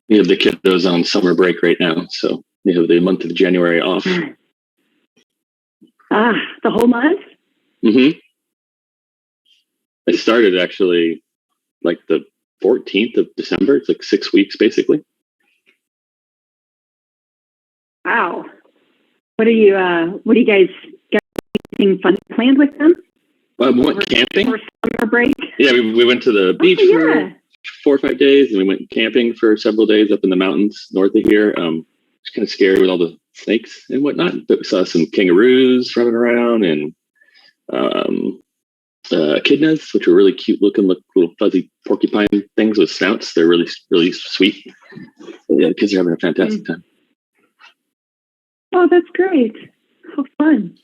We have the kiddos on summer break right now, so we have the month of January off. The whole month? Mm-hmm. It started actually like the 14th of December. It's like 6 weeks, basically. Wow. What do you guys got anything fun planned with them? We went camping. For summer break? Yeah, we went to the beach for 4 or 5 days, and we went camping for several days up in the mountains north of here. It's kind of scary with all the snakes and whatnot, but we saw some kangaroos running around and echidnas, which were really cute looking, little fuzzy porcupine things with snouts. They're really, really sweet. So, yeah, the kids are having a fantastic time. Oh, that's great. How fun.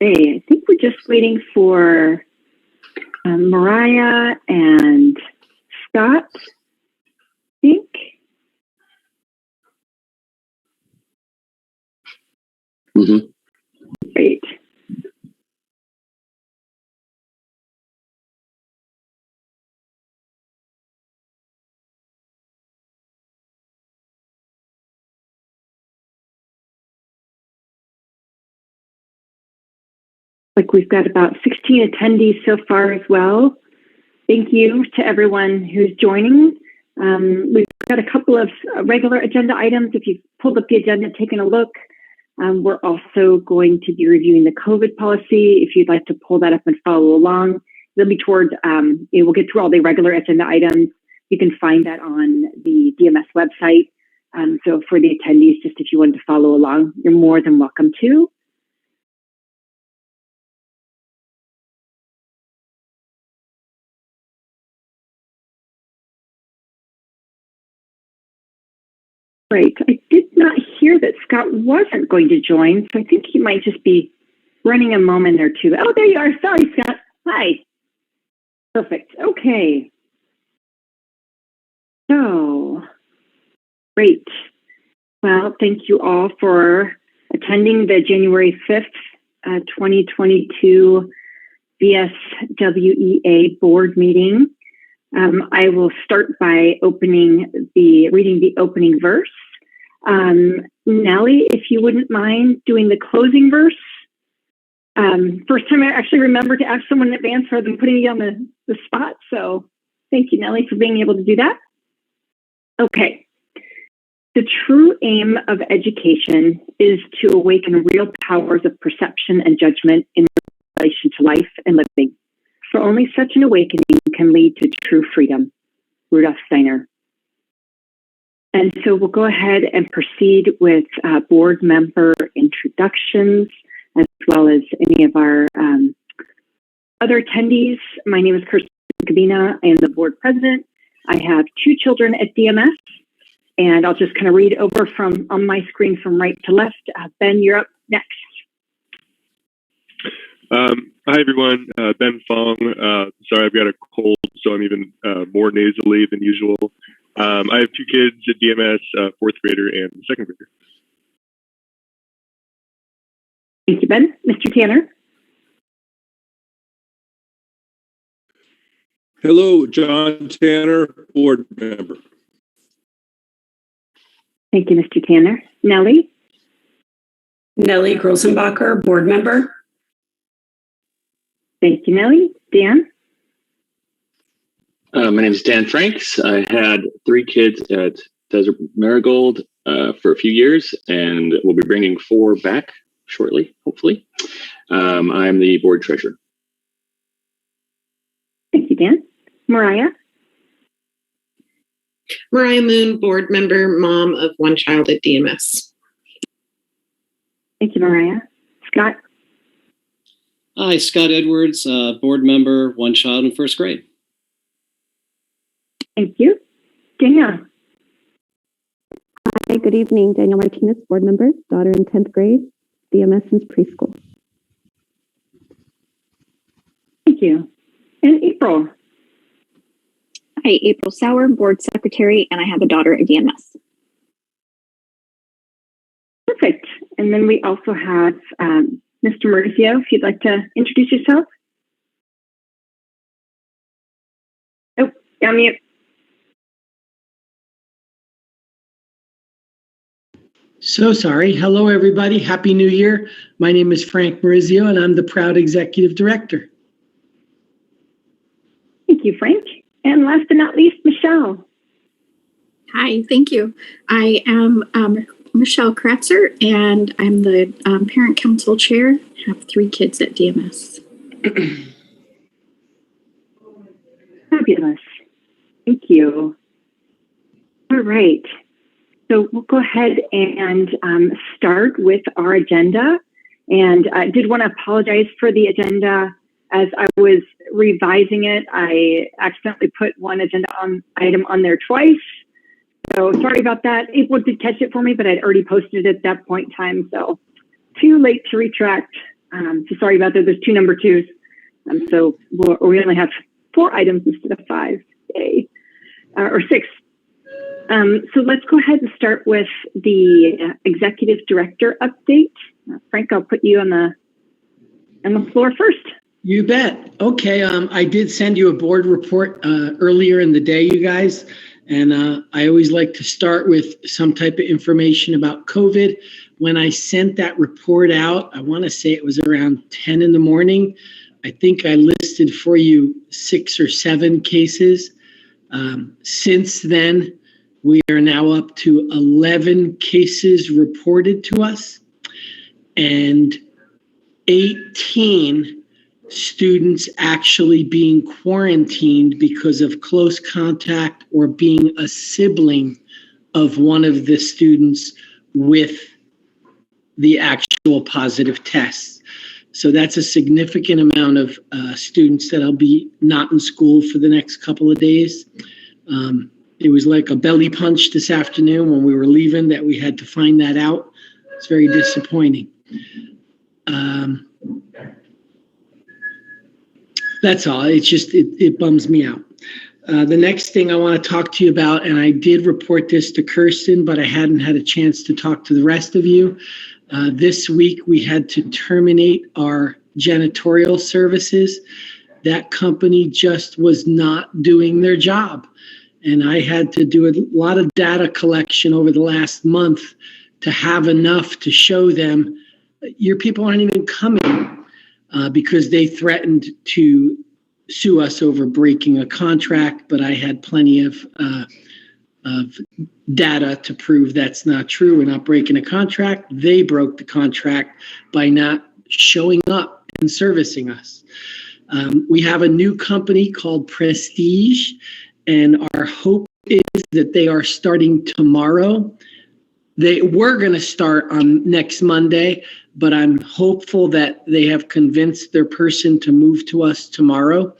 Hey, I think we're just waiting for Mariah and Scott, I think. Mm-hmm. Great. Like we've got about 16 attendees so far as well. Thank you to everyone who's joining. We've got a couple of regular agenda items. If you've pulled up the agenda, taken a look, we're also going to be reviewing the COVID policy. If you'd like to pull that up and follow along, it'll be towards, we'll get through all the regular agenda items. You can find that on the DMS website. So for the attendees, just if you wanted to follow along, you're more than welcome to. Right. I did not hear that Scott wasn't going to join, so I think he might just be running a moment or two. Oh, there you are. Sorry, Scott. Hi. Perfect. Okay. So, great. Well, thank you all for attending the January 5th, 2022 VSWEA board meeting. I will start by reading the opening verse. Nellie, if you wouldn't mind doing the closing verse. First time I actually remember to ask someone in advance rather than putting you on the spot. So thank you, Nellie, for being able to do that. Okay. The true aim of education is to awaken real powers of perception and judgment in relation to life and living. For only such an awakening can lead to true freedom. Rudolf Steiner. And so we'll go ahead and proceed with board member introductions, as well as any of our other attendees. My name is Kirsten Cabina. I am the board president. I have 2 children at DMS, and I'll just kind of read over from on my screen from right to left. Ben, you're up next. Hi, everyone. Ben Fong. Sorry, I've got a cold, so I'm even more nasally than usual. I have 2 kids at DMS, 4th grader and 2nd grader. Thank you, Ben. Mr. Tanner. Hello, John Tanner, board member. Thank you, Mr. Tanner. Nellie. Nellie Grosenbacher, board member. Thank you, Nellie. Dan. My name is Dan Franks. I had 3 kids at Desert Marigold for a few years, and we'll be bringing 4 back shortly, hopefully. I'm the board treasurer. Thank you, Dan. Mariah. Mariah Moon, board member, mom of 1 child at DMS. Thank you, Mariah. Scott. Hi, Scott Edwards, board member, 1 child in 1st grade. Thank you. Danielle. Hi, good evening. Danielle Martinez, board member, daughter in 10th grade, DMS since preschool. Thank you. And April. Hi, April Sauer, board secretary, and I have a daughter at DMS. Perfect. And then we also have Mr. Maurizio, if you'd like to introduce yourself. You're on mute. So sorry. Hello, everybody. Happy New Year. My name is Frank Marizio, and I'm the proud executive director. Thank you, Frank. And last but not least, Michelle. Hi, thank you. I am Michelle Kratzer, and I'm the parent council chair. I have 3 kids at DMS. Fabulous. Thank you. All right. So we'll go ahead and start with our agenda. And I did want to apologize for the agenda. As I was revising it, I accidentally put one agenda item on there twice. So sorry about that. April did catch it for me, but I'd already posted it at that point in time. So too late to retract. So sorry about that. There's 2 number 2s. So we only have 4 items instead of 5 today, or 6. So let's go ahead and start with the executive director update. Frank, I'll put you on the floor first. You bet. Okay. I did send you a board report earlier in the day, you guys. And I always like to start with some type of information about COVID. When I sent that report out, I want to say it was around 10 in the morning. I think I listed for you 6 or 7 cases. Since then, we are now up to 11 cases reported to us and 18 students actually being quarantined because of close contact or being a sibling of one of the students with the actual positive tests. So that's a significant amount of students that'll be not in school for the next couple of days. It was like a belly punch this afternoon when we were leaving that we had to find that out. It's very disappointing. That's all. It's just, it bums me out. The next thing I want to talk to you about, and I did report this to Kirsten, but I hadn't had a chance to talk to the rest of you. This week, we had to terminate our janitorial services. That company just was not doing their job. And I had to do a lot of data collection over the last month to have enough to show them your people aren't even coming because they threatened to sue us over breaking a contract. But I had plenty of data to prove that's not true. We're not breaking a contract. They broke the contract by not showing up and servicing us. We have a new company called Prestige. And our hope is that they are starting tomorrow. They were going to start on next Monday, but I'm hopeful that they have convinced their person to move to us tomorrow.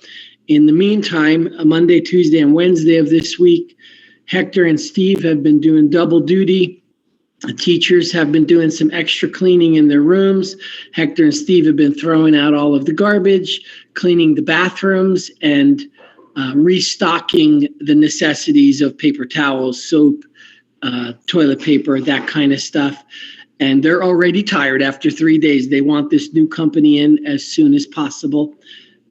In the meantime, Monday, Tuesday, and Wednesday of this week, Hector and Steve have been doing double duty. The teachers have been doing some extra cleaning in their rooms. Hector and Steve have been throwing out all of the garbage, cleaning the bathrooms, and restocking the necessities of paper towels, soap, toilet paper, that kind of stuff. And they're already tired after 3 days. They want this new company in as soon as possible.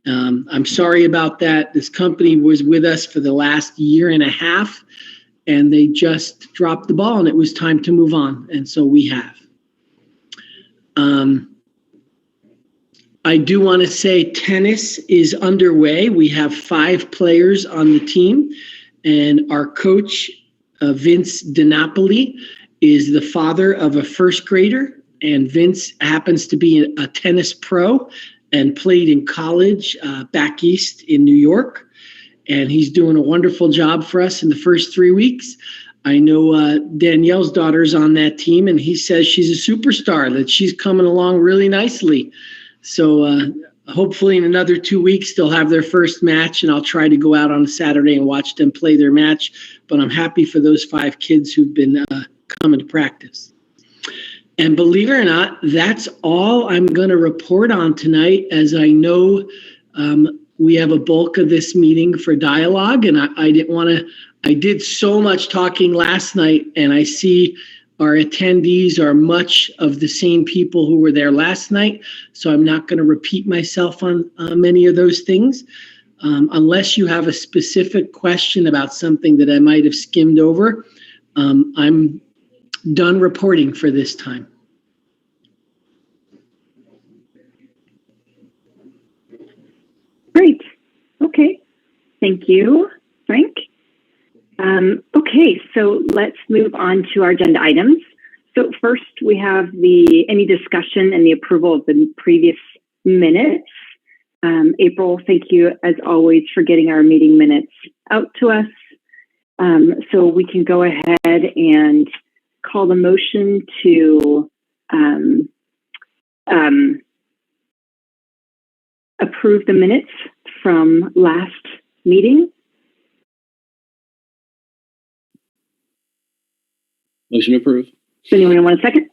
I'm sorry about that. This company was with us for the last 1.5 years, and they just dropped the ball, and it was time to move on. And so we have. I do want to say tennis is underway. We have 5 players on the team, and our coach, Vince DiNapoli, is the father of a first grader, and Vince happens to be a tennis pro and played in college back east in New York, and he's doing a wonderful job for us in the first 3 weeks. I know Danielle's daughter's on that team, and he says she's a superstar, that she's coming along really nicely. So hopefully in another 2 weeks, they'll have their first match, and I'll try to go out on a Saturday and watch them play their match. But I'm happy for those 5 kids who've been coming to practice. And believe it or not, that's all I'm going to report on tonight, as I know we have a bulk of this meeting for dialogue, and I didn't want to, I did so much talking last night, and I see our attendees are much of the same people who were there last night, so I'm not going to repeat myself on many of those things. Unless you have a specific question about something that I might have skimmed over, I'm done reporting for this time. Great. Okay. Thank you, Frank. Okay, so let's move on to our agenda items. So first we have any discussion and the approval of the previous minutes. April, thank you as always for getting our meeting minutes out to us. So we can go ahead and call the motion to approve the minutes from last meeting. Motion approved. Does anyone want a second?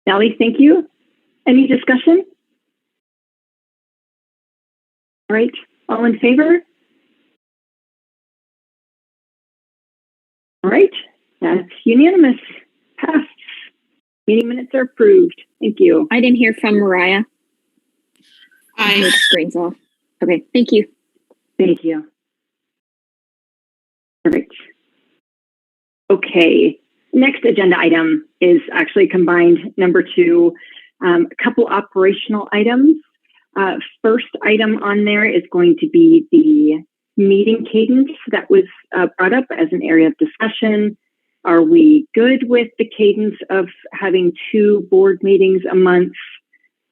Sally, thank you. Any discussion? All right, all in favor? All right, that's unanimous. Passed. Meeting minutes are approved. Thank you. I didn't hear from Mariah. Aye. Her screen's off. Okay, thank you. Thank you. All right. Okay, next agenda item is actually combined number 2, a couple operational items. First item on there is going to be the meeting cadence that was brought up as an area of discussion. Are we good with the cadence of having 2 board meetings a month?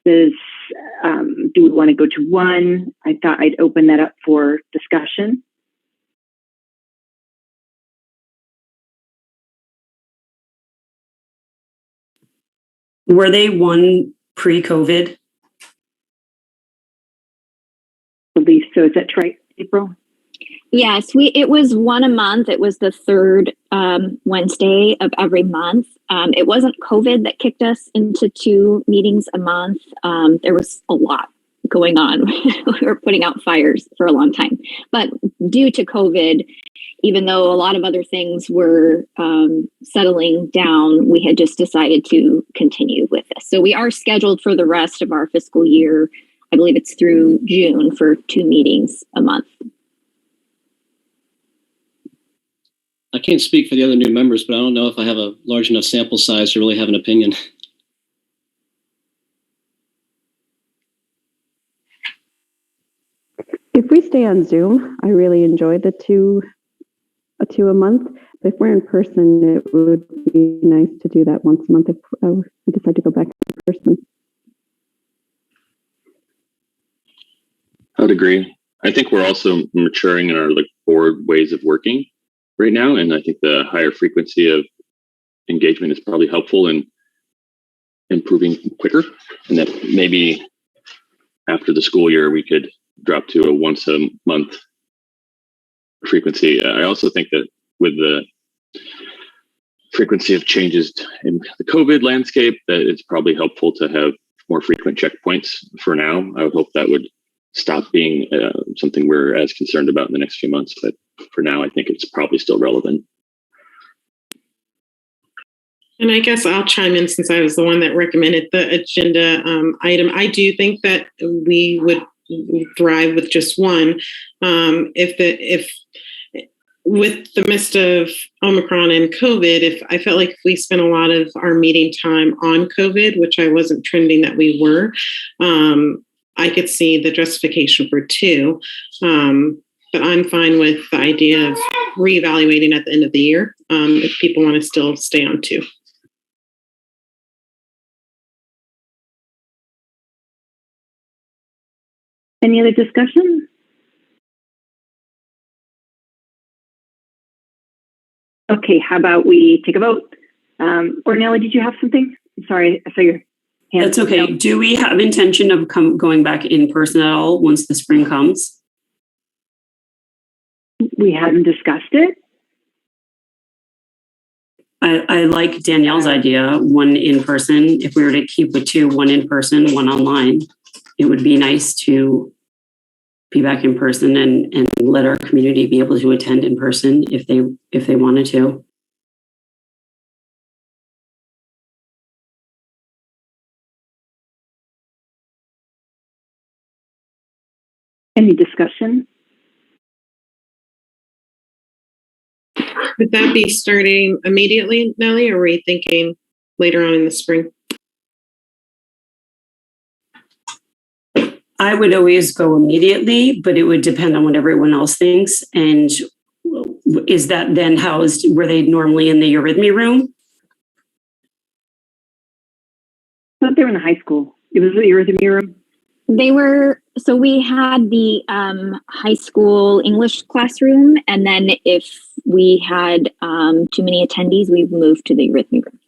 Do we want to go to 1? I thought I'd open that up for discussion. Were they one pre-COVID? I believe so. Is that right, April? Yes, it was 1 a month. It was the third Wednesday of every month. It wasn't COVID that kicked us into 2 meetings a month. There was a lot going on. We were putting out fires for a long time. But due to COVID, even though a lot of other things were settling down, we had just decided to continue with this. So we are scheduled for the rest of our fiscal year. I believe it's through June for 2 meetings a month. I can't speak for the other new members, but I don't know if I have a large enough sample size to really have an opinion. If we stay on Zoom, I really enjoy the two a month. But if we're in person, it would be nice to do that once a month if we decide to go back in person. I would agree. I think we're also maturing in our board ways of working right now, and I think the higher frequency of engagement is probably helpful in improving quicker, and that maybe after the school year we could drop to a once a month frequency. I also think that with the frequency of changes in the COVID landscape, that it's probably helpful to have more frequent checkpoints for now. I would hope that would stop being something we're as concerned about in the next few months, but for now, I think it's probably still relevant. And I guess I'll chime in since I was the one that recommended the agenda item. I do think that we would thrive with just 1. If with the midst of Omicron and COVID, I felt like if we spent a lot of our meeting time on COVID, which I wasn't trending that we were, I could see the justification for 2. But I'm fine with the idea of reevaluating at the end of the year if people want to still stay on 2. Any other discussion? Okay, how about we take a vote? Ornella, did you have something? I'm sorry, I saw your hand. That's okay. Do we have intention of going back in person at all once the spring comes? We hadn't discussed it. I like Danielle's idea, 1 in person. If we were to keep with 2, 1 in person, 1 online, it would be nice to be back in person and let our community be able to attend in person if they wanted to. Any discussion? Would that be starting immediately, Nellie, or were you thinking later on in the spring? I would always go immediately, but it would depend on what everyone else thinks. And is that then housed, were they normally in the eurythmy room? I thought they were in the high school. It was the eurythmy room. They were, so we had the high school English classroom, and then if we had too many attendees, we moved to the eurythmy room,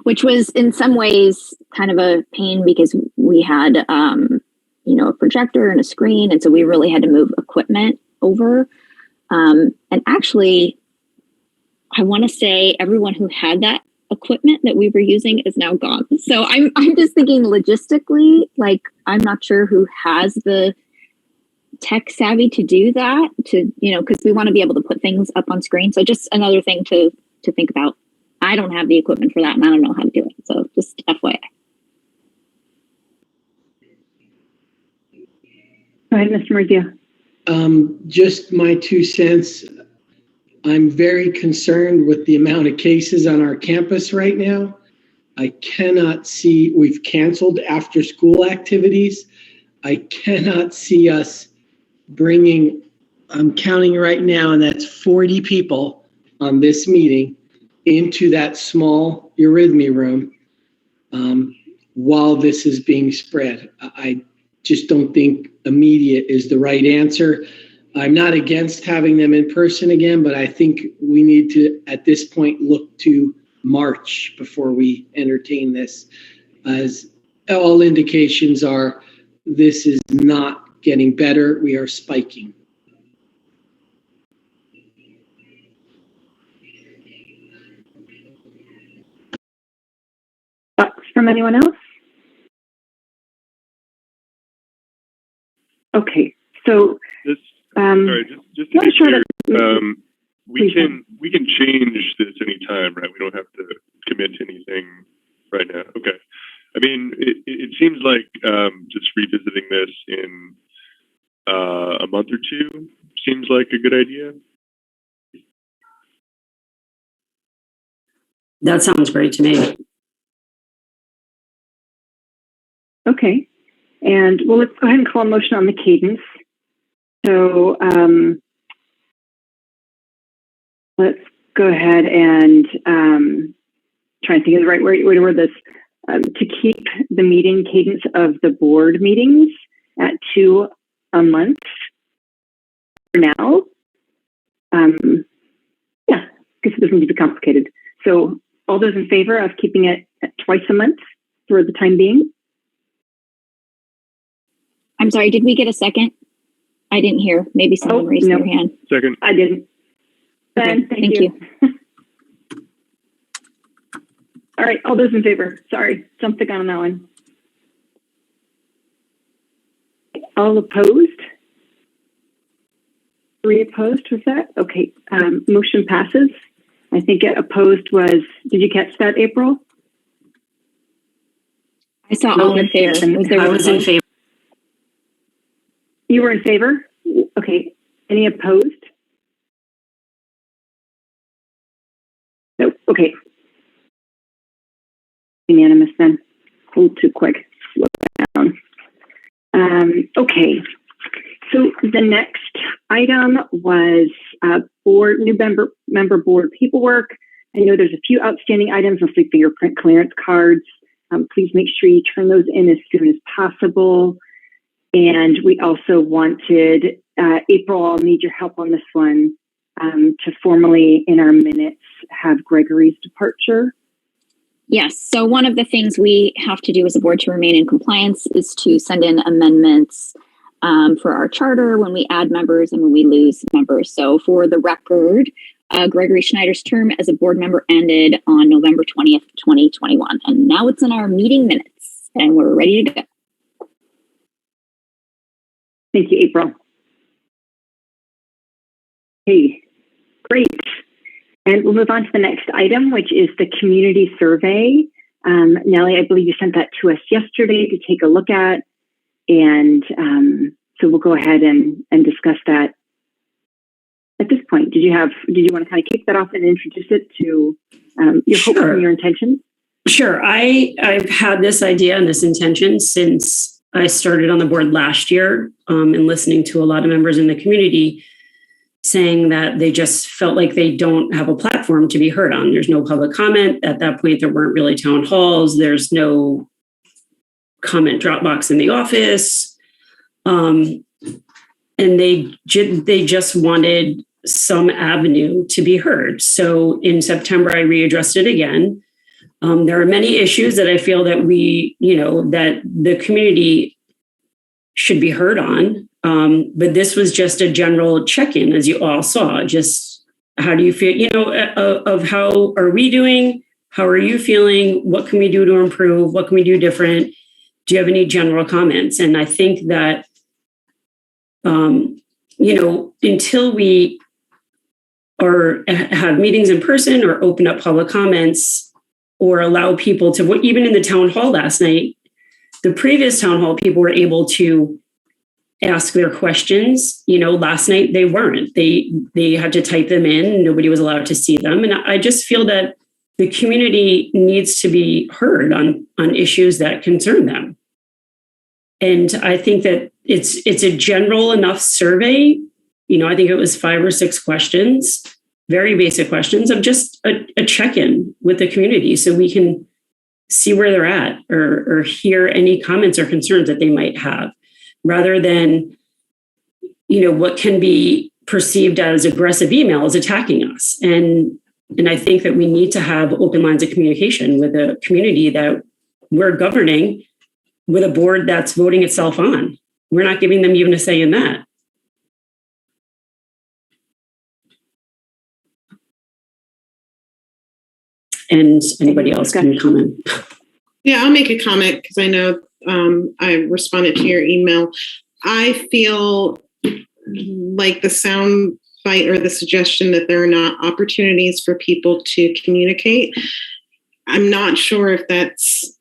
which was in some ways kind of a pain because we had, a projector and a screen, and so we really had to move equipment over. And actually, I want to say everyone who had that equipment that we were using is now gone. So I'm just thinking logistically, like, I'm not sure who has the tech savvy to do that, because we want to be able to put things up on screen. So just another thing to think about. I don't have the equipment for that, and I don't know how to do it. So just FYI. Go ahead, Mr. Marzia. Just my 2 cents. I'm very concerned with the amount of cases on our campus right now. I cannot see, we've canceled after school activities. I cannot see us bringing, I'm counting right now, and that's 40 people on this meeting into that small eurythmy room while this is being spread. I just don't think immediate is the right answer. I'm not against having them in person again, but I think we need to, at this point, look to March before we entertain this, as all indications are this is not getting better. We are spiking. Thoughts from anyone else? Okay, so sorry, just to be sure clear, we can change this anytime, right? We don't have to commit to anything right now. Okay. I mean, it seems like just revisiting this in a month or two seems like a good idea. That sounds great to me. Okay, and well, let's go ahead and call a motion on the cadence. So let's go ahead and try and think of the right way to word this. To keep the meeting cadence of the board meetings at 2 a month for now. Yeah, because it doesn't need to be complicated. So all those in favor of keeping it at twice a month for the time being? I'm sorry, did we get a second? I didn't hear. Maybe someone raised their hand. Second. I didn't. Ben, Okay, thank you. All right, all those in favor. Sorry, jumped the gun on that one. All opposed? 3 opposed, was that? Okay, motion passes. I think opposed was, did you catch that, April? I saw all in favor. I was in favor. You were in favor? Okay, any opposed? Nope, okay. Unanimous then. A little too quick. Slow down. Okay. So the next item was new member board paperwork. I know there's a few outstanding items, mostly fingerprint clearance cards. Please make sure you turn those in as soon as possible. And we also wanted, April, I'll need your help on this one, to formally in our minutes have Gregory's departure. Yes. So one of the things we have to do as a board to remain in compliance is to send in amendments for our charter when we add members and when we lose members. So for the record, Gregory Schneider's term as a board member ended on November 20th, 2021. And now it's in our meeting minutes and we're ready to go. Thank you, April. Okay, great. And we'll move on to the next item, which is the community survey. Nellie, I believe you sent that to us yesterday to take a look at. And so we'll go ahead and discuss that at this point. Did you want to kind of kick that off and introduce it to your hopes and your intentions? Sure. I've had this idea and this intention since I started on the board last year, and listening to a lot of members in the community saying that they just felt like they don't have a platform to be heard on. There's no public comment. At that point, there weren't really town halls. There's no comment drop box in the office. And they just wanted some avenue to be heard. So in September, I readdressed it again. There are many issues that I feel that that the community should be heard on. But this was just a general check-in, as you all saw. Just how do you feel, of how are we doing? How are you feeling? What can we do to improve? What can we do different? Do you have any general comments? And I think that, until we have meetings in person or open up public comments or allow people to, even in the town hall last night, the previous town hall, people were able to ask their questions. Last night they weren't. They had to type them in. Nobody was allowed to see them. And I just feel that the community needs to be heard on issues that concern them. And I think that it's a general enough survey. I think it was 5 or 6 questions, very basic questions of just a check-in with the community so we can see where they're at or hear any comments or concerns that they might have, rather than, what can be perceived as aggressive emails attacking us. And I think that we need to have open lines of communication with a community that we're governing with a board that's voting itself on. We're not giving them even a say in that. And anybody else can comment. Yeah, I'll make a comment because I know I responded to your email. I feel like the sound bite or the suggestion that there are not opportunities for people to communicate. I'm not sure if that's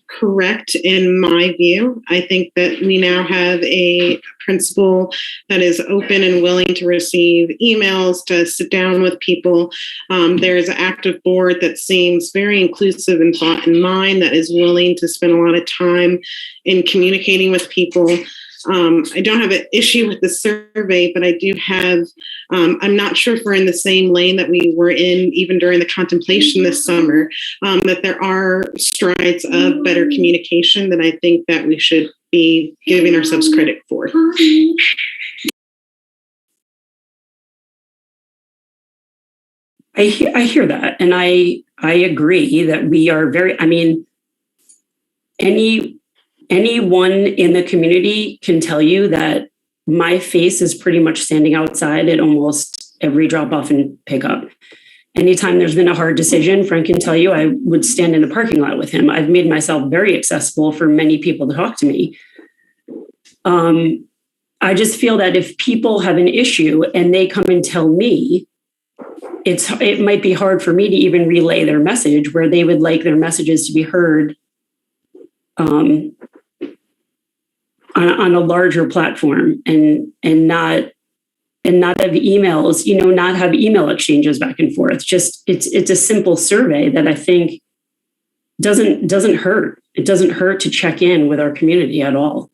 correct in my view. I think that we now have a principal that is open and willing to receive emails, to sit down with people. There's an active board that seems very inclusive in thought and mind, that is willing to spend a lot of time in communicating with people. I don't have an issue with the survey, but I do have, I'm not sure if we're in the same lane that we were in even during the contemplation this summer, that there are strides of better communication that I think that we should be giving ourselves credit for. I hear that. And I agree that we are anyone in the community can tell you that my face is pretty much standing outside at almost every drop off and pickup. Anytime there's been a hard decision, Frank can tell you I would stand in the parking lot with him. I've made myself very accessible for many people to talk to me. I just feel that if people have an issue and they come and tell me, it might be hard for me to even relay their message where they would like their messages to be heard on a larger platform and not have emails, not have email exchanges back and forth. Just it's a simple survey that I think doesn't hurt. It doesn't hurt to check in with our community at all.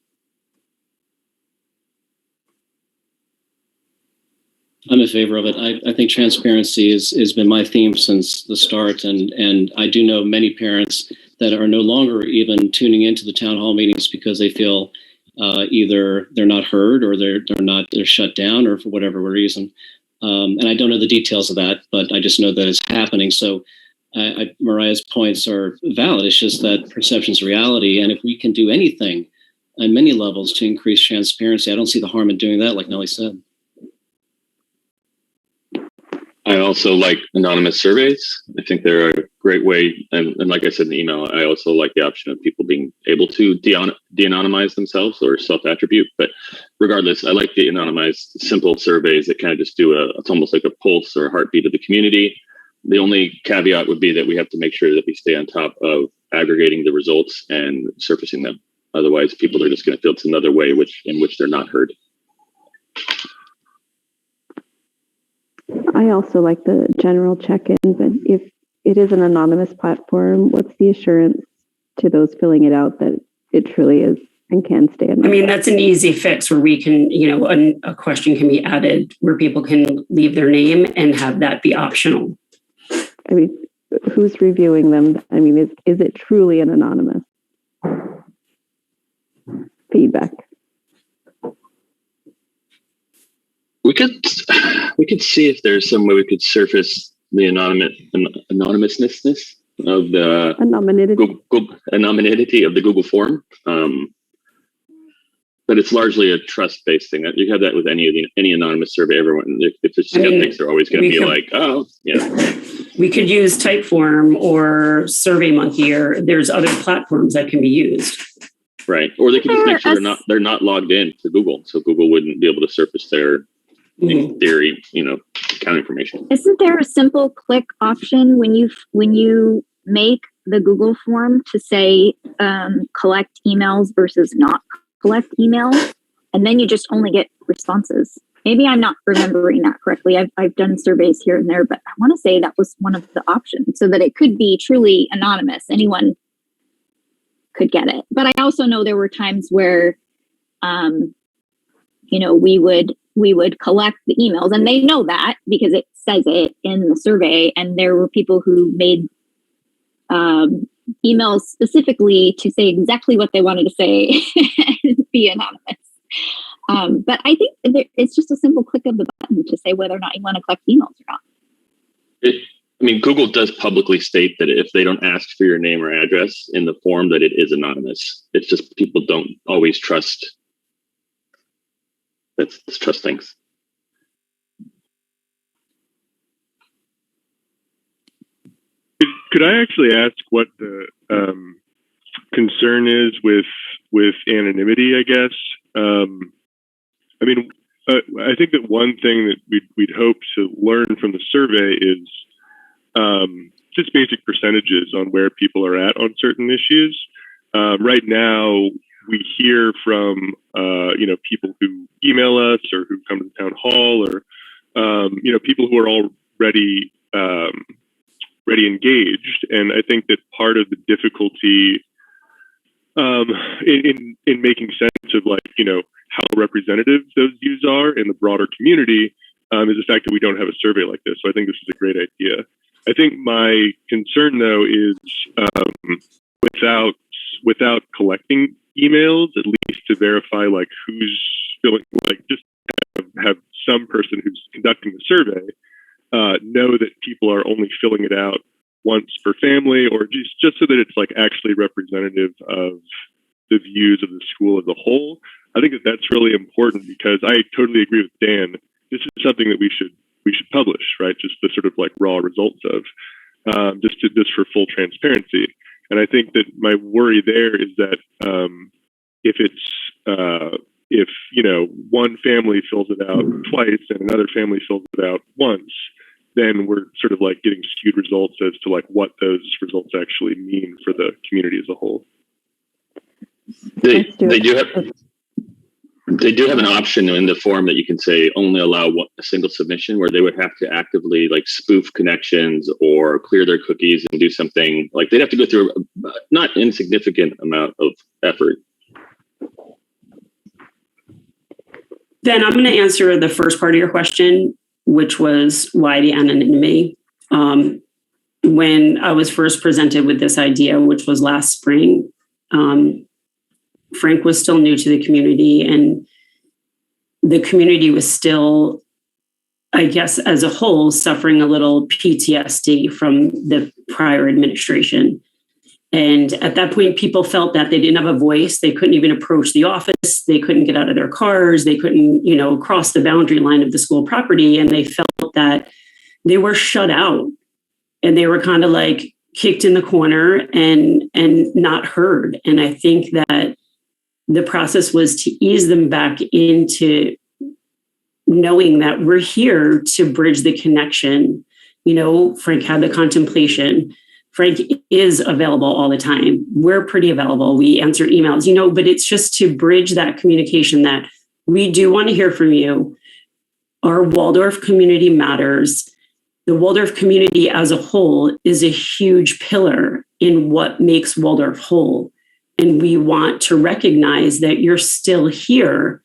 I'm in favor of it. I think transparency has been my theme since the start, and I do know many parents that are no longer even tuning into the town hall meetings because they feel either they're not heard or they're shut down or for whatever reason. And I don't know the details of that, but I just know that it's happening. So Mariah's points are valid. It's just that perception's reality, and if we can do anything on many levels to increase transparency, I don't see the harm in doing that, like Nellie said. I also like anonymous surveys. I think they're a great way. And like I said in the email, I also like the option of people being able to de-anonymize themselves or self-attribute. But regardless, I like the anonymized, simple surveys that kind of just do it's almost like a pulse or a heartbeat of the community. The only caveat would be that we have to make sure that we stay on top of aggregating the results and surfacing them. Otherwise, people are just going to feel it's another way in which they're not heard. I also like the general check-in, but if it is an anonymous platform, what's the assurance to those filling it out that it truly is and can stay anonymous? I mean, that's an easy fix where we can, a question can be added where people can leave their name and have that be optional. I mean, who's reviewing them? I mean, is it truly an anonymous feedback? We could see if there's some way we could surface the anonymousness of the anonymity of the Google form. But it's largely a trust-based thing. You have that with any anonymous survey. Everyone, if it's skeptics, they're always going to be like, oh, yeah. We could use Typeform or SurveyMonkey, or there's other platforms that can be used. Right, or they can just make sure they're not logged in to Google, so Google wouldn't be able to surface their, in theory, account information. Isn't there a simple click option when you make the Google form to say collect emails versus not collect emails, and then you just only get responses? Maybe I'm not remembering that correctly. I've done surveys here and there, but I want to say that was one of the options so that it could be truly anonymous. Anyone could get it. But I also know there were times where, we would collect the emails, and they know that because it says it in the survey. And there were people who made emails specifically to say exactly what they wanted to say and be anonymous. But I think it's just a simple click of the button to say whether or not you want to collect emails or not. Google does publicly state that if they don't ask for your name or address in the form, that it is anonymous. It's just people don't always trust. Let's trust things. Could I actually ask what the concern is with anonymity, I guess? I think that one thing that we'd hope to learn from the survey is just basic percentages on where people are at on certain issues. Right now, we hear from people who email us or who come to the town hall, or people who are already engaged. And I think that part of the difficulty in making sense of how representative those views are in the broader community is the fact that we don't have a survey like this. So I think this is a great idea. I think my concern, though, is without collecting emails, at least to verify who's filling, just have some person who's conducting the survey know that people are only filling it out once per family, or just so that it's actually representative of the views of the school as a whole. I think that that's really important, because I totally agree with Dan. This is something that we should publish, right? Just the sort of raw results of, just for full transparency. And I think that my worry there is that if one family fills it out twice and another family fills it out once, then we're sort of getting skewed results as to what those results actually mean for the community as a whole. They do have an option in the form that you can say only allow a single submission, where they would have to actively spoof connections or clear their cookies and do something they'd have to go through a not insignificant amount of effort. Then I'm going to answer the first part of your question, which was why the anonymity. When I was first presented with this idea, which was last spring, Frank was still new to the community, and the community was still, I guess, as a whole, suffering a little PTSD from the prior administration. And at that point, people felt that they didn't have a voice. They couldn't even approach the office. They couldn't get out of their cars. They couldn't, cross the boundary line of the school property. And they felt that they were shut out, and they were kind of kicked in the corner and not heard. And I think that the process was to ease them back into knowing that we're here to bridge the connection. Frank had the contemplation. Frank is available all the time. We're pretty available. We answer emails, but it's just to bridge that communication that we do want to hear from you. Our Waldorf community matters. The Waldorf community as a whole is a huge pillar in what makes Waldorf whole. And we want to recognize that you're still here,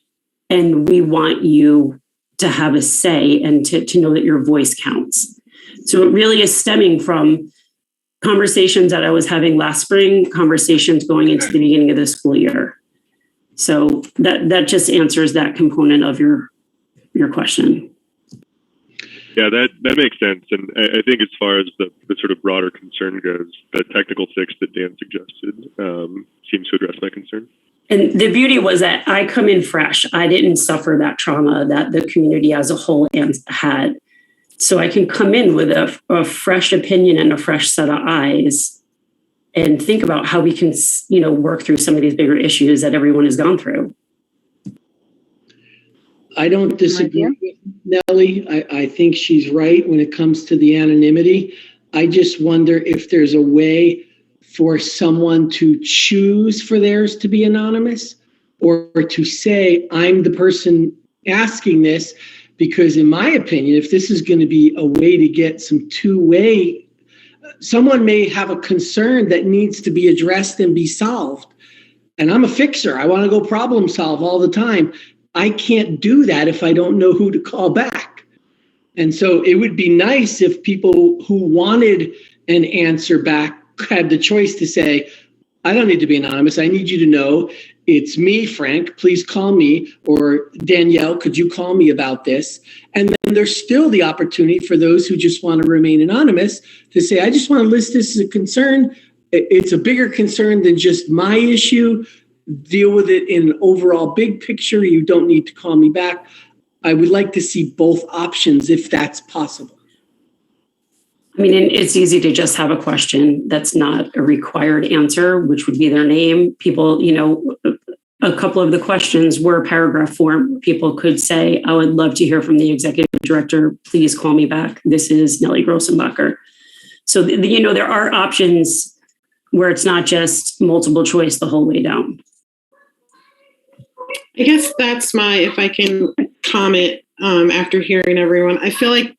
and we want you to have a say and to know that your voice counts. So it really is stemming from conversations that I was having last spring, conversations going into the beginning of the school year. So that just answers that component of your question. Yeah, that makes sense. And I think as far as the sort of broader concern goes, the technical fix that Dan suggested seems to address my concern. And the beauty was that I come in fresh. I didn't suffer that trauma that the community as a whole had. So I can come in with a fresh opinion and a fresh set of eyes and think about how we can, work through some of these bigger issues that everyone has gone through. I don't disagree with Nellie. I think she's right when it comes to the anonymity. I just wonder if there's a way for someone to choose for theirs to be anonymous, or to say, I'm the person asking this, because in my opinion, if this is going to be a way to get some two-way, someone may have a concern that needs to be addressed and be solved. And I'm a fixer. I want to go problem solve all the time. I can't do that if I don't know who to call back. And so it would be nice if people who wanted an answer back had the choice to say, I don't need to be anonymous. I need you to know it's me, Frank. Please call me. Or Danielle, could you call me about this? And then there's still the opportunity for those who just want to remain anonymous to say, I just want to list this as a concern. It's a bigger concern than just my issue. Deal with it in an overall big picture. You don't need to call me back. I would like to see both options if that's possible. I mean, it's easy to just have a question that's not a required answer, which would be their name. People, a couple of the questions were paragraph form. People could say, I would love to hear from the executive director. Please call me back. This is Nellie Grossenbacher. So, there are options where it's not just multiple choice the whole way down. I guess that's if I can comment after hearing everyone, I feel like,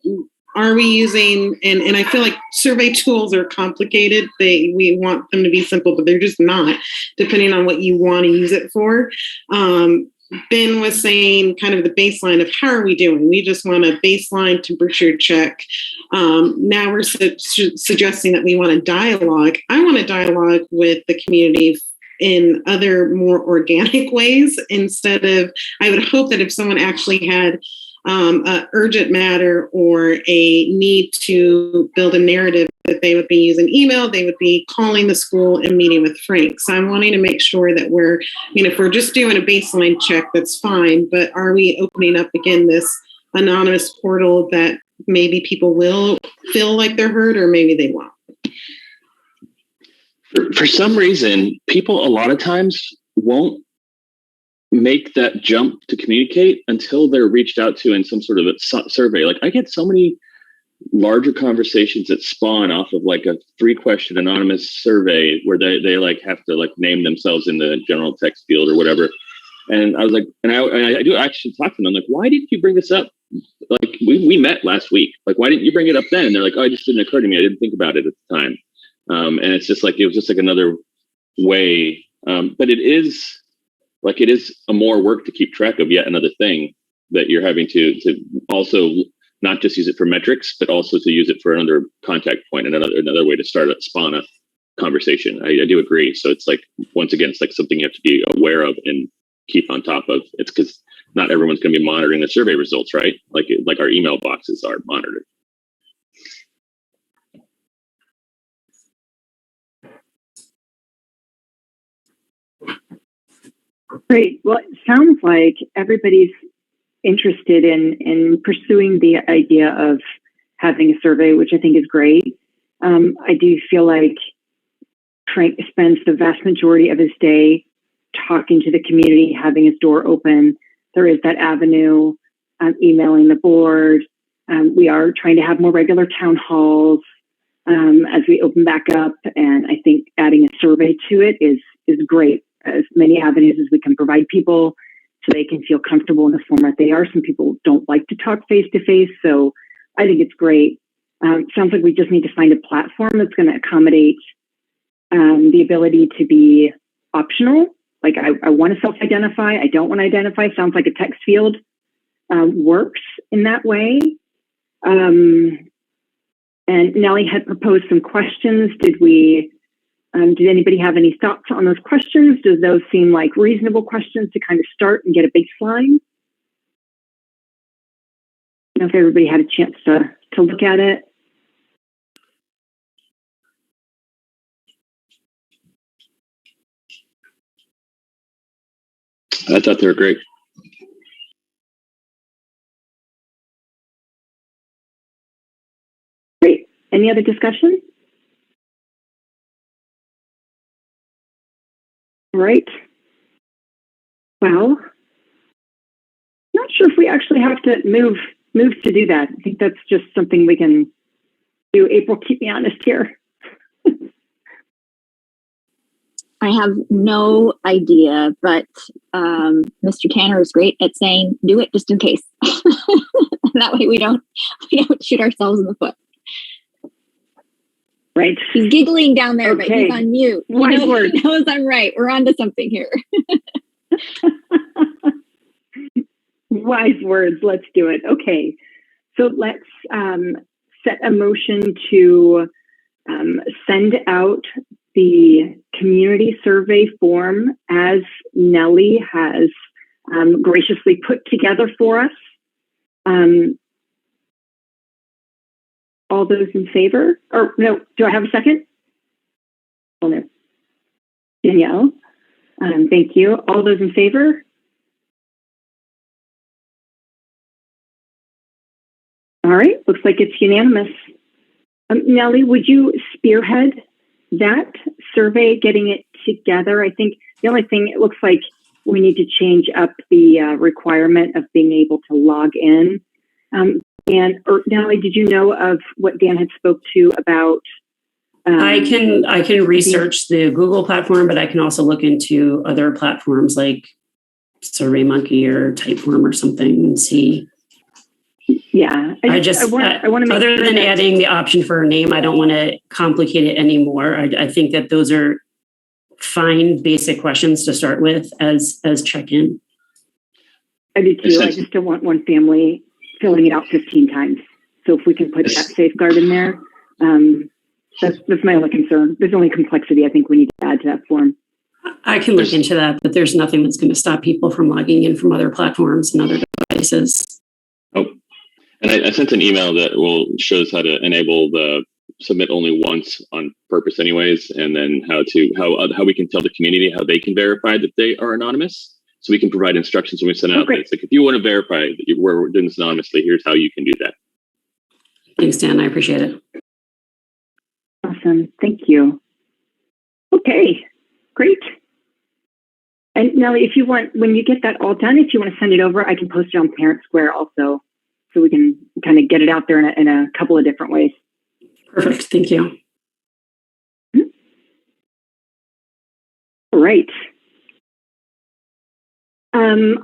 are we using, and I feel like survey tools are complicated. We want them to be simple, but they're just not, depending on what you want to use it for. Ben was saying kind of the baseline of how are we doing? We just want a baseline temperature check. Now we're suggesting that we want a dialogue. I want a dialogue with the community in other more organic ways instead of, I would hope that if someone actually had an urgent matter or a need to build a narrative, that they would be using email, they would be calling the school and meeting with Frank. So I'm wanting to make sure that we're, if we're just doing a baseline check, that's fine. But are we opening up again this anonymous portal that maybe people will feel like they're heard or maybe they won't? For some reason, people a lot of times won't make that jump to communicate until they're reached out to in some sort of a survey. Like I get so many larger conversations that spawn off of like a 3-question anonymous survey where they like have to like name themselves in the general text field or whatever. And I was like, and I do actually talk to them. I'm like, why didn't you bring this up? Like we met last week. Like, why didn't you bring it up then? And they're like, oh, it just didn't occur to me. I didn't think about it at the time. And it's just like, it was just like another way. But it is a more work to keep track of yet another thing that you're having to also not just use it for metrics, but also to use it for another contact point and another way to spawn a conversation. I do agree. So it's like, once again, it's like something you have to be aware of and keep on top of. It's because not everyone's going to be monitoring the survey results, right? Like our email boxes are monitored. Great. Well, it sounds like everybody's interested in pursuing the idea of having a survey, which I think is great. I do feel like Frank spends the vast majority of his day talking to the community, having his door open. There is that avenue, emailing the board. We are trying to have more regular town halls. as we open back up. And I think adding a survey to it is great. As many avenues as we can provide people so they can feel comfortable in the format they are. Some people don't like to talk face to face, so I think it's great. Sounds like we just need to find a platform that's going to accommodate the ability to be optional. Like I want to self-identify, I don't want to identify. Sounds like a text field works in that way. And Nellie had proposed some questions. Did anybody have any thoughts on those questions? Does those seem like reasonable questions to kind of start and get a baseline? I don't know if everybody had a chance to look at it. I thought they were great. Great. Any other discussion? All right. Well, not sure if we actually have to move to do that. I think that's just something we can do. April, keep me honest here. I have no idea, but Mr. Tanner is great at saying, do it just in case. That way we don't shoot ourselves in the foot. Right. He's giggling down there, Okay. but he's on mute. He knows I'm right. We're on to something here. Wise words. Let's do it. Okay. So let's set a motion to send out the community survey form as Nellie has graciously put together for us. All those in favor? Or no, do I have a second? Oh, no. Danielle, thank you. All those in favor? All right, looks like it's unanimous. Nellie, would you spearhead that survey, getting it together? I think the only thing, it looks like we need to change up the requirement of being able to log in. Nellie, did you know of what Dan had spoke to about? I can research the Google platform, but I can also look into other platforms like SurveyMonkey or Typeform or something and see. Yeah, I want to make other sure than that, adding the option for a name, I don't want to complicate it anymore. I think that those are fine basic questions to start with as check-in. I do too. I just don't want one family filling it out 15 times. So if we can put that safeguard in there, that's my only concern. There's only complexity I think we need to add to that form. I can look into that, but there's nothing that's going to stop people from logging in from other platforms and other devices. Oh, and I sent an email that shows how to enable the submit only once on purpose anyways, and then how we can tell the community how they can verify that they are anonymous. So we can provide instructions when we send out. It's like, if you want to verify that we're doing this anonymously, here's how you can do that. Thanks, Dan. I appreciate it. Awesome. Thank you. Okay, great. And Nellie, if you want, when you get that all done, if you want to send it over, I can post it on Parent Square also, so we can kind of get it out there in a couple of different ways. Perfect. Thank you. All right.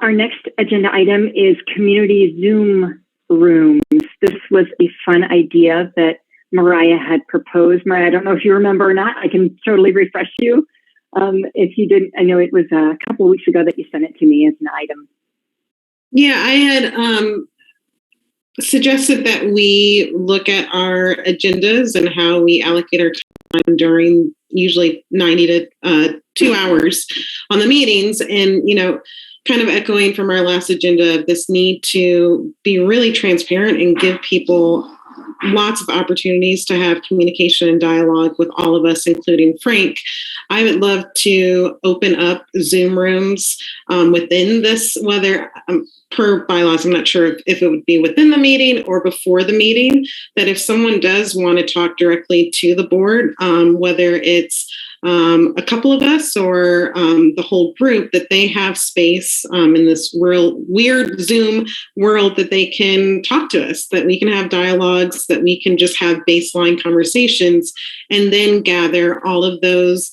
Our next agenda item is community Zoom rooms. This was a fun idea that Mariah had proposed. Mariah, I don't know if you remember or not. I can totally refresh you. If you didn't, I know it was a couple of weeks ago that you sent it to me as an item. Yeah, I had suggested that we look at our agendas and how we allocate our time during usually 90 to 2 hours on the meetings. And, kind of echoing from our last agenda, this need to be really transparent and give people lots of opportunities to have communication and dialogue with all of us, including Frank. I would love to open up Zoom rooms within this, whether per bylaws, I'm not sure if it would be within the meeting or before the meeting, that if someone does want to talk directly to the board, whether it's a couple of us or the whole group, that they have space in this real weird Zoom world that they can talk to us, that we can have dialogues, that we can just have baseline conversations, and then gather all of those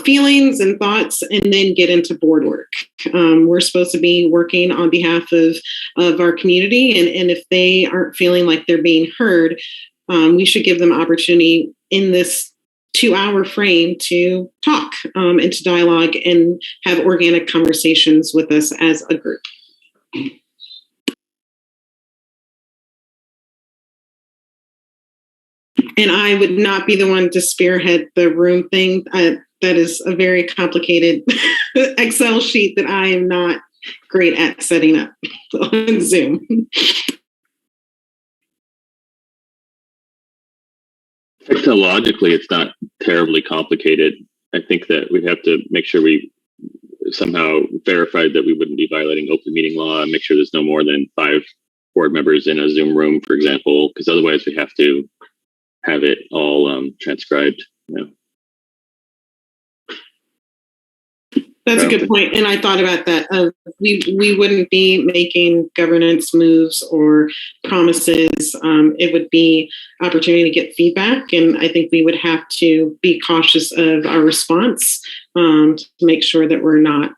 feelings and thoughts and then get into board work. We're supposed to be working on behalf of our community, and if they aren't feeling like they're being heard, we should give them opportunity in this 2-hour frame to talk and to dialogue and have organic conversations with us as a group. And I would not be the one to spearhead the room thing. That is a very complicated Excel sheet that I am not great at setting up on Zoom. Technologically, it's not terribly complicated. I think that we have to make sure we somehow verified that we wouldn't be violating open meeting law and make sure there's no more than 5 board members in a Zoom room, for example, because otherwise we have to have it all transcribed. That's a good point. And I thought about that. We wouldn't be making governance moves or promises. It would be opportunity to get feedback. And I think we would have to be cautious of our response to make sure that we're not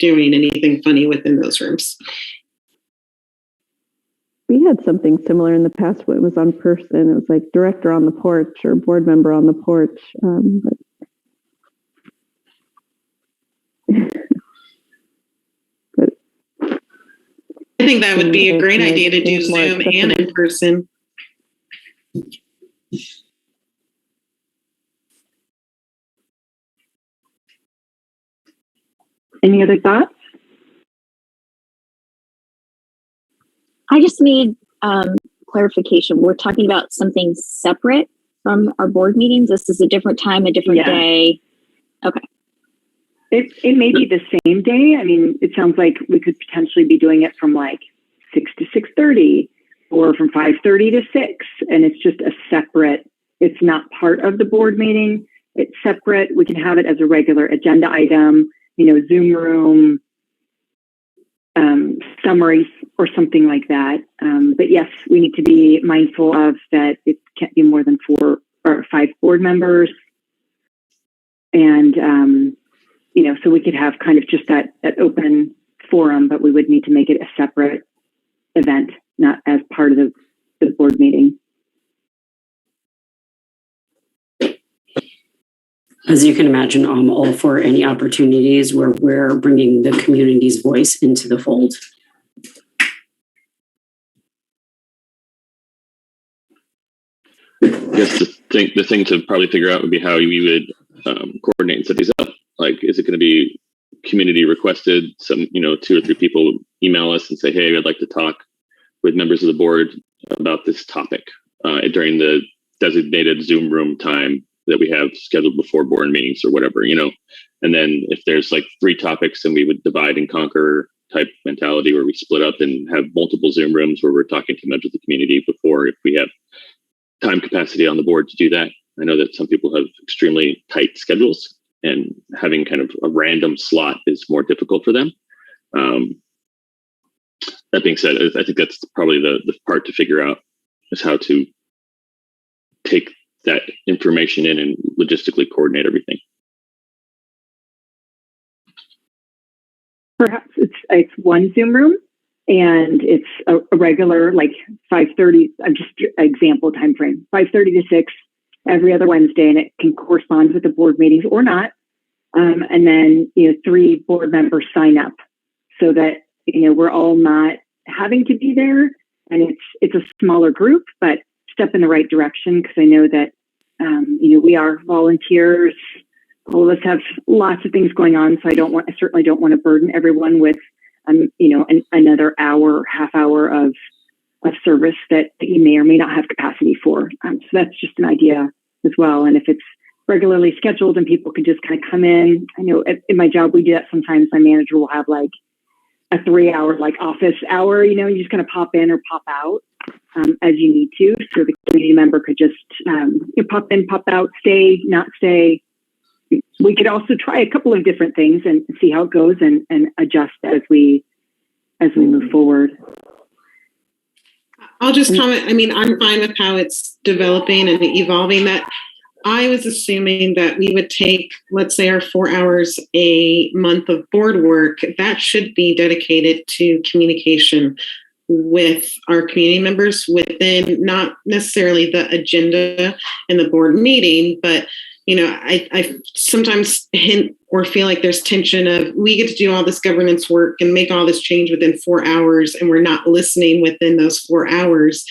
doing anything funny within those rooms. We had something similar in the past when it was on person. It was like director on the porch or board member on the porch. But I think that would be a great idea to do Zoom and in person. Any other thoughts? I just need clarification. We're talking about something separate from our board meetings. This is a different time, a different day. Okay. It may be the same day. I mean, it sounds like we could potentially be doing it from like 6 to 6:30 or from 5:30 to 6. And it's just a separate, it's not part of the board meeting. It's separate. We can have it as a regular agenda item, Zoom room, summary or something like that. But yes, we need to be mindful of that. It can't be more than 4 or 5 board members. And, so we could have kind of just that open forum, but we would need to make it a separate event, not as part of the board meeting. As you can imagine, I'm all for any opportunities where we're bringing the community's voice into the fold. Yes, the thing to probably figure out would be how we would coordinate and set these up. Like, is it going to be community requested? Some, 2 or 3 people email us and say, hey, I'd like to talk with members of the board about this topic during the designated Zoom room time that we have scheduled before board meetings or whatever, And then if there's like 3 topics, then we would divide and conquer type mentality where we split up and have multiple Zoom rooms where we're talking to members of the community before, if we have time capacity on the board to do that. I know that some people have extremely tight schedules, and having kind of a random slot is more difficult for them. That being said, I think that's probably the part to figure out, is how to take that information in and logistically coordinate everything. Perhaps it's one Zoom room and it's a regular, like 5:30, just example time frame, 5:30 to 6 every other Wednesday, and it can correspond with the board meetings or not. And then, 3 board members sign up so that, we're all not having to be there, and it's a smaller group, but step in the right direction, because I know that, we are volunteers. All of us have lots of things going on, so I certainly don't want to burden everyone with, another hour, half hour of service that you may or may not have capacity for. So that's just an idea as well. And if it's regularly scheduled and people can just kind of come in, I know in my job we do that sometimes. My manager will have like a 3-hour like office hour. You just kind of pop in or pop out as you need to. So the community member could just pop in, pop out, stay, not stay, we could also try a couple of different things and see how it goes and adjust as we move forward. I'll just comment. I mean, I'm fine with how it's developing and evolving. That I was assuming that we would take, let's say, our 4 hours a month of board work. That should be dedicated to communication with our community members within not necessarily the agenda and the board meeting, but I sometimes hint or feel like there's tension of we get to do all this governance work and make all this change within 4 hours, and we're not listening within those 4 hours.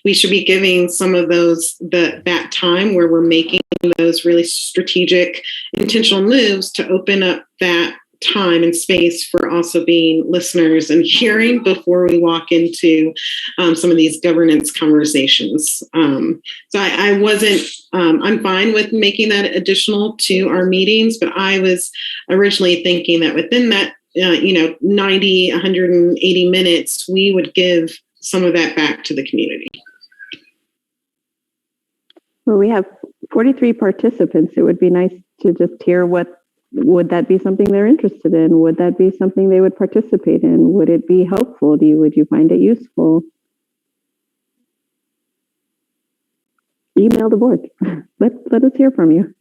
We should be giving some of those that time where we're making those really strategic, intentional moves to open up that time and space for also being listeners and hearing before we walk into some of these governance conversations. So I wasn't, I'm fine with making that additional to our meetings, but I was originally thinking that within that, 90, 180 minutes, we would give some of that back to the community. Well, we have 43 participants. It would be nice to just hear would that be something they're interested in? Would that be something they would participate in? Would it be helpful? Would you find it useful? Email the board. Let us hear from you.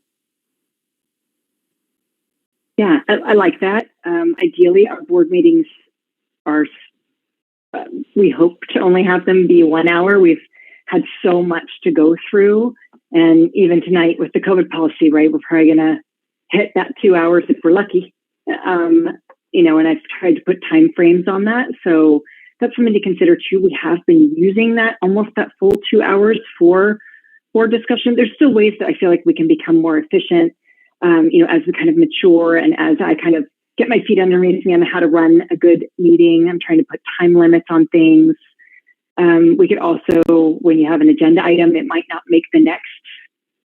Yeah, I like that. Ideally, our board meetings are, we hope to only have them be 1 hour. We've had so much to go through. And even tonight with the COVID policy, right, we're probably going to hit that 2 hours if we're lucky. And I've tried to put time frames on that. So that's something to consider too. We have been using that full 2 hours for discussion. There's still ways that I feel like we can become more efficient, as we kind of mature and as I kind of get my feet underneath me on how to run a good meeting. I'm trying to put time limits on things. We could also, when you have an agenda item, it might not make the next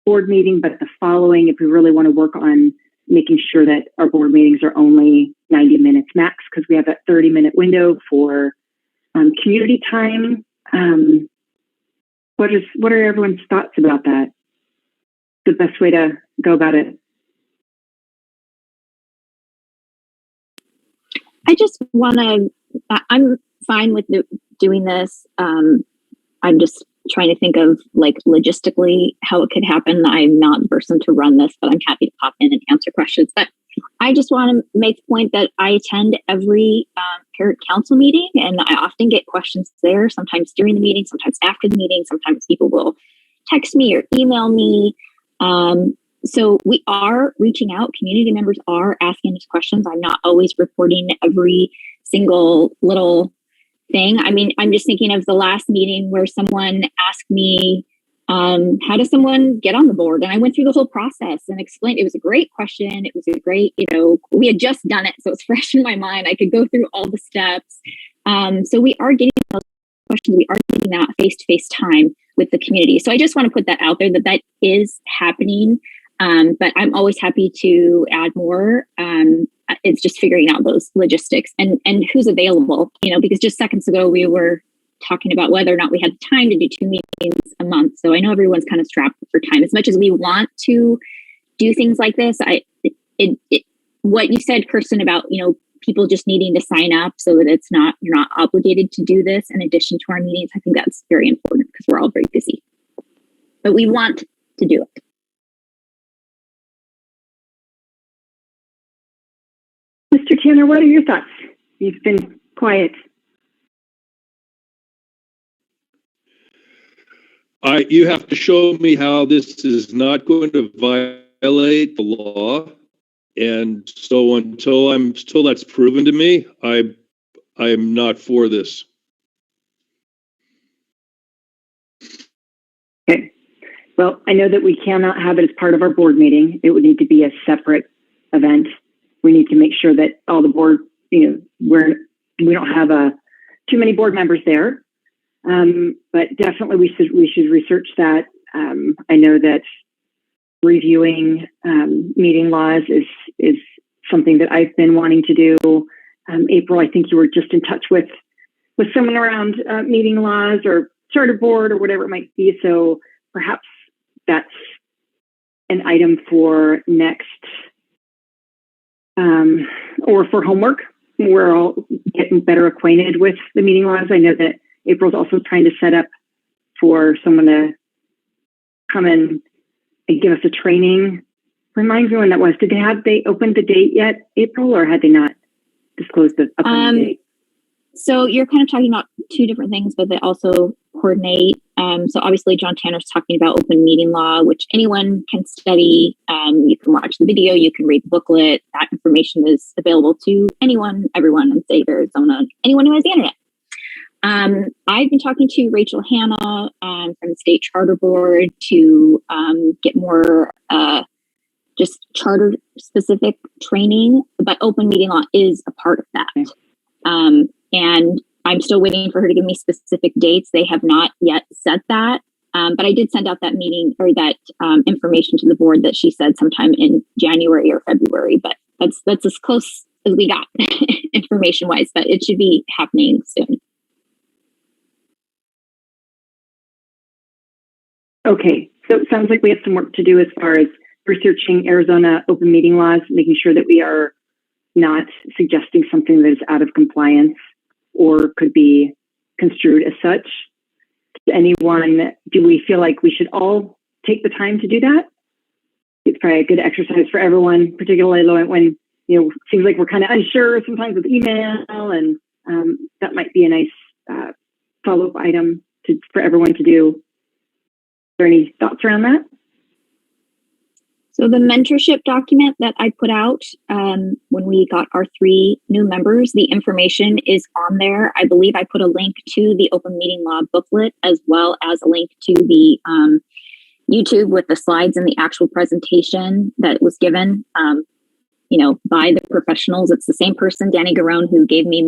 board meeting, but the following, if we really want to work on making sure that our board meetings are only 90 minutes max, because we have that 30-minute window for community time. What are everyone's thoughts about that? The best way to go about it? I just want to, I'm fine with doing this. I'm just trying to think of like logistically how it could happen. I'm not the person to run this, but I'm happy to pop in and answer questions. But I just want to make the point that I attend every parent council meeting, and I often get questions there, sometimes during the meeting, sometimes after the meeting, sometimes people will text me or email me. So we are reaching out. Community members are asking us questions. I'm not always reporting every single little thing. I mean, I'm just thinking of the last meeting where someone asked me, how does someone get on the board? And I went through the whole process and explained. It was a great question. It was a great, we had just done it, so it's fresh in my mind. I could go through all the steps. So we are getting those questions. We are getting that face-to-face time with the community. So I just want to put that out there that is happening. But I'm always happy to add more. It's just figuring out those logistics and who's available, because just seconds ago we were talking about whether or not we had time to do 2 meetings a month. So I know everyone's kind of strapped for time. As much as we want to do things like this, what you said, Kirsten, about, people just needing to sign up so that you're not obligated to do this in addition to our meetings. I think that's very important because we're all very busy, but we want to do it. Mr. Tanner, what are your thoughts? You've been quiet. You have to show me how this is not going to violate the law. And so until that's proven to me, I am not for this. Okay. Well, I know that we cannot have it as part of our board meeting. It would need to be a separate event. We need to make sure that all the board, we don't have too many board members there. But definitely we should research that. I know that reviewing meeting laws is something that I've been wanting to do. April, I think you were just in touch with someone around meeting laws or charter board or whatever it might be. So perhaps that's an item for next or for homework. We're all getting better acquainted with the meeting laws. I know that April's also trying to set up for someone to come in and give us a training. Remind me when that was. Did they opened the date yet, April, or had they not disclosed the upcoming date? So you're kind of talking about two different things, but they also coordinate. So obviously John Tanner's talking about open meeting law, which anyone can study. You can watch the video, you can read the booklet. That information is available to anyone, everyone in the state of Arizona, anyone who has the internet. I've been talking to Rachel Hanna from the State Charter Board to get more just charter specific training, but open meeting law is a part of that. And I'm still waiting for her to give me specific dates. They have not yet said that. But I did send out that meeting or that information to the board that she said sometime in January or February, but that's as close as we got information wise, but it should be happening soon. Okay, so it sounds like we have some work to do as far as researching Arizona open meeting laws, making sure that we are not suggesting something that is out of compliance or could be construed as such. Do we feel like we should all take the time to do that? It's probably a good exercise for everyone, particularly when, seems like we're kind of unsure sometimes with email, and that might be a nice follow-up item for everyone to do. Are there any thoughts around that? So the mentorship document that I put out when we got our 3 new members, the information is on there. I believe I put a link to the open meeting law booklet as well as a link to the YouTube with the slides and the actual presentation that was given, by the professionals. It's the same person, Danny Garone, who gave me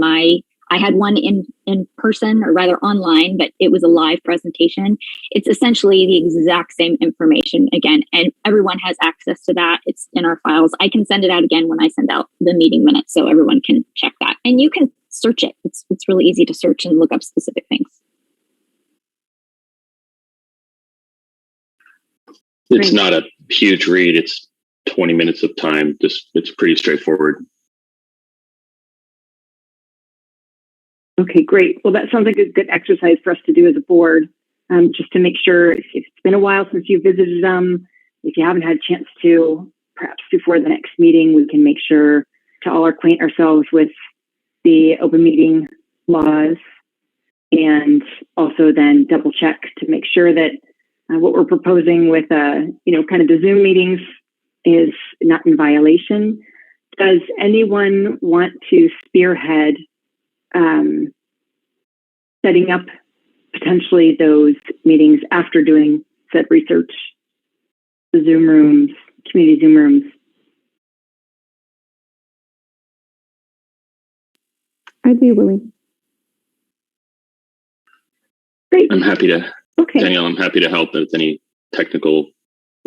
I had one in person, or rather online, but it was a live presentation. It's essentially the exact same information again, and everyone has access to that. It's in our files. I can send it out again when I send out the meeting minutes, so everyone can check that. And you can search it. It's really easy to search and look up specific things. It's not a huge read. It's 20 minutes of time. It's pretty straightforward. Okay, great. Well, that sounds like a good exercise for us to do as a board, just to make sure if it's been a while since you visited them, if you haven't had a chance to, perhaps before the next meeting, we can make sure to all acquaint ourselves with the open meeting laws, and also then double check to make sure that what we're proposing with, kind of the Zoom meetings is not in violation. Does anyone want to spearhead setting up potentially those meetings after doing said research, the Zoom rooms, community Zoom rooms? I'd be willing. Great. I'm happy to, okay. Danielle, I'm happy to help with any technical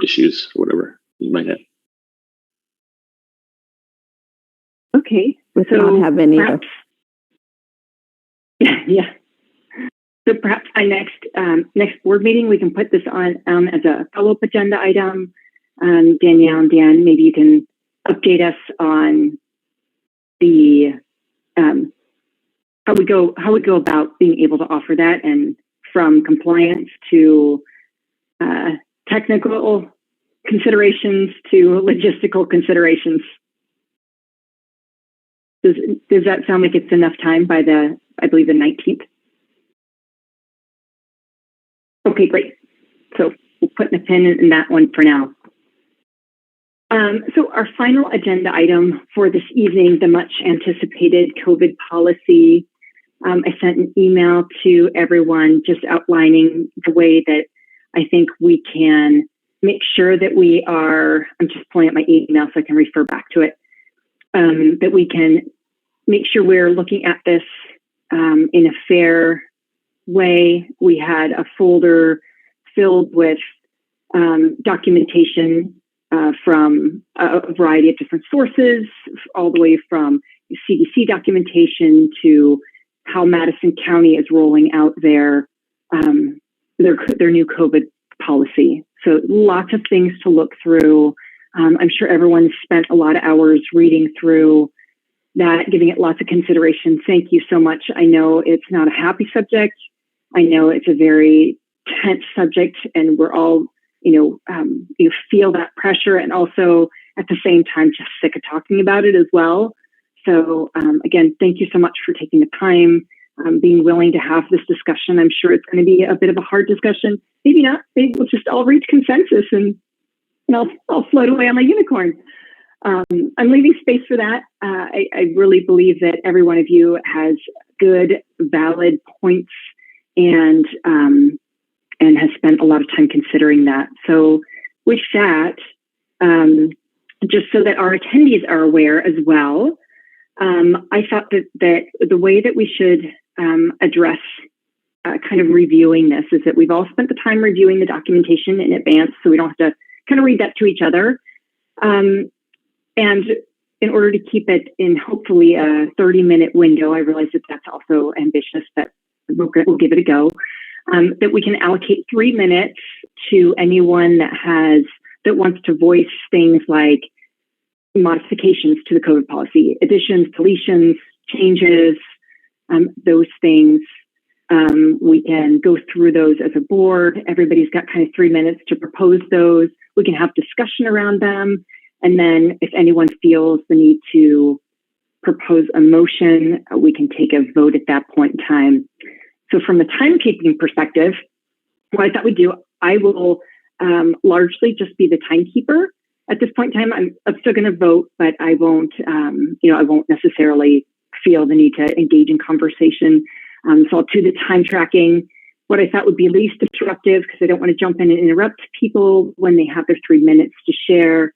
issues or whatever you might have. Okay. Would not have any either. Yeah. So perhaps by next board meeting, we can put this on as a follow-up agenda item. Danielle and Dan, maybe you can update us on the how we go about being able to offer that, and from compliance to technical considerations to logistical considerations. Does that sound like it's enough time by I believe the 19th? Okay, great. So we'll put a pin in that one for now. So our final agenda item for this evening, the much anticipated COVID policy. I sent an email to everyone just outlining the way that I think we can make sure that we are, I'm just pulling up my email so I can refer back to it, that we can make sure we're looking at this in a fair way. We had a folder filled with documentation from a variety of different sources, all the way from CDC documentation to how Madison County is rolling out their new COVID policy. So lots of things to look through. I'm sure everyone's spent a lot of hours reading through that, giving it lots of consideration. Thank you so much. I know it's not a happy subject. I know it's a very tense subject, and we're all, you feel that pressure, and also at the same time just sick of talking about it as well. So again, thank you so much for taking the time, being willing to have this discussion. I'm sure it's going to be a bit of a hard discussion. Maybe not. Maybe we'll just all reach consensus, and I'll float away on my unicorn. I'm leaving space for that. I really believe that every one of you has good, valid points, and has spent a lot of time considering that. So with that, just so that our attendees are aware as well, I thought that the way that we should address kind of reviewing this is that we've all spent the time reviewing the documentation in advance, so we don't have to kind of read that to each other. And in order to keep it in hopefully a 30-minute window, I realize that that's also ambitious, but we'll give it a go, that we can allocate 3 minutes to anyone that wants to voice things like modifications to the COVID policy, additions, deletions, changes, those things. We can go through those as a board. Everybody's got kind of 3 minutes to propose those. We can have discussion around them. And then if anyone feels the need to propose a motion, we can take a vote at that point in time. So from a timekeeping perspective, what I thought we'd do, I will largely just be the timekeeper. At this point in time, I'm still going to vote, but I won't, I won't necessarily feel the need to engage in conversation. So I'll do the time tracking, what I thought would be least disruptive, because I don't want to jump in and interrupt people when they have their 3 minutes to share.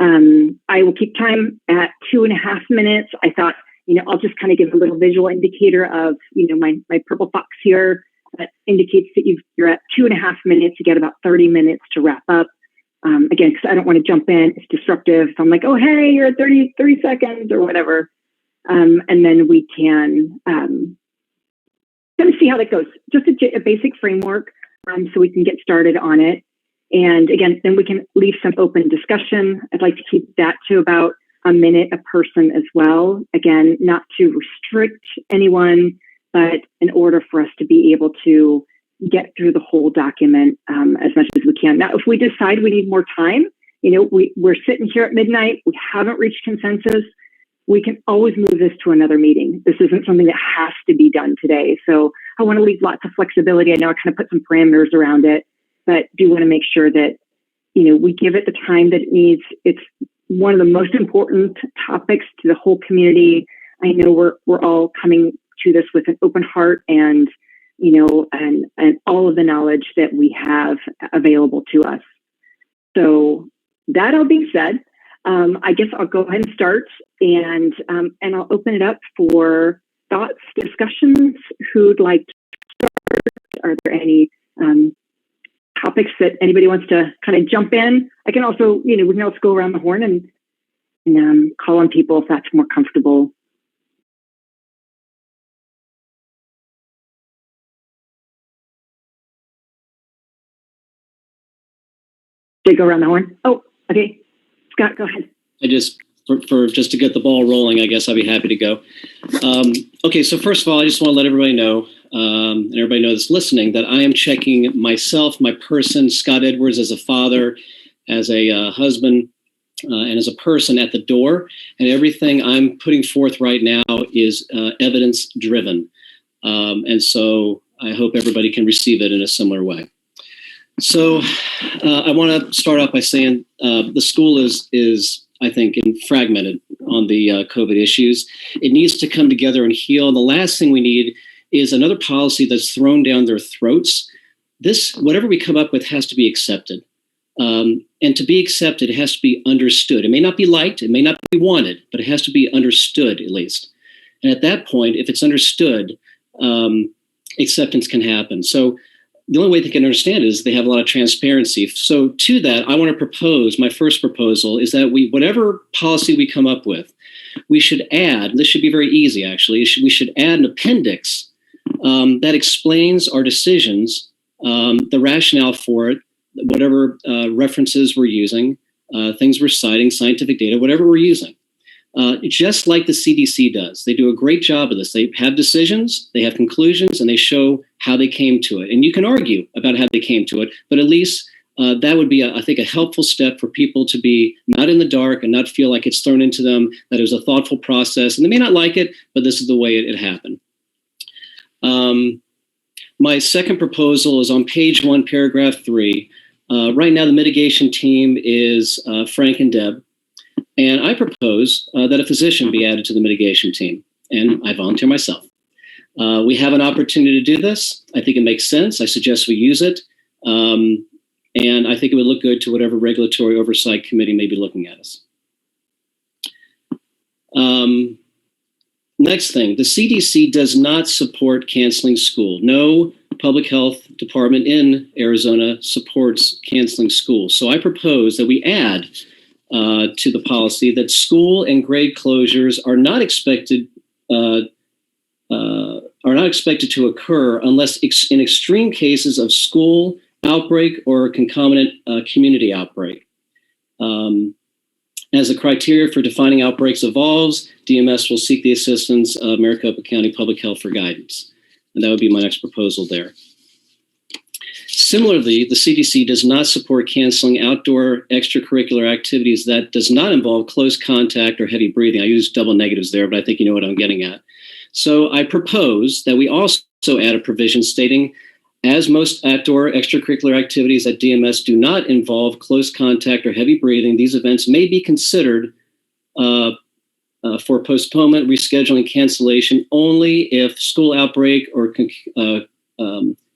I will keep time at 2.5 minutes. I thought, I'll just kind of give a little visual indicator of, my purple box here that indicates that you're at 2.5 minutes. You get about 30 minutes to wrap up. Again, because I don't want to jump in. It's disruptive. So I'm like, oh, hey, you're at 30 seconds or whatever. And then we can kind of see how that goes. Just a basic framework so we can get started on it. And again, then we can leave some open discussion. I'd like to keep that to about a minute a person as well. Again, not to restrict anyone, but in order for us to be able to get through the whole document as much as we can. Now, if we decide we need more time, we're sitting here at midnight, we haven't reached consensus, we can always move this to another meeting. This isn't something that has to be done today. So I want to leave lots of flexibility. I know I kind of put some parameters around it, but do want to make sure that, we give it the time that it needs. It's one of the most important topics to the whole community. I know we're all coming to this with an open heart and, and all of the knowledge that we have available to us. So that all being said, I guess I'll go ahead and start, and I'll open it up for thoughts, discussions. Who'd like to start? Are there any topics that anybody wants to kind of jump in? I can also, we can also go around the horn and call on people if that's more comfortable. Did go around the horn? Oh, okay. Scott, go ahead. I just, for just to get the ball rolling, I guess I'll be happy to go. Okay, so first of all, I just want to let everybody know, and everybody know that's listening, that I am checking myself, my person, Scott Edwards, as a father, as a husband, and as a person at the door. And everything I'm putting forth right now is evidence-driven. And so I hope everybody can receive it in a similar way. So I want to start off by saying the school is, I think, fragmented on the COVID issues. It needs to come together and heal. And the last thing we need is another policy that's thrown down their throats. This, whatever we come up with, has to be accepted. And to be accepted, it has to be understood. It may not be liked, it may not be wanted, but it has to be understood at least. And at that point, if it's understood, acceptance can happen. So the only way they can understand is they have a lot of transparency. So to that, I want to propose, my first proposal is that whatever policy we come up with, we should add, this should be very easy actually, we should add an appendix that explains our decisions, the rationale for it, whatever references we're using, things we're citing, scientific data, whatever we're using. Just like the CDC does. They do a great job of this. They have decisions, they have conclusions, and they show how they came to it. And you can argue about how they came to it, but at least that would be, I think, a helpful step for people to be not in the dark and not feel like it's thrown into them, that it was a thoughtful process. And they may not like it, but this is the way it happened. My second proposal is on page 1, paragraph 3. Right now, the mitigation team is Frank and Deb. And I propose that a physician be added to the mitigation team. And I volunteer myself. We have an opportunity to do this. I think it makes sense. I suggest we use it. And I think it would look good to whatever regulatory oversight committee may be looking at us. Next thing, the CDC does not support canceling school. No public health department in Arizona supports canceling school. So I propose that we add to the policy that school and grade closures are not expected to occur unless in extreme cases of school outbreak or concomitant community outbreak. As the criteria for defining outbreaks evolves, DMS will seek the assistance of Maricopa County Public Health for guidance. And that would be my next proposal there. Similarly, the CDC does not support canceling outdoor extracurricular activities that does not involve close contact or heavy breathing. I use double negatives there, but I think you know what I'm getting at. So I propose that we also add a provision stating, as most outdoor extracurricular activities at DMS do not involve close contact or heavy breathing, these events may be considered for postponement, rescheduling, cancellation only if school outbreak or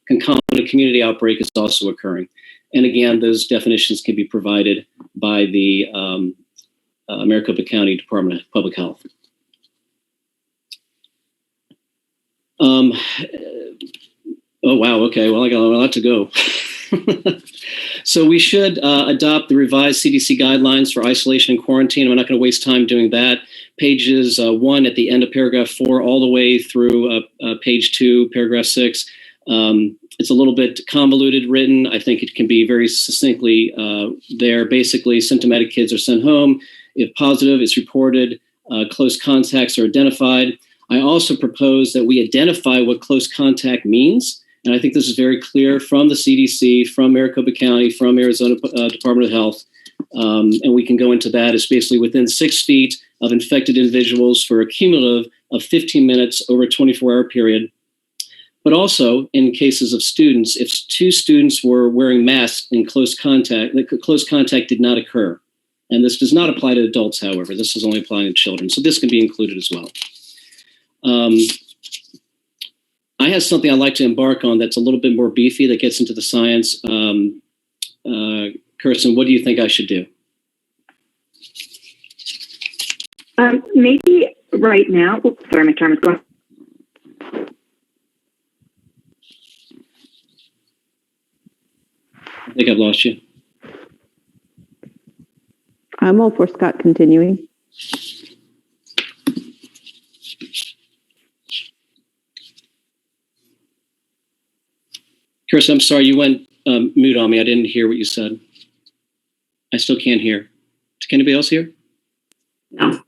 concomitant community outbreak is also occurring. And again, those definitions can be provided by the Maricopa County Department of Public Health. Oh, wow. Okay. Well, I got a lot to go. So we should adopt the revised CDC guidelines for isolation and quarantine. I'm not going to waste time doing that. Pages 1 at the end of paragraph 4 all the way through page 2, paragraph 6. It's a little bit convoluted written. I think it can be very succinctly there. Basically, symptomatic kids are sent home. If positive, it's reported. Close contacts are identified. I also propose that we identify what close contact means. And I think this is very clear from the CDC, from Maricopa County, from Arizona Department of Health. And we can go into that. It's basically within 6 feet of infected individuals for a cumulative of 15 minutes over a 24-hour period. But also in cases of students, if 2 students were wearing masks in close contact, the close contact did not occur. And this does not apply to adults, however. This is only applying to children. So this can be included as well. I have something I'd like to embark on that's a little bit more beefy, that gets into the science. Kirsten, what do you think I should do? Maybe right now. Oops, sorry, my camera's going. I think I've lost you. I'm all for Scott continuing. Kirsten, I'm sorry, you went mute on me. I didn't hear what you said. I still can't hear. Can anybody else hear? No.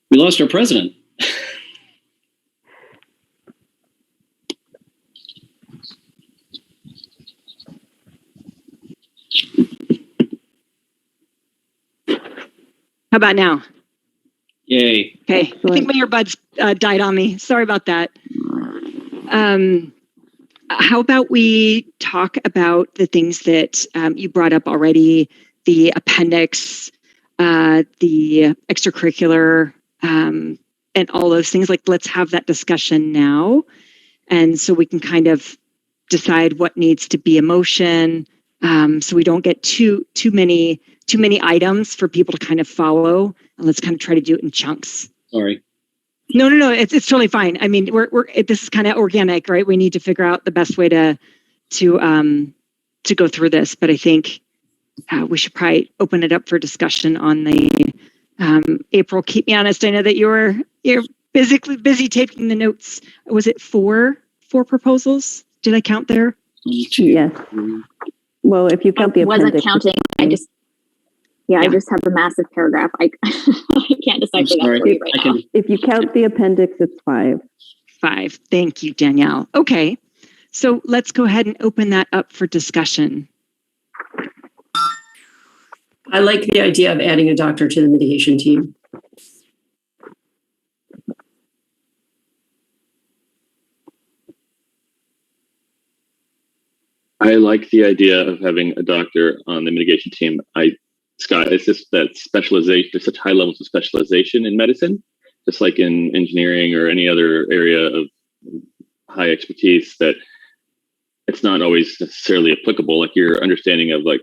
We lost our president. How about now? Yay. Okay. I think my earbuds died on me. Sorry about that. How about we talk about the things that you brought up already, the appendix, the extracurricular, and all those things. Like, let's have that discussion now. And so we can kind of decide what needs to be a motion. So we don't get too many items for people to kind of follow, and let's kind of try to do it in chunks. Sorry. No, it's totally fine. I mean, this is kind of organic, right? We need to figure out the best way to go through this, but I think we should probably open it up for discussion on the April, keep me honest. I know that you're busy taking the notes. Was it four proposals? Did I count there? Yes. Well, if you count the appendix. Wasn't counting. I just have a massive paragraph. I can't decipher that for you right now. If you count the appendix, it's 5. 5. Thank you, Danielle. Okay. So let's go ahead and open that up for discussion. I like the idea of adding a doctor to the mitigation team. I like the idea of having a doctor on the mitigation team. Scott, it's just that specialization, there's such high levels of specialization in medicine, just like in engineering or any other area of high expertise, that it's not always necessarily applicable. Like your understanding of like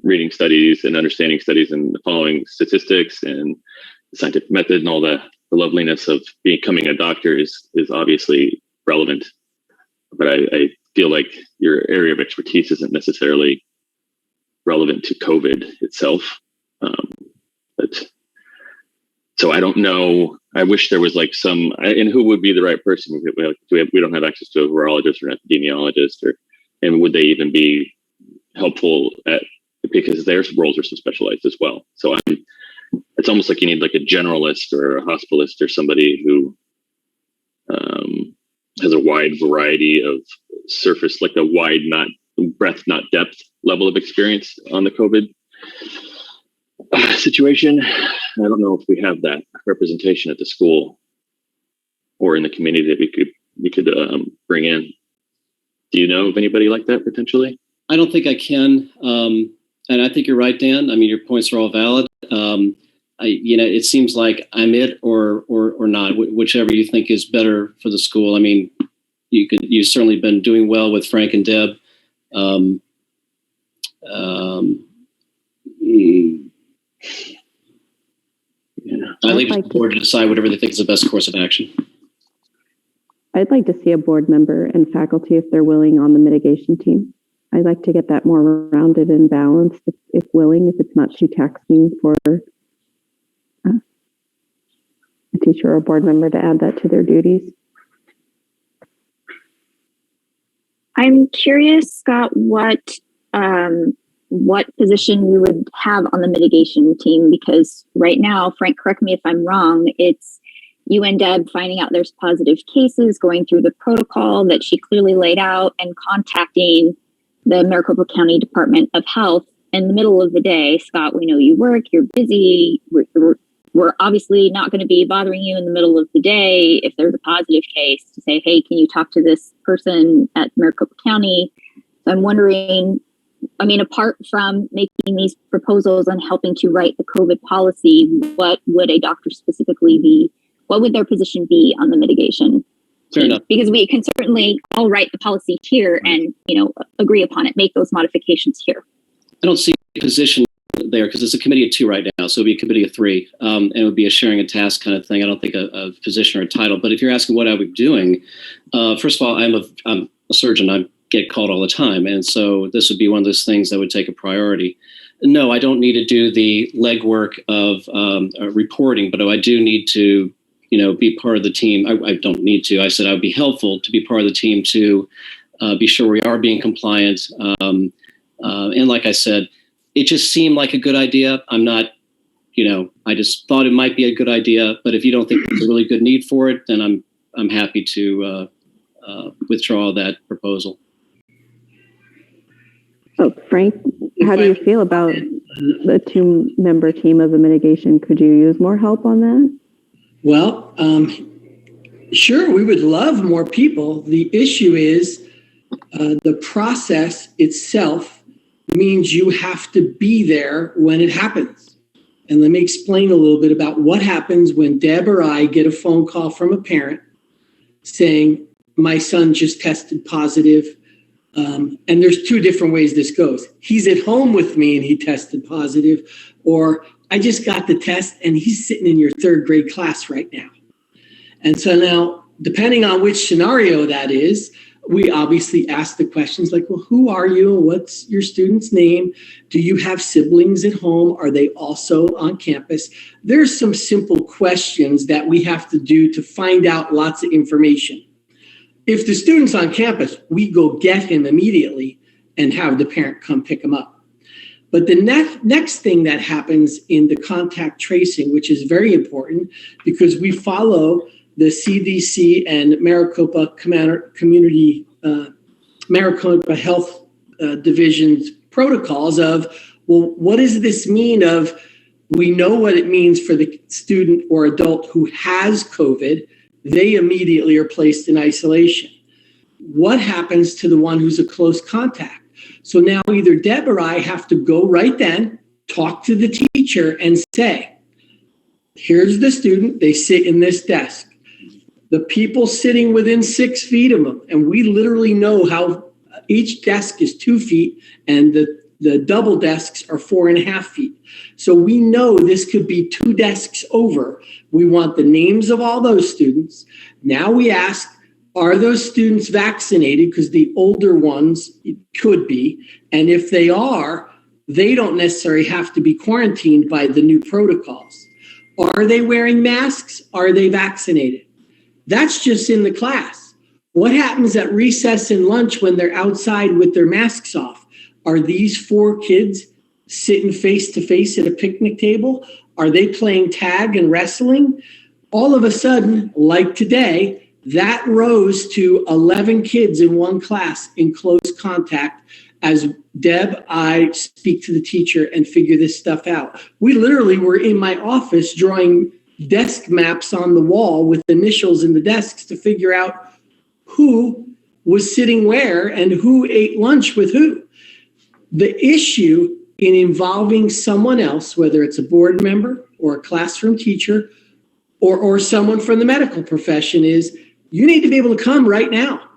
reading studies and understanding studies and following statistics and the scientific method and all the loveliness of becoming a doctor is obviously relevant. But I feel like your area of expertise isn't necessarily relevant to COVID itself. So I don't know. I wish there was like and who would be the right person? We don't have access to a virologist or an epidemiologist, and would they even be helpful because their roles are so specialized as well. So it's almost like you need like a generalist or a hospitalist or somebody who has a wide variety of surface, like a wide, not breadth, not depth level of experience on the COVID situation. I don't know if we have that representation at the school or in the community that we could bring in. Do you know of anybody like that potentially? I don't think I can. And I think you're right, Dan. I mean, your points are all valid. It seems like I'm it or not, whichever you think is better for the school. I mean, you've certainly been doing well with Frank and Deb. I leave it to the board to decide whatever they think is the best course of action. I'd like to see a board member and faculty, if they're willing, on the mitigation team. I'd like to get that more rounded and balanced, if willing, if it's not too taxing for a teacher or a board member to add that to their duties. I'm curious, Scott, what position you would have on the mitigation team, because right now, Frank, correct me if I'm wrong, it's you and Deb finding out there's positive cases, going through the protocol that she clearly laid out, and contacting the Maricopa County Department of Health in the middle of the day. Scott, we know you work, you're busy. We're obviously not going to be bothering you in the middle of the day if there's a positive case to say, hey, can you talk to this person at Maricopa County? So I'm wondering, I mean, apart from making these proposals and helping to write the COVID policy, what would a doctor specifically be? What would their position be on the mitigation? Fair enough. Because we can certainly all write the policy here and, agree upon it, make those modifications here. I don't see a position there because it's a committee of 2 right now. So it'd be a committee of 3 and it would be a sharing a task kind of thing. I don't think a position or a title, but if you're asking what I would be doing, first of all, I'm a surgeon. I get called all the time. And so this would be one of those things that would take a priority. No, I don't need to do the legwork of reporting, but I do need to, be part of the team. I don't need to. I said I would be helpful to be part of the team to be sure we are being compliant. And like I said, it just seemed like a good idea. I'm not, I just thought it might be a good idea. But if you don't think there's a really good need for it, then I'm happy to withdraw that proposal. So, Frank, how do you feel about the 2-member team of the mitigation? Could you use more help on that? Well, sure, we would love more people. The issue is the process itself means you have to be there when it happens. And let me explain a little bit about what happens when Deb or I get a phone call from a parent saying, my son just tested positive. And there's 2 different ways this goes. He's at home with me and he tested positive, or I just got the test and he's sitting in your 3rd grade class right now. And so now, depending on which scenario that is, We obviously ask the questions like, well, who are you? What's your student's name? Do you have siblings at home? Are they also on campus? There's some simple questions that we have to do to find out lots of information. If the student's on campus, we go get him immediately and have the parent come pick him up. But the next thing that happens in the contact tracing, which is very important because we follow the CDC and Maricopa Maricopa Health Division's protocols of, well, what does this mean of, we know what it means for the student or adult who has COVID, they immediately are placed in isolation. What happens to the one who's a close contact? So now either Deb or I have to go right then, talk to the teacher and say, here's the student, they sit in this desk. The people sitting within 6 feet of them, and we literally know how each desk is 2 feet and the double desks are 4.5 feet. So we know this could be 2 desks over. We want the names of all those students. Now we ask, are those students vaccinated? Because the older ones could be. And if they are, they don't necessarily have to be quarantined by the new protocols. Are they wearing masks? Are they vaccinated? That's just in the class. What happens at recess and lunch when they're outside with their masks off? Are these 4 kids sitting face to face at a picnic table? Are they playing tag and wrestling? All of a sudden, like today, that rose to 11 kids in one class in close contact as Deb, I speak to the teacher and figure this stuff out. We literally were in my office drawing desk maps on the wall with initials in the desks to figure out who was sitting where and who ate lunch with who. The issue in involving someone else, whether it's a board member or a classroom teacher or someone from the medical profession, is you need to be able to come right now.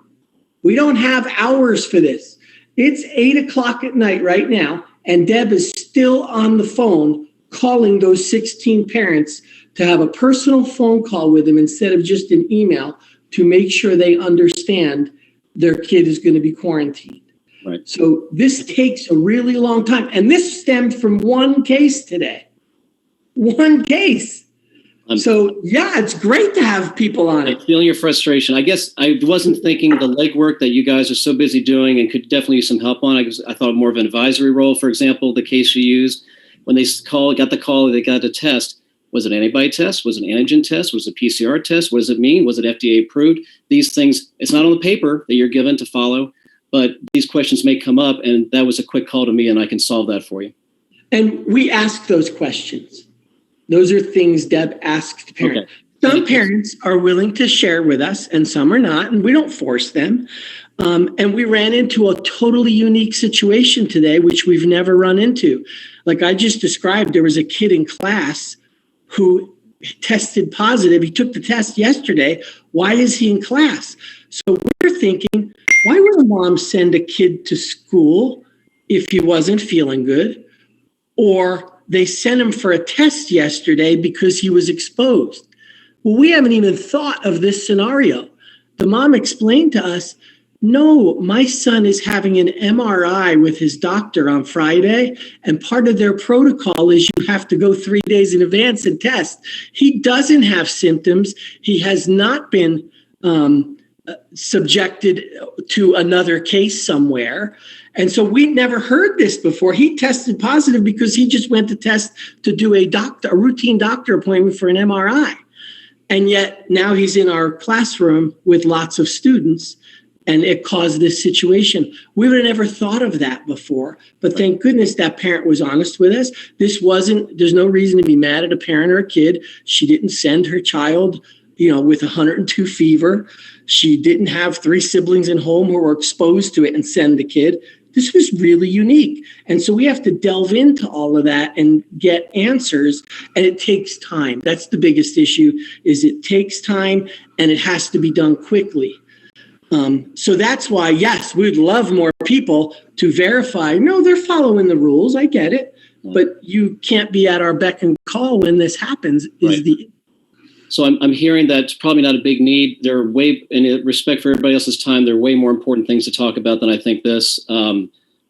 We don't have hours for this. It's 8 o'clock at night right now, and Deb is still on the phone calling those 16 parents to have a personal phone call with them instead of just an email to make sure they understand their kid is going to be quarantined. Right. So this takes a really long time. And this stemmed from one case today. One case. So, yeah, it's great to have people on it. I'm feeling your frustration. I guess I wasn't thinking the legwork that you guys are so busy doing and could definitely use some help on. I thought more of an advisory role, for example, the case you used. When they got the call, they got a test. Was it an antibody test? Was it an antigen test? Was it a PCR test? What does it mean? Was it FDA approved? These things, it's not on the paper that you're given to follow, but these questions may come up, and that was a quick call to me, and I can solve that for you. And we ask those questions. Those are things Deb asks parents. Okay. Some parents are willing to share with us and some are not, and we don't force them. And we ran into a totally unique situation today, which we've never run into. Like I just described, there was a kid in class who tested positive. He took the test yesterday. Why is he in class? So we're thinking, why would a mom send a kid to school if he wasn't feeling good? Or they sent him for a test yesterday because he was exposed. Well, we haven't even thought of this scenario. The mom explained to us, no, my son is having an MRI with his doctor on Friday, and part of their protocol is you have to go 3 days in advance and test. He doesn't have symptoms. He has not been subjected to another case somewhere. And so we never heard this before. He tested positive because he just went to test to do a routine doctor appointment for an MRI. And yet now he's in our classroom with lots of students, and it caused this situation. We would have never thought of that before, but thank goodness that parent was honest with us. There's no reason to be mad at a parent or a kid. She didn't send her child, with 102 fever. She didn't have 3 siblings at home who were exposed to it and send the kid. This was really unique. And so we have to delve into all of that and get answers. And it takes time. That's the biggest issue, is it takes time and it has to be done quickly. So that's why, yes, we'd love more people to verify. No, they're following the rules. I get it. But you can't be at our beck and call when this happens. So I'm hearing that it's probably not a big need. There are in respect for everybody else's time, there are way more important things to talk about than I think this.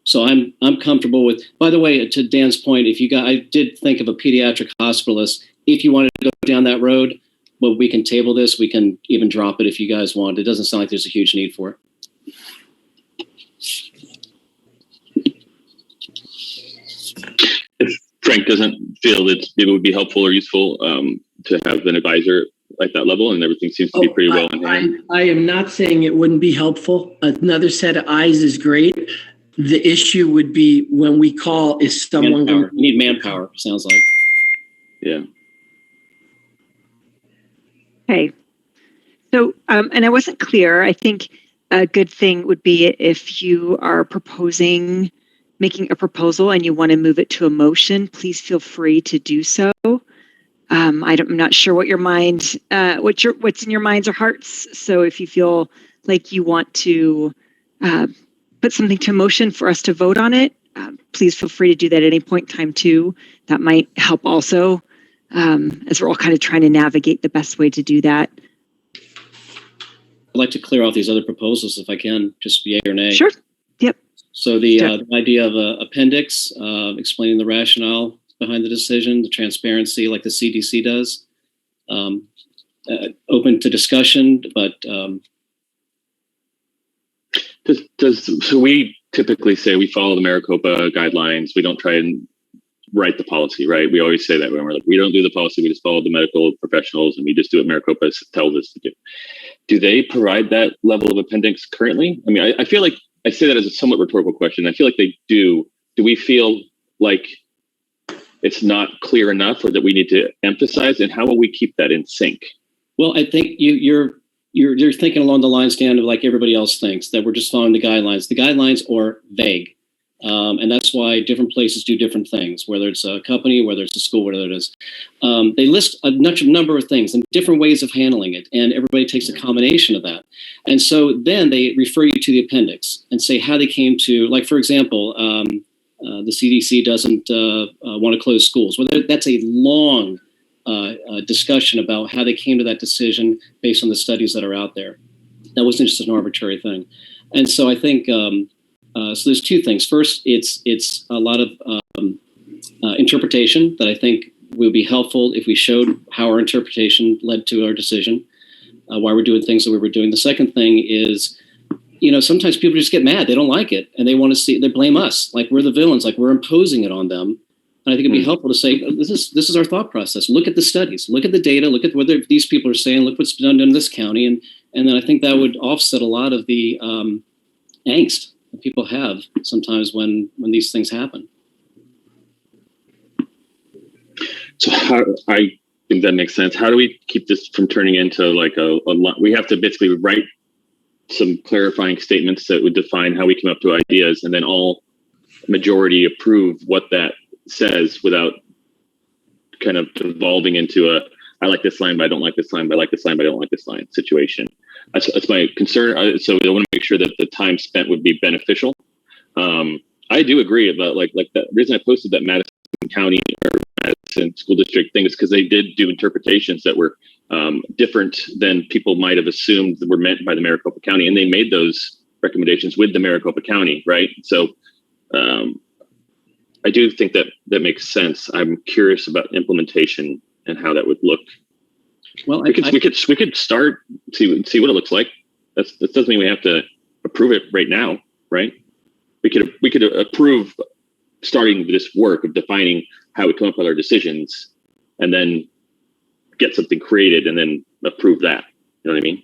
So I'm comfortable with. By the way, to Dan's point, I did think of a pediatric hospitalist. If you wanted to go down that road, well, we can table this. We can even drop it if you guys want. It doesn't sound like there's a huge need for it. If Frank doesn't feel that it would be helpful or useful to have an advisor at that level, and everything seems to be pretty well in hand. I am not saying it wouldn't be helpful. Another set of eyes is great. The issue would be when we call, is someone manpower. You need manpower, sounds like. Yeah. Okay. So, and I wasn't clear. I think a good thing would be if you are making a proposal and you want to move it to a motion, please feel free to do so. I'm not sure what your mind, what's in your minds or hearts. So if you feel like you want to put something to motion for us to vote on it, please feel free to do that at any point in time too. That might help also, as we're all kind of trying to navigate the best way to do that. I'd like to clear out these other proposals if I can, just yay or nay. Sure. Yep. So the idea of an appendix, explaining the rationale behind the decision, the transparency like the CDC does, open to discussion, but so we typically say we follow the Maricopa guidelines. We don't try and write the policy, right? We always say that when we're like, we don't do the policy, we just follow the medical professionals and we just do what Maricopa tells us to do. Do they provide that level of appendix currently? I mean, I feel like I say that as a somewhat rhetorical question. I feel like they do. Do we feel like it's not clear enough or that we need to emphasize, and how will we keep that in sync? Well, I think you're thinking along the lines, Dan, of like everybody else thinks, that we're just following the guidelines. The guidelines are vague. And that's why different places do different things, whether it's a company, whether it's a school, whatever it is. They list a number of things and different ways of handling it, and everybody takes a combination of that. And so then they refer you to the appendix and say how they came to, like, for example, the CDC doesn't want to close schools. Well, that's a long discussion about how they came to that decision based on the studies that are out there. That wasn't just an arbitrary thing. And so I think, so there's two things. First, it's a lot of interpretation that I think will be helpful if we showed how our interpretation led to our decision, why we're doing things that we were doing. The second thing is, sometimes people just get mad. They don't like it, and they blame us, like we're the villains, like we're imposing it on them. And I think it'd be helpful to say, this is our thought process. Look at the studies, look at the data, look at what these people are saying, look what's been done in this county, and then I think that would offset a lot of the angst that people have sometimes when these things happen. So I think that makes sense. How do we keep this from turning into like we have to basically write some clarifying statements that would define how we come up to ideas, and then all majority approve what that says without kind of devolving into I like this line, but I don't like this line, but I like this line, but I don't like this line situation. That's my concern. So I want to make sure that the time spent would be beneficial. I do agree about like the reason I posted that Madison County or Madison School District thing is because they did do interpretations that were different than people might have assumed that were meant by the Maricopa County, and they made those recommendations with the Maricopa County, right? So I do think that makes sense. I'm curious about implementation and how that would look. Well, we could start see what it looks like. That doesn't mean we have to approve it right now, right? We could approve starting this work of defining how we come up with our decisions, and then get something created, and then approve that. You know what I mean?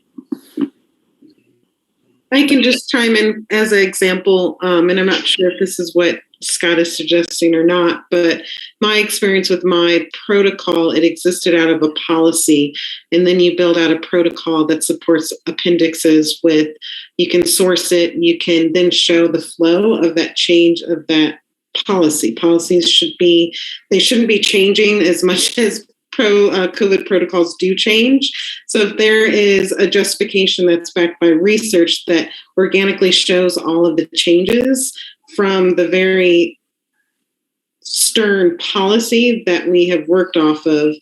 I can just chime in as an example, and I'm not sure if this is what Scott is suggesting or not, but my experience with my protocol, it existed out of a policy, and then you build out a protocol that supports appendixes you can source it, you can then show the flow of that change of that policy. Policies shouldn't be changing as much as COVID protocols do change. So if there is a justification that's backed by research that organically shows all of the changes from the very stern policy that we have worked off of.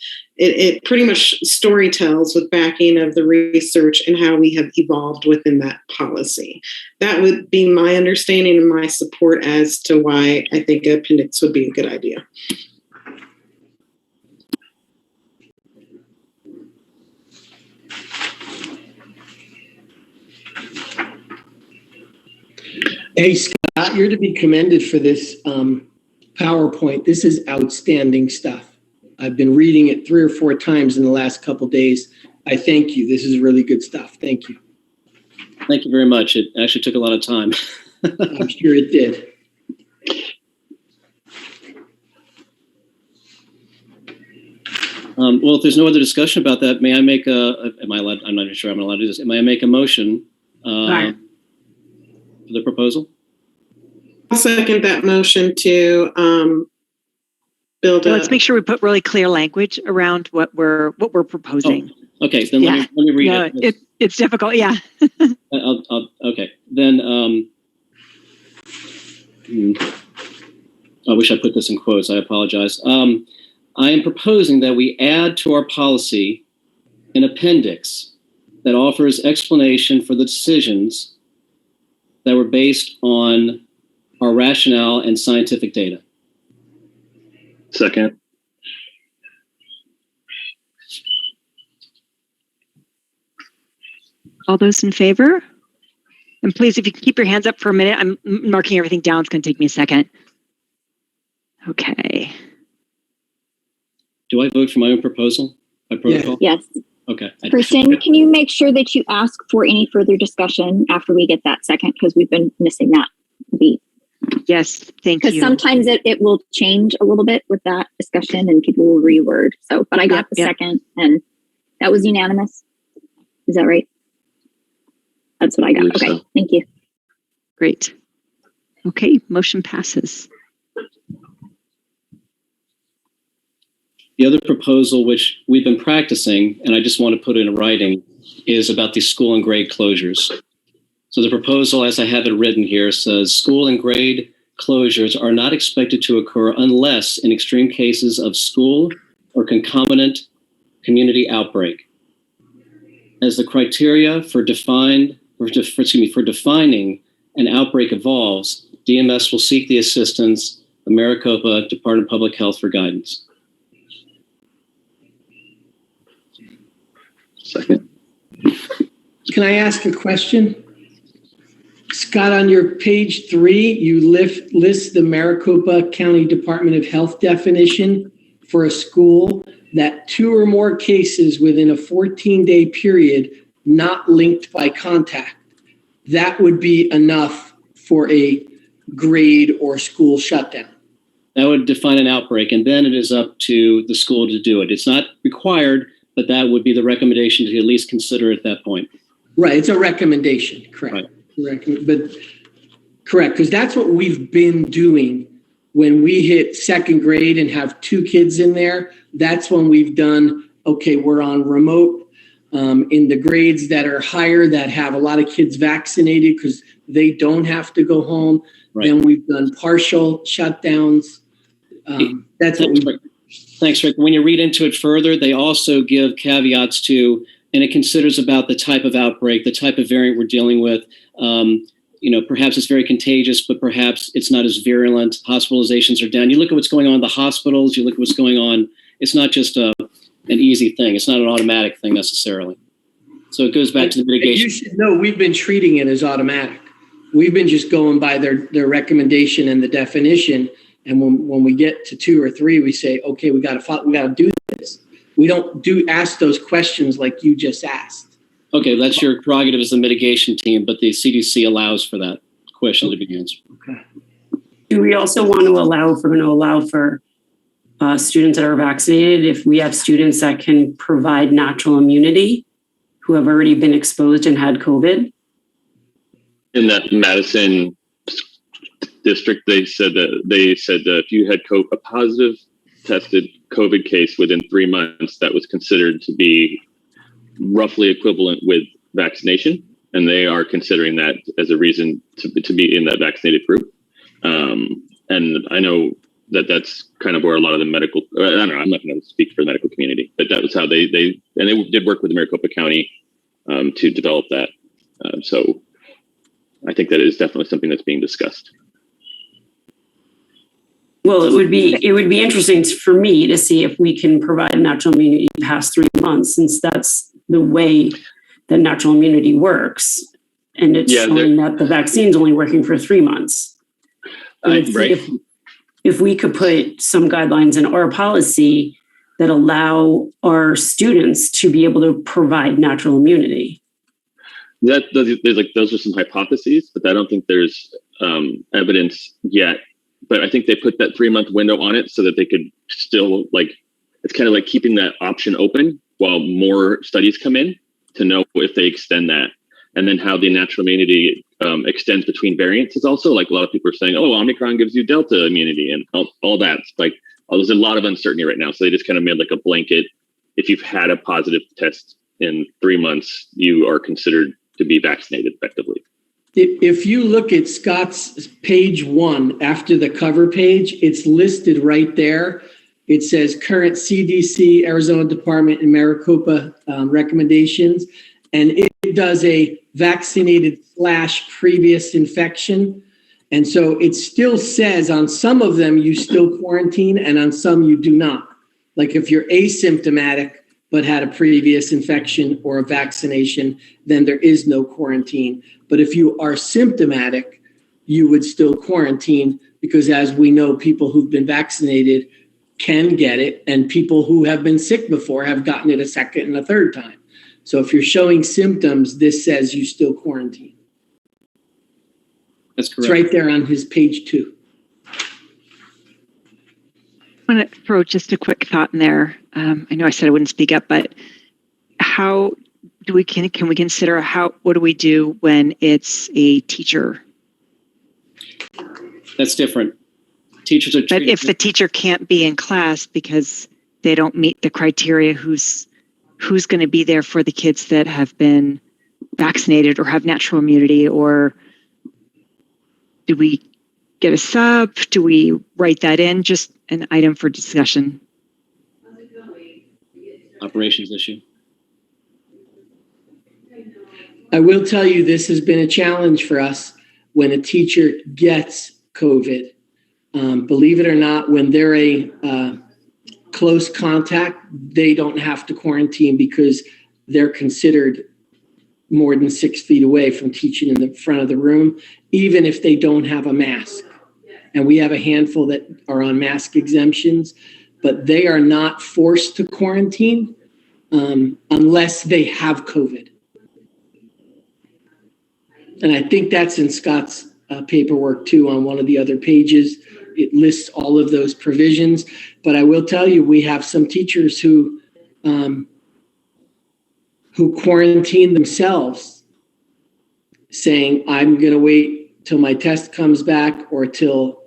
It pretty much story tells with backing of the research and how we have evolved within that policy. That would be my understanding and my support as to why I think appendix would be a good idea. Hey, Scott, you're to be commended for this PowerPoint. This is outstanding stuff. I've been reading it 3 or 4 times in the last couple of days. I thank you. This is really good stuff. Thank you. Thank you very much. It actually took a lot of time. I'm sure it did. Well, if there's no other discussion about that, may I make am I allowed, I'm not even sure I'm allowed to do this. May I make a motion for the proposal? I'll second that motion to build So let's make sure we put really clear language around what we're proposing. Oh, okay, then let me read it. It's difficult, yeah. Okay, then I wish I put this in quotes. I apologize. I am proposing that we add to our policy an appendix that offers explanation for the decisions that were based on our rationale and scientific data. Second. All those in favor? And please, if you can keep your hands up for a minute, I'm marking everything down. It's going to take me a second. Okay. Do I vote for my own proposal by protocol? Yes. Okay. Kristen, can you make sure that you ask for any further discussion after we get that second? Because we've been missing that beat. Yes, thank you. Because sometimes it will change a little bit with that discussion and people will reword. So, but I got the second and that was unanimous. Is that right? That's what I got. Okay, so. Thank you. Great. Okay, motion passes. The other proposal, which we've been practicing, and I just want to put it in writing, is about the school and grade closures. So the proposal, as I have it written here, says school and grade closures are not expected to occur unless in extreme cases of school or concomitant community outbreak. As the criteria for defining an outbreak evolves, DMS will seek the assistance of Maricopa Department of Public Health for guidance. Second. Can I ask a question? Scott, on your page 3, you list the Maricopa County Department of Health definition for a school that 2 or more cases within a 14-day period not linked by contact. That would be enough for a grade or school shutdown. That would define an outbreak, and then it is up to the school to do it. It's not required, but that would be the recommendation to at least consider at that point. Right, it's a recommendation, correct. Right. Correct, because that's what we've been doing when we hit 2nd grade and have 2 kids in there. That's when we've done, okay, we're on remote. In the grades that are higher that have a lot of kids vaccinated because they don't have to go home. Right. Then we've done partial shutdowns. That's what we. Thanks, Rick. When you read into it further, they also give caveats to, and it considers about the type of outbreak, the type of variant we're dealing with. Perhaps it's very contagious, but perhaps it's not as virulent. Hospitalizations are down. You look at what's going on in the hospitals. You look at what's going on. It's not just an easy thing. It's not an automatic thing necessarily. So it goes back to the mitigation. You should know we've been treating it as automatic. We've been just going by their recommendation and the definition. And when we get to 2 or 3, we say, okay, we got to do this. We don't ask those questions like you just asked. Okay, that's your prerogative as the mitigation team, but the CDC allows for that question to be answered. Okay. Do we also want to allow, if we're going to allow for students that are vaccinated, if we have students that can provide natural immunity who have already been exposed and had COVID? In that Madison district, they said that if you had a positive tested COVID case within 3 months, that was considered to be roughly equivalent with vaccination, and they are considering that as a reason to be in that vaccinated group. And I know that's kind of where a lot of the medical, I don't know, I'm not going to speak for the medical community, but that was how they did work with Maricopa County to develop that. So I think that is definitely something that's being discussed. Well, it would be interesting for me to see if we can provide natural immunity past 3 months, since that's the way that natural immunity works. And it's showing that the vaccine's only working for 3 months. Right. If we could put some guidelines in our policy that allow our students to be able to provide natural immunity. Those are some hypotheses, but I don't think there's evidence yet. But I think they put that 3 month window on it so that they could still, like, it's kind of like keeping that option open while more studies come in to know if they extend that. And then how the natural immunity extends between variants is also, like, a lot of people are saying, oh, Omicron gives you Delta immunity and all that. Like, there's a lot of uncertainty right now. So they just kind of made like a blanket. If you've had a positive test in 3 months, you are considered to be vaccinated effectively. If you look at Scott's page 1 after the cover page, it's listed right there. It says current CDC, Arizona Department, and Maricopa recommendations. And it does a vaccinated / previous infection. And so it still says on some of them, you still quarantine, and on some you do not. Like if you're asymptomatic, but had a previous infection or a vaccination, then there is no quarantine. But if you are symptomatic, you would still quarantine, because as we know, people who've been vaccinated can get it, and people who have been sick before have gotten it a second and a third time. So if you're showing symptoms, this says you still quarantine. That's correct. It's right there on his page 2. I want to throw just a quick thought in there. I know I said I wouldn't speak up, but how do we can we consider what do we do when it's a teacher? That's different. Teachers are. But if the teacher can't be in class because they don't meet the criteria, who's going to be there for the kids that have been vaccinated or have natural immunity? Or do we get a sub? Do we write that in? Just an item for discussion. Operations issue. I will tell you, this has been a challenge for us when a teacher gets COVID. Believe it or not, when they're a close contact, they don't have to quarantine because they're considered more than 6 feet away from teaching in the front of the room, even if they don't have a mask. And we have a handful that are on mask exemptions, but they are not forced to quarantine unless they have COVID. And I think that's in Scott's paperwork too, on one of the other pages. It lists all of those provisions. But I will tell you, we have some teachers who quarantine themselves, saying, I'm going to wait till my test comes back or till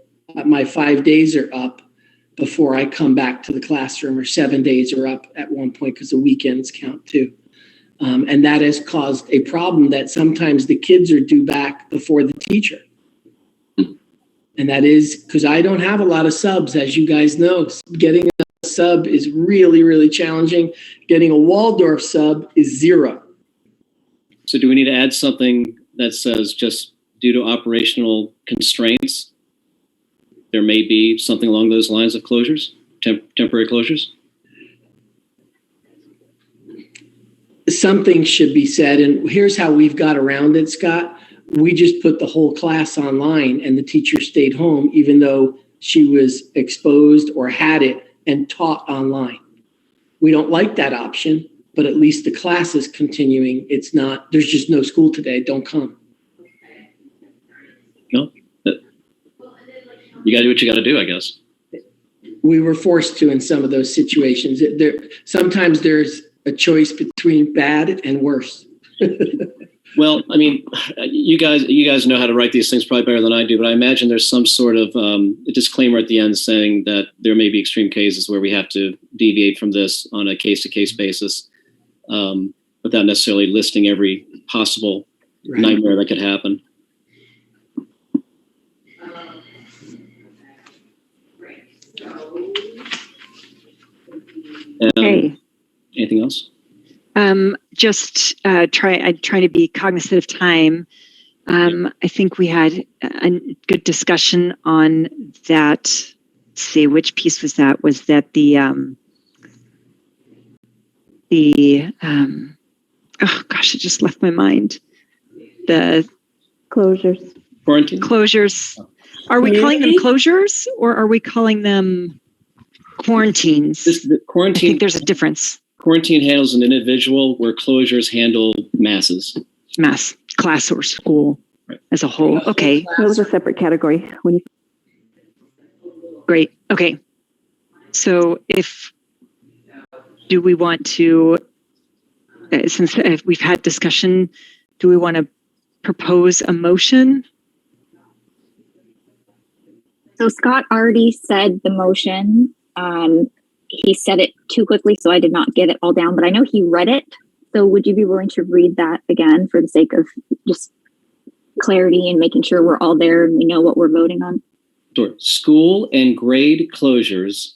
my 5 days are up before I come back to the classroom, or 7 days are up at one point because the weekends count too. And that has caused a problem that sometimes the kids are due back before the teacher. And that is because I don't have a lot of subs, as you guys know. Getting a sub is really, really challenging. Getting a Waldorf sub is 0. So do we need to add something that says just due to operational constraints, there may be something along those lines of closures, temporary closures? Something should be said. And here's how we've got around it, Scott. We just put the whole class online and the teacher stayed home, even though she was exposed or had it and taught online. We don't like that option, but at least the class is continuing. It's not, there's just no school today. Don't come. No, you got to do what you got to do, I guess. We were forced to in some of those situations. Sometimes there's a choice between bad and worse. Well, I mean, you guys know how to write these things probably better than I do, but I imagine there's some sort of a disclaimer at the end saying that there may be extreme cases where we have to deviate from this on a case-to-case basis, without necessarily listing every possible nightmare that could happen. Okay. Anything else? Just I'm trying to be cognizant of time. I think we had a good discussion on that. Let's see, which piece was that? Was that oh gosh, it just left my mind. The Closures. Quarantine? Closures. Are we calling them closures or are we calling them quarantines? Quarantine. I think there's a difference. Quarantine handles an individual where closures handle masses. Mass, class or school as a whole. Okay. That was a separate category. Great. Okay. So do we want to, since we've had discussion, do we want to propose a motion? So Scott already said the motion. He said it too quickly, so I did not get it all down, but I know he read it. So would you be willing to read that again for the sake of just clarity and making sure we're all there and we know what we're voting on? Sure. School and grade closures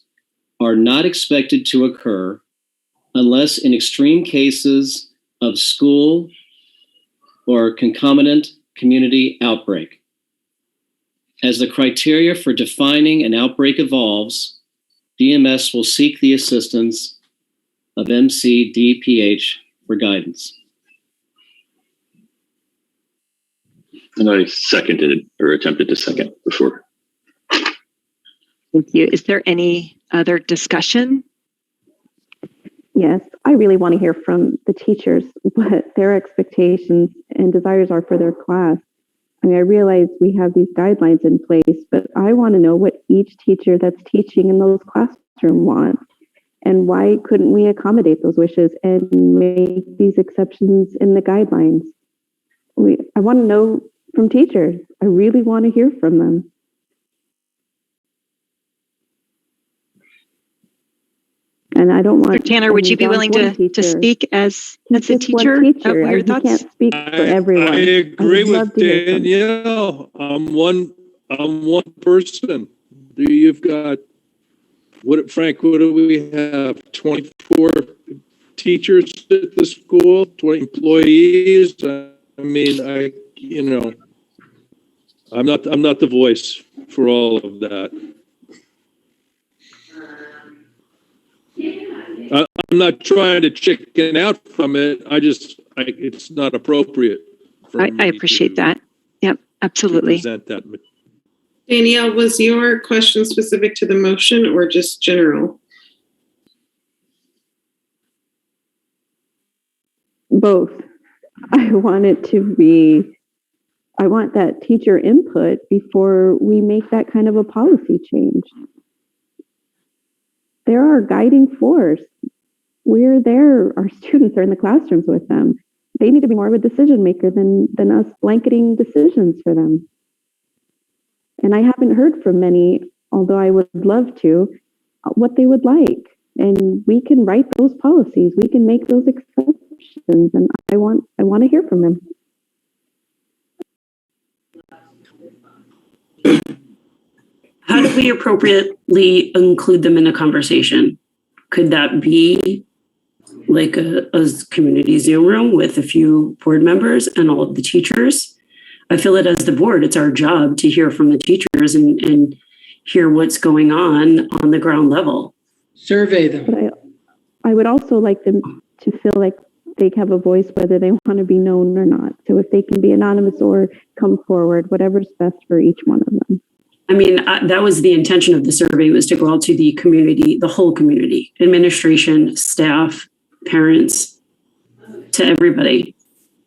are not expected to occur unless in extreme cases of school or concomitant community outbreak. As the criteria for defining an outbreak evolves, DMS will seek the assistance of MCDPH for guidance. And I seconded or attempted to second before. Thank you. Is there any other discussion? Yes, I really want to hear from the teachers what their expectations and desires are for their class. I mean, I realize we have these guidelines in place, but I want to know what each teacher that's teaching in those classrooms wants. And why couldn't we accommodate those wishes and make these exceptions in the guidelines? I want to know from teachers. I really want to hear from them. And I don't want. Tanner, would you be willing to speak as a teacher? Your thoughts? He can't speak for everyone. I agree with Danielle. I'm one person. You've got Frank, what do we have? 24 teachers at the school, 20 employees. I mean, I'm not the voice for all of that. I'm not trying to chicken out from it. It's not appropriate. I appreciate that. Yep, absolutely. Present that. Danielle, was your question specific to the motion or just general? Both. I want that teacher input before we make that kind of a policy change. They're our guiding force. We're there. Our students are in the classrooms with them. They need to be more of a decision maker than us blanketing decisions for them. And I haven't heard from many, although I would love to, what they would like. And we can write those policies. We can make those exceptions. And I want to hear from them. How do we appropriately include them in a conversation? Could that be like a community Zoom room with a few board members and all of the teachers? I feel that as the board, it's our job to hear from the teachers and hear what's going on the ground level. Survey them. But I would also like them to feel like they have a voice, whether they want to be known or not. So if they can be anonymous or come forward, whatever's best for each one of them. I mean, that was the intention of the survey, was to go out to the community, the whole community, administration, staff, parents, to everybody.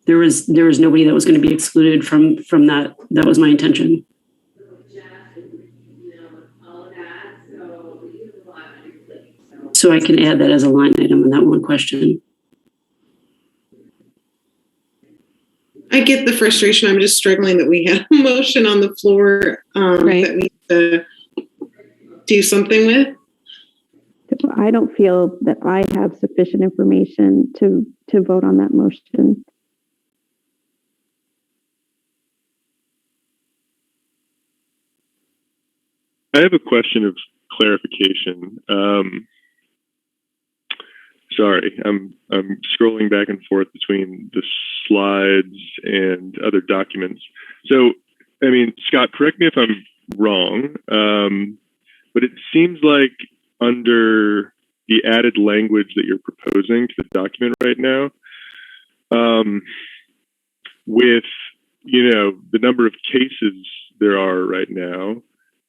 There was nobody that was going to be excluded from that. That was my intention. So I can add that as a line item in that one question. I get the frustration. I'm just struggling that we have a motion on the floor that we need to do something with. I don't feel that I have sufficient information to vote on that motion. I have a question of clarification. sorry, I'm scrolling back and forth between the slides and other documents. So, I mean, Scott, correct me if I'm wrong, but it seems like under the added language that you're proposing to the document right now, with, you know, the number of cases there are right now,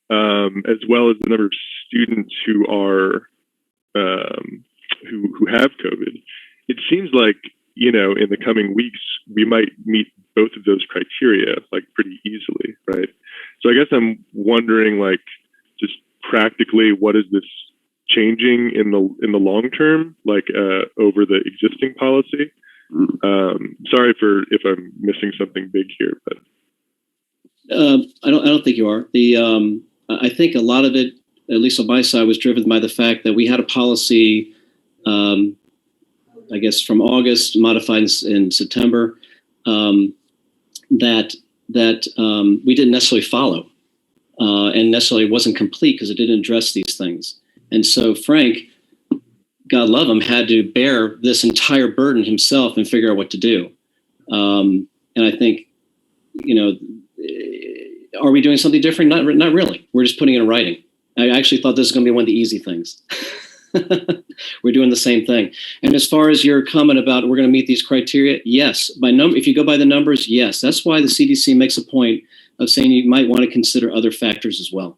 as well as the number of students who are who have COVID, it seems like, you know, in the coming weeks we might meet both of those criteria like pretty easily, right? So I guess I'm wondering, like, just practically, what is this changing in the long term, like over the existing policy? Sorry if I'm missing something big here, but I don't think you are. I think a lot of it, at least on my side, was driven by the fact that we had a policy, I guess from August, modified in September, that we didn't necessarily follow, and necessarily wasn't complete because it didn't address these things. And so Frank, God love him, had to bear this entire burden himself and figure out what to do. And I think, you know, are we doing something different? Not really. We're just putting it in writing. I actually thought this was going to be one of the easy things. We're doing the same thing. And as far as your comment about we're going to meet these criteria, yes. If you go by the numbers, yes. That's why the CDC makes a point of saying you might want to consider other factors as well.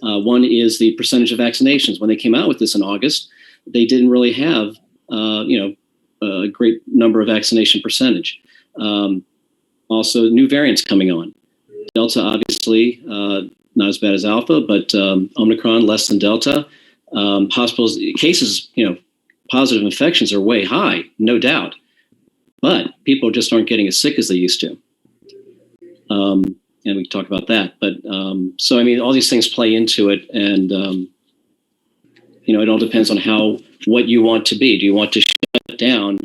One is the percentage of vaccinations. When they came out with this in August, they didn't really have, a great number of vaccination percentage. Also, new variants coming on. Delta, obviously, not as bad as Alpha, but Omicron, less than Delta. Hospitals cases, positive infections are way high, no doubt. But people just aren't getting as sick as they used to. And we can talk about that. But so, I mean, all these things play into it. And, it all depends on what you want to be. Do you want to shut down?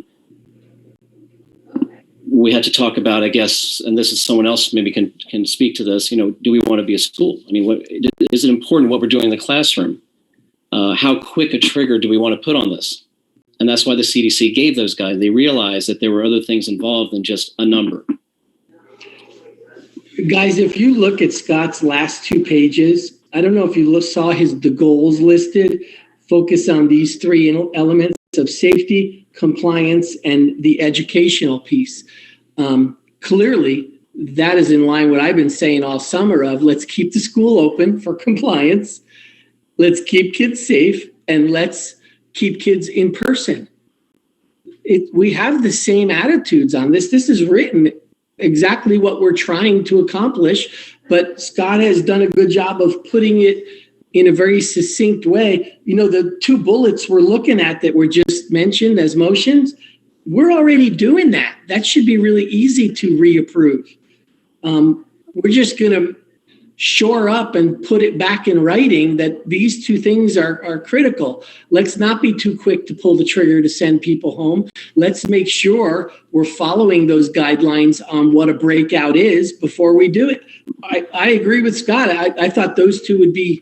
We had to talk about, I guess, and this is someone else maybe can speak to this, do we want to be a school? I mean, is it important what we're doing in the classroom? How quick a trigger do we want to put on this? And that's why the CDC gave those guys. They realized that there were other things involved than just a number. Guys, if you look at Scott's last 2 pages, I don't know if you saw the goals listed, focus on these 3 elements of safety, compliance, and the educational piece. Clearly, that is in line with what I've been saying all summer of let's keep the school open for compliance, let's keep kids safe, and let's keep kids in person. We have the same attitudes on this. This is written exactly what we're trying to accomplish, but Scott has done a good job of putting it in a very succinct way. The 2 bullets we're looking at that were just mentioned as motions, we're already doing that. That should be really easy to reapprove. We're just going to shore up and put it back in writing that these 2 things are critical. Let's not be too quick to pull the trigger to send people home. Let's make sure we're following those guidelines on what a breakout is before we do it. I agree with Scott. I thought those 2 would be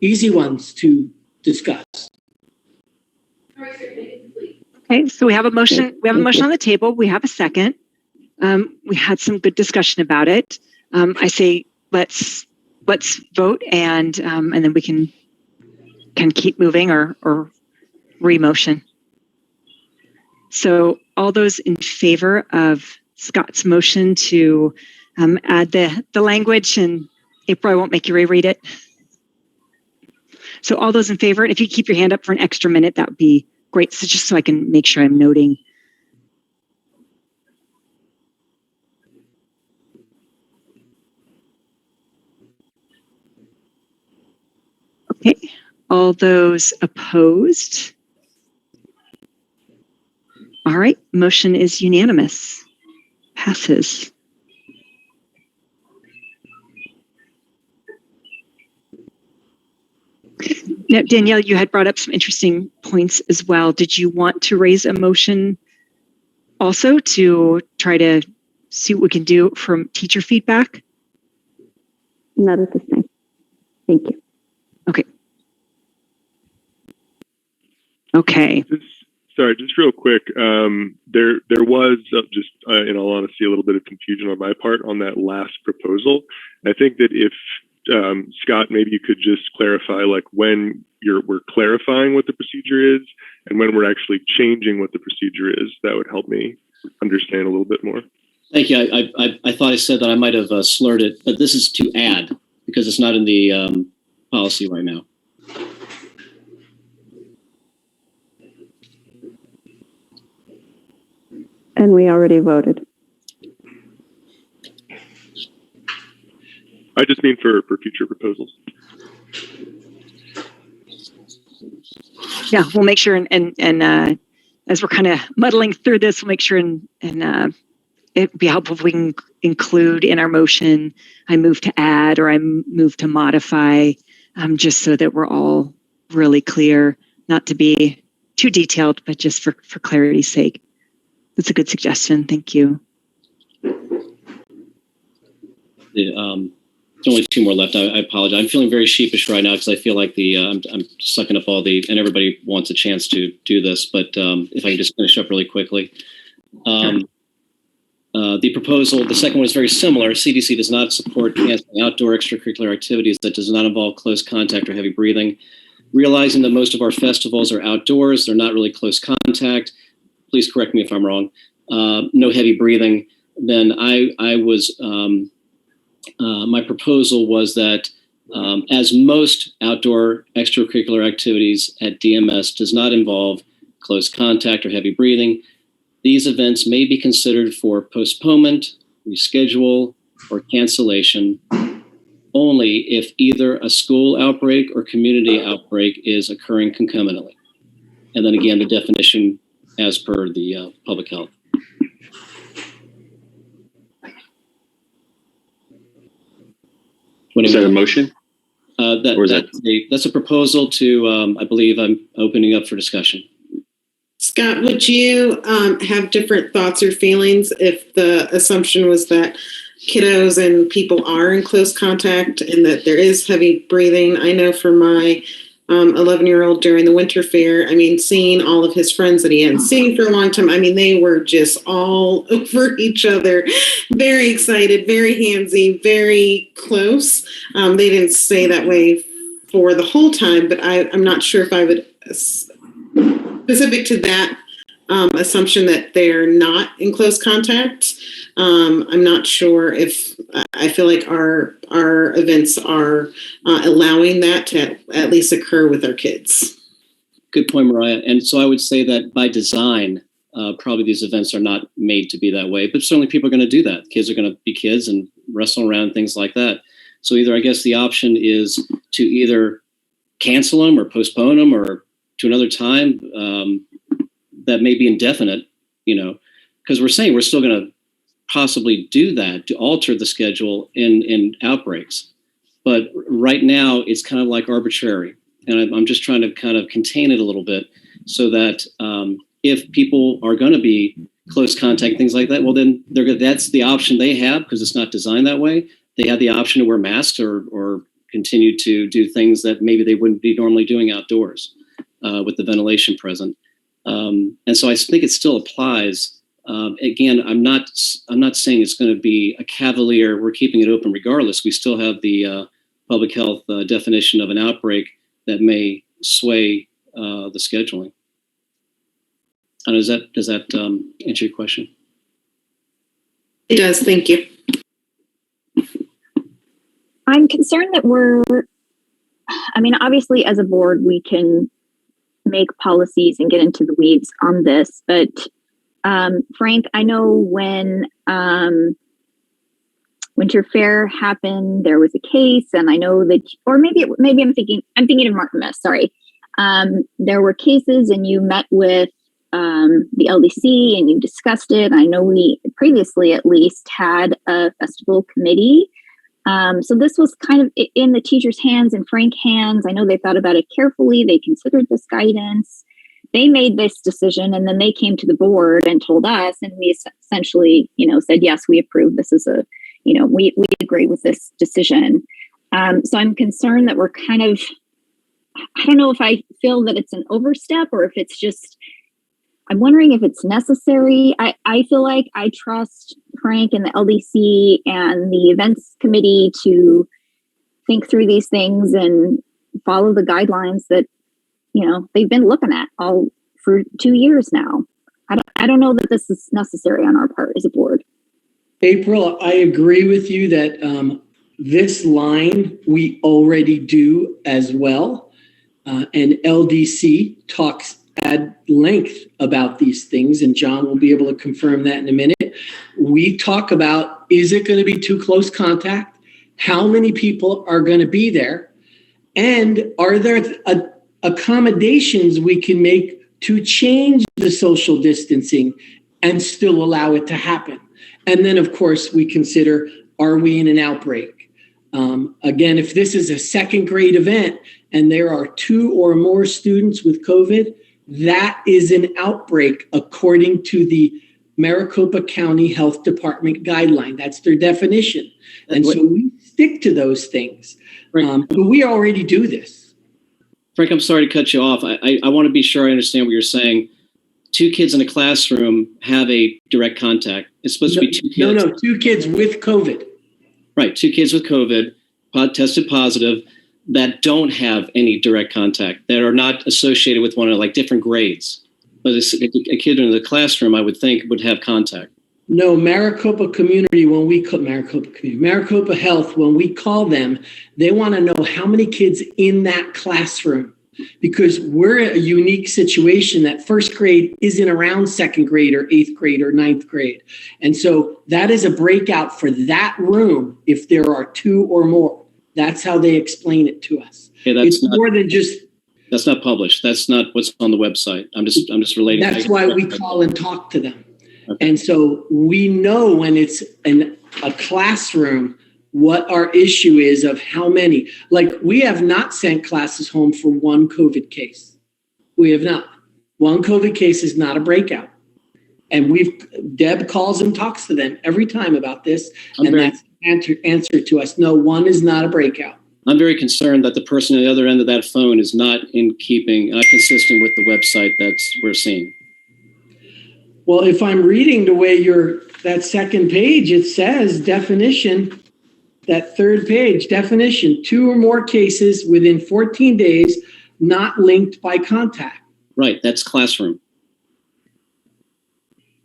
easy ones to discuss. Okay, so we have a motion. We have a motion on the table. We have a second. We had some good discussion about it. I say let's vote and then we can keep moving or re-motion. So all those in favor of Scott's motion to add the language, and April, I won't make you reread it. So all those in favor, and if you keep your hand up for an extra minute, that would be great. So just so I can make sure I'm noting. Okay, all those opposed? All right, motion is unanimous. Passes. Now, Danielle, you had brought up some interesting points as well. Did you want to raise a motion also to try to see what we can do from teacher feedback? Not at this time. Thank you. Okay. Okay. Sorry, just real quick. There was just, in all honesty, a little bit of confusion on my part on that last proposal. I think that if Scott, maybe you could just clarify, like when we're clarifying what the procedure is and when we're actually changing what the procedure is. That would help me understand a little bit more. Thank you. I thought I said that I might have slurred it, but this is to add because it's not in the policy right now. And we already voted. I just mean for future proposals. Yeah, we'll make sure and as we're kind of muddling through this, we'll make sure and it'd be helpful if we can include in our motion, I move to add or I move to modify, just so that we're all really clear, not to be too detailed, but just for clarity's sake. That's a good suggestion. Thank you. There's only two more left. I apologize. I'm feeling very sheepish right now because I feel like I'm sucking up all and everybody wants a chance to do this. But if I can just finish up really quickly. The proposal, the second one is very similar. CDC does not support canceling outdoor extracurricular activities that does not involve close contact or heavy breathing. Realizing that most of our festivals are outdoors, they're not really close contact. Please correct me if I'm wrong. No heavy breathing. Then my proposal was that as most outdoor extracurricular activities at DMS does not involve close contact or heavy breathing, these events may be considered for postponement, reschedule, or cancellation only if either a school outbreak or community outbreak is occurring concomitantly. And then again, the definition as per the public health. Is that a motion? That's a proposal to, I believe I'm opening up for discussion. Scott, would you have different thoughts or feelings if the assumption was that kiddos and people are in close contact and that there is heavy breathing? I know for my 11-year-old during the winter fair, I mean, seeing all of his friends that he hadn't seen for a long time, I mean, they were just all over each other, very excited, very handsy, very close. They didn't stay that way for the whole time, but I'm not sure if I would, specific to that assumption that they're not in close contact, I'm not sure if I feel like our events are allowing that to at least occur with our kids. Good point, Mariah. And so I would say that by design, probably these events are not made to be that way, but certainly people are going to do that. Kids are going to be kids and wrestle around, things like that. So either, I guess the option is to either cancel them or postpone them or to another time that may be indefinite, because we're saying we're still going to possibly do that to alter the schedule in outbreaks. But right now it's kind of like arbitrary. And I'm just trying to kind of contain it a little bit so that if people are going to be close contact, things like that, well, then that's the option they have because it's not designed that way. They have the option to wear masks or continue to do things that maybe they wouldn't be normally doing outdoors with the ventilation present. And so I think it still applies. Again, I'm not saying it's going to be a cavalier, we're keeping it open regardless. We still have the public health definition of an outbreak that may sway the scheduling. And does that answer your question? It does. Thank you. I'm concerned that obviously as a board, we can make policies and get into the weeds on this, but Frank, I know when Winter Fair happened, there was a case, and I know that, or maybe I'm thinking of Martin Miss. Sorry, there were cases, and you met with the LDC and you discussed it. I know we previously at least had a festival committee. So this was kind of in the teachers' hands and Frank's hands. I know they thought about it carefully. They considered this guidance. They made this decision, and then they came to the board and told us, and we essentially, said, yes, we approve. This is we agree with this decision. So I'm concerned that we're kind of, I don't know if I feel that it's an overstep or if it's just I'm wondering if it's necessary. I feel like I trust Frank and the LDC and the events committee to think through these things and follow the guidelines that, you know, they've been looking at all for 2 years now. I don't know that this is necessary on our part as a board. April, I agree with you that this line we already do as well. And LDC talks at length about these things, and John will be able to confirm that in a minute. We talk about, is it going to be too close contact? How many people are going to be there? And are there accommodations we can make to change the social distancing and still allow it to happen? And then, of course, we consider, are we in an outbreak? Again, if this is a second grade event and there are 2 or more students with COVID, that is an outbreak according to the Maricopa County Health Department guideline. That's their definition. And so we stick to those things. But we already do this. Frank, I'm sorry to cut you off. I want to be sure I understand what you're saying. 2 kids in a classroom have a direct contact. It's supposed to be 2 kids. No, 2 kids with COVID. Right, 2 kids with COVID, tested positive, that don't have any direct contact, that are not associated with one another, like different grades. But a kid in the classroom, I would think, would have contact. No, Maricopa Community, when we call Maricopa Health, when we call them, they want to know how many kids in that classroom, because we're in a unique situation that first grade isn't around second grade or 8th grade or 9th grade. And so that is a breakout for that room if there are 2 or more. That's how they explain it to us. Okay, it's more than just. That's not published. That's not what's on the website. I'm just relating. That's why we call and talk to them. Okay. And so we know when it's a classroom what our issue is of how many. Like, we have not sent classes home for 1 COVID case. We have not. 1 COVID case is not a breakout. And Deb calls and talks to them every time about this. That's the answer to us. No, 1 is not a breakout. I'm very concerned that the person on the other end of that phone is not in keeping, consistent with the website we're seeing. Well, if I'm reading the way that second page, it says definition, that third page, definition, 2 or more cases within 14 days, not linked by contact. Right, that's classroom.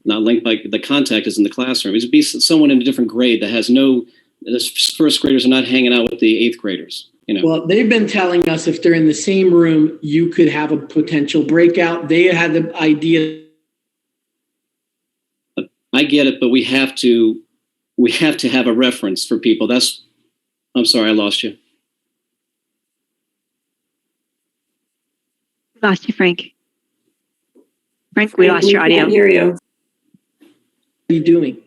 Not linked by, the contact is in the classroom. It would be someone in a different grade that has the first graders are not hanging out with the 8th graders. You know. Well, they've been telling us if they're in the same room, you could have a potential breakout. They had the idea. I get it, but we have to have a reference for people. I'm sorry, I lost you. Lost you, Frank. Frank, we lost your audio. Can't hear you. What are you doing?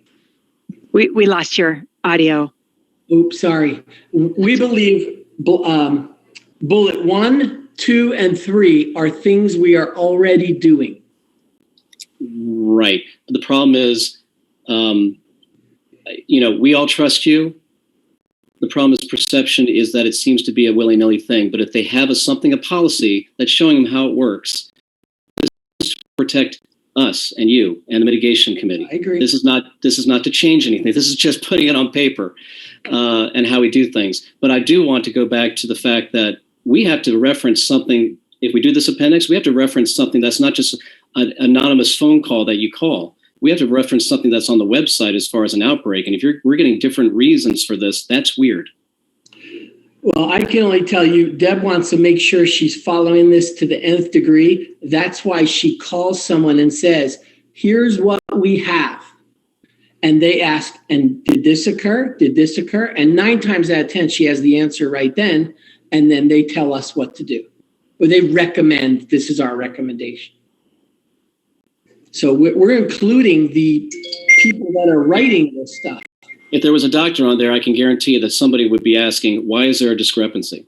We lost your audio. Oops, sorry. We believe bullet 1, 2, and 3 are things we are already doing. Right. The problem is, we all trust you. The problem is perception is that it seems to be a willy-nilly thing. But if they have a policy that's showing them how it works, this is to protect us and you and the mitigation committee. I agree. This is not to change anything. This is just putting it on paper and how we do things. But I do want to go back to the fact that we have to reference something. If we do this appendix, we have to reference something that's not just an anonymous phone call that you call. We have to reference something that's on the website as far as an outbreak. And if we're getting different reasons for this, that's weird. Well, I can only tell you, Deb wants to make sure she's following this to the nth degree. That's why she calls someone and says, here's what we have. And they ask, and did this occur? Did this occur? And 9 times out of 10, she has the answer right then. And then they tell us what to do. Or they recommend, this is our recommendation. So we're including the people that are writing this stuff. If there was a doctor on there, I can guarantee you that somebody would be asking, why is there a discrepancy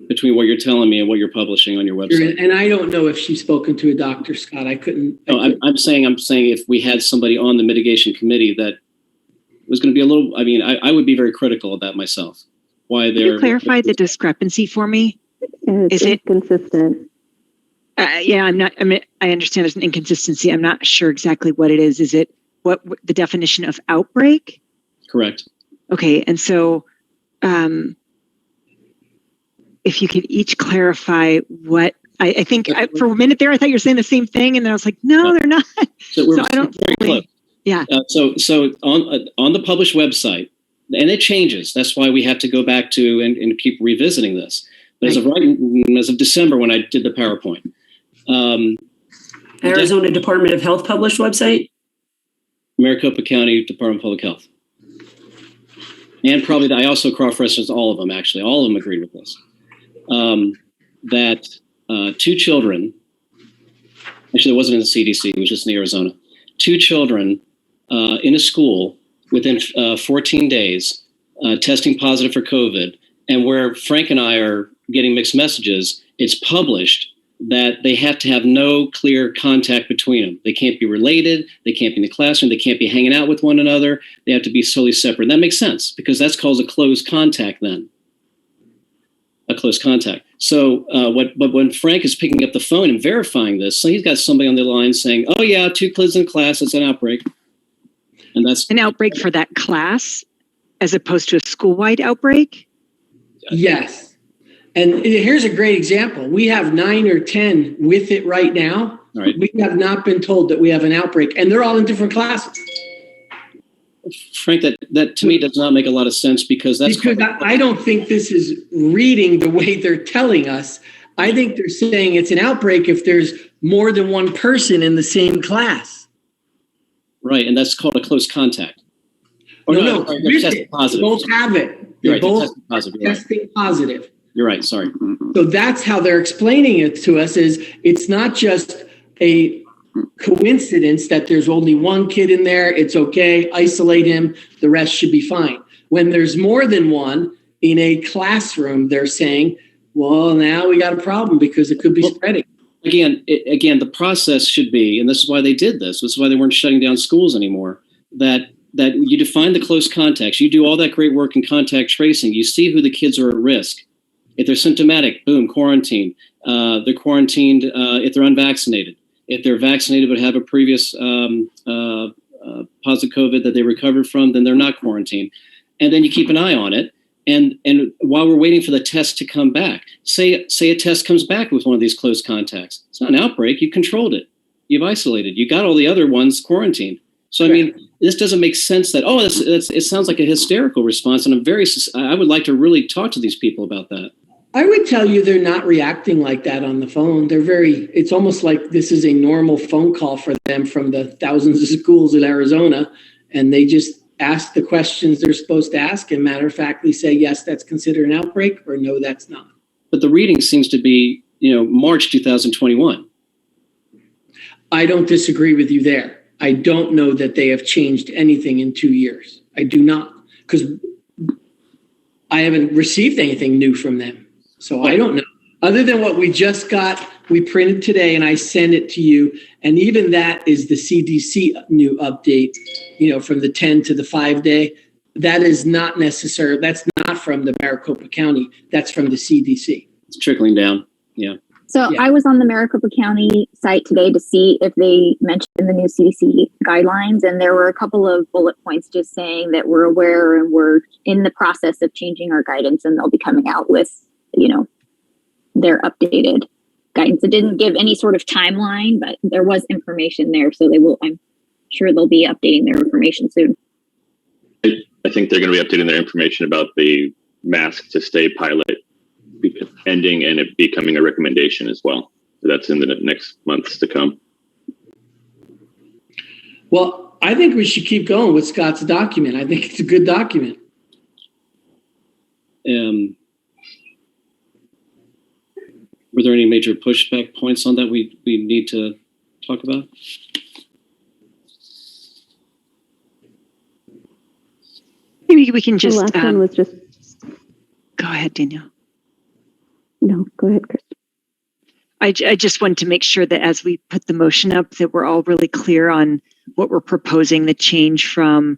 between what you're telling me and what you're publishing on your website? And I don't know if she's spoken to a doctor, Scott. I couldn't. I'm saying if we had somebody on the mitigation committee that was going to be a little, I would be very critical of that myself. Why Can you clarify the discrepancy for me? It's inconsistent. I understand there's an inconsistency. I'm not sure exactly what it is. Is it what the definition of outbreak? Correct. Okay. And so, if you could each clarify what I think for a minute there, I thought you were saying the same thing. And then I was like, no, they're not. So we're I don't very close. Yeah. So on the published website, and it changes. That's why we have to go back to and keep revisiting this. But as of December, when I did the PowerPoint, Arizona Department of Health published website, Maricopa County Department of Public Health, and probably I also cross-referenced all of them. Actually, all of them agreed with this. That 2 children. Actually, it wasn't in the CDC. It was just in Arizona. 2 children in a school within 14 days testing positive for COVID, and where Frank and I are getting mixed messages, it's published that they have to have no clear contact between them. They can't be related. They can't be in the classroom. They can't be hanging out with one another. They have to be solely separate. And that makes sense because that's called a close contact then. A close contact. So but when Frank is picking up the phone and verifying this, so he's got somebody on the line saying, oh yeah, 2 kids in class, it's an outbreak. And that's an outbreak for that class as opposed to a school-wide outbreak? Yes. And here's a great example. We have 9 or 10 with it right now. Right. We have not been told that we have an outbreak, and they're all in different classes. Frank, that to me does not make a lot of sense because I don't think this is reading the way they're telling us. I think they're saying it's an outbreak if there's more than one person in the same class. Right, and that's called a close contact. No, they're testing positive. They both have it. They're both testing positive. You're right, sorry. So that's how they're explaining it to us is it's not just a coincidence that there's only one kid in there. It's okay. Isolate him. The rest should be fine. When there's more than one in a classroom, they're saying, well, now we got a problem because it could be spreading. Again, the process should be, and this is why they did this. This is why they weren't shutting down schools anymore. That you define the close contacts. You do all that great work in contact tracing. You see who the kids are at risk. If they're symptomatic, boom, quarantine. They're quarantined if they're unvaccinated. If they're vaccinated but have a previous positive COVID that they recovered from, then they're not quarantined. And then you keep an eye on it. And while we're waiting for the test to come back, say a test comes back with one of these close contacts. It's not an outbreak. You controlled it. You've isolated. You got all the other ones quarantined. So, I mean, this doesn't make sense that, it sounds like a hysterical response. And I would like to really talk to these people about that. I would tell you they're not reacting like that on the phone. It's almost like this is a normal phone call for them from the thousands of schools in Arizona. And they just ask the questions they're supposed to ask and matter-of-factly say, yes, that's considered an outbreak, or no, that's not. But the reading seems to be, March 2021. I don't disagree with you there. I don't know that they have changed anything in 2 years. I do not, because I haven't received anything new from them. So I don't know. Other than what we just got, we printed today and I sent it to you. And even that is the CDC new update, from the 10 to the 5 day. That is not necessary. That's not from the Maricopa County. That's from the CDC. It's trickling down. Yeah. So I was on the Maricopa County site today to see if they mentioned the new CDC guidelines. And there were a couple of bullet points just saying that we're aware and we're in the process of changing our guidance, and they'll be coming out with their updated guidance. It didn't give any sort of timeline, but there was information there. So I'm sure they'll be updating their information soon. I think they're going to be updating their information about the mask to stay pilot ending and it becoming a recommendation as well. So that's in the next months to come. Well, I think we should keep going with Scott's document. I think it's a good document. Were there any major pushback points on that we need to talk about? Maybe we can just. The last one was just. Go ahead, Danielle. No, go ahead, Chris. I just wanted to make sure that as we put the motion up, that we're all really clear on what we're proposing, the change from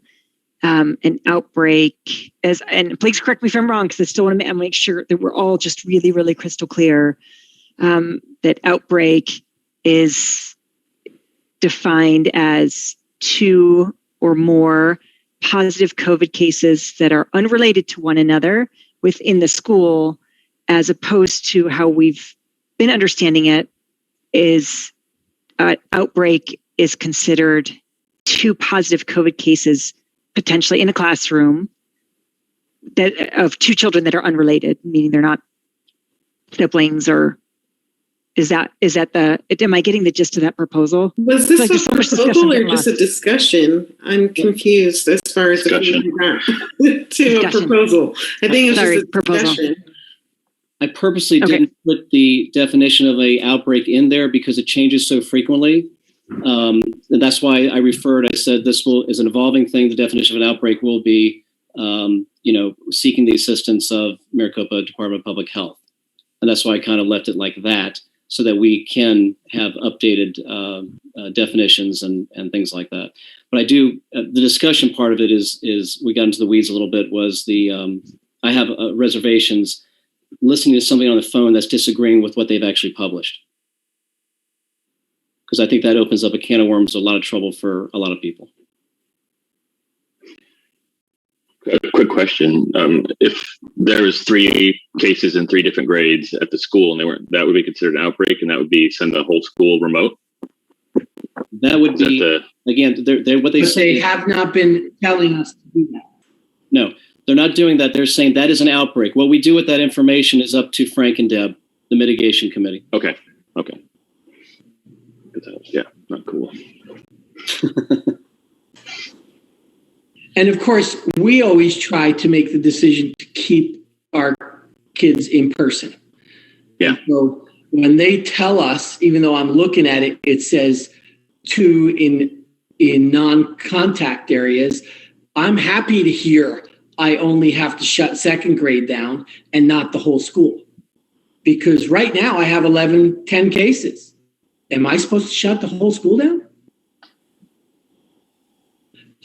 an outbreak and please correct me if I'm wrong, because I still want to make sure that we're all just really, really crystal clear that outbreak is defined as 2 or more positive COVID cases that are unrelated to one another within the school, as opposed to how we've been understanding it is outbreak is considered 2 positive COVID cases potentially in a classroom that of 2 children that are unrelated, meaning they're not siblings, or is that am I getting the gist of that proposal? Was this Like a proposal or just a discussion? I'm confused as far as Discussion. to a proposal. I think it's just a proposal. discussion. I purposely Okay. didn't put the definition of a outbreak in there because it changes so frequently. And that's why I said this is an evolving thing. The definition of an outbreak will be, seeking the assistance of Maricopa Department of Public Health. And that's why I kind of left it like that, so that we can have updated definitions and things like that. But I do, the discussion part of it is we got into the weeds a little bit, was I have reservations listening to somebody on the phone that's disagreeing with what they've actually published. Because I think that opens up a can of worms, a lot of trouble for a lot of people. A quick question. If there was 3 cases in 3 different grades at the school and that would be considered an outbreak, and that would be send the whole school remote? That would be, again, they're what they But say. they have not been telling us to do that. No, they're not doing that. They're saying that is an outbreak. What we do with that information is up to Frank and Deb, the mitigation committee. Okay. Yeah, not cool. And of course, we always try to make the decision to keep our kids in person. Yeah. So when they tell us, even though I'm looking at it, it says 2 in non-contact areas, I'm happy to hear I only have to shut 2nd grade down and not the whole school. Because right now I have 10 cases. Am I supposed to shut the whole school down?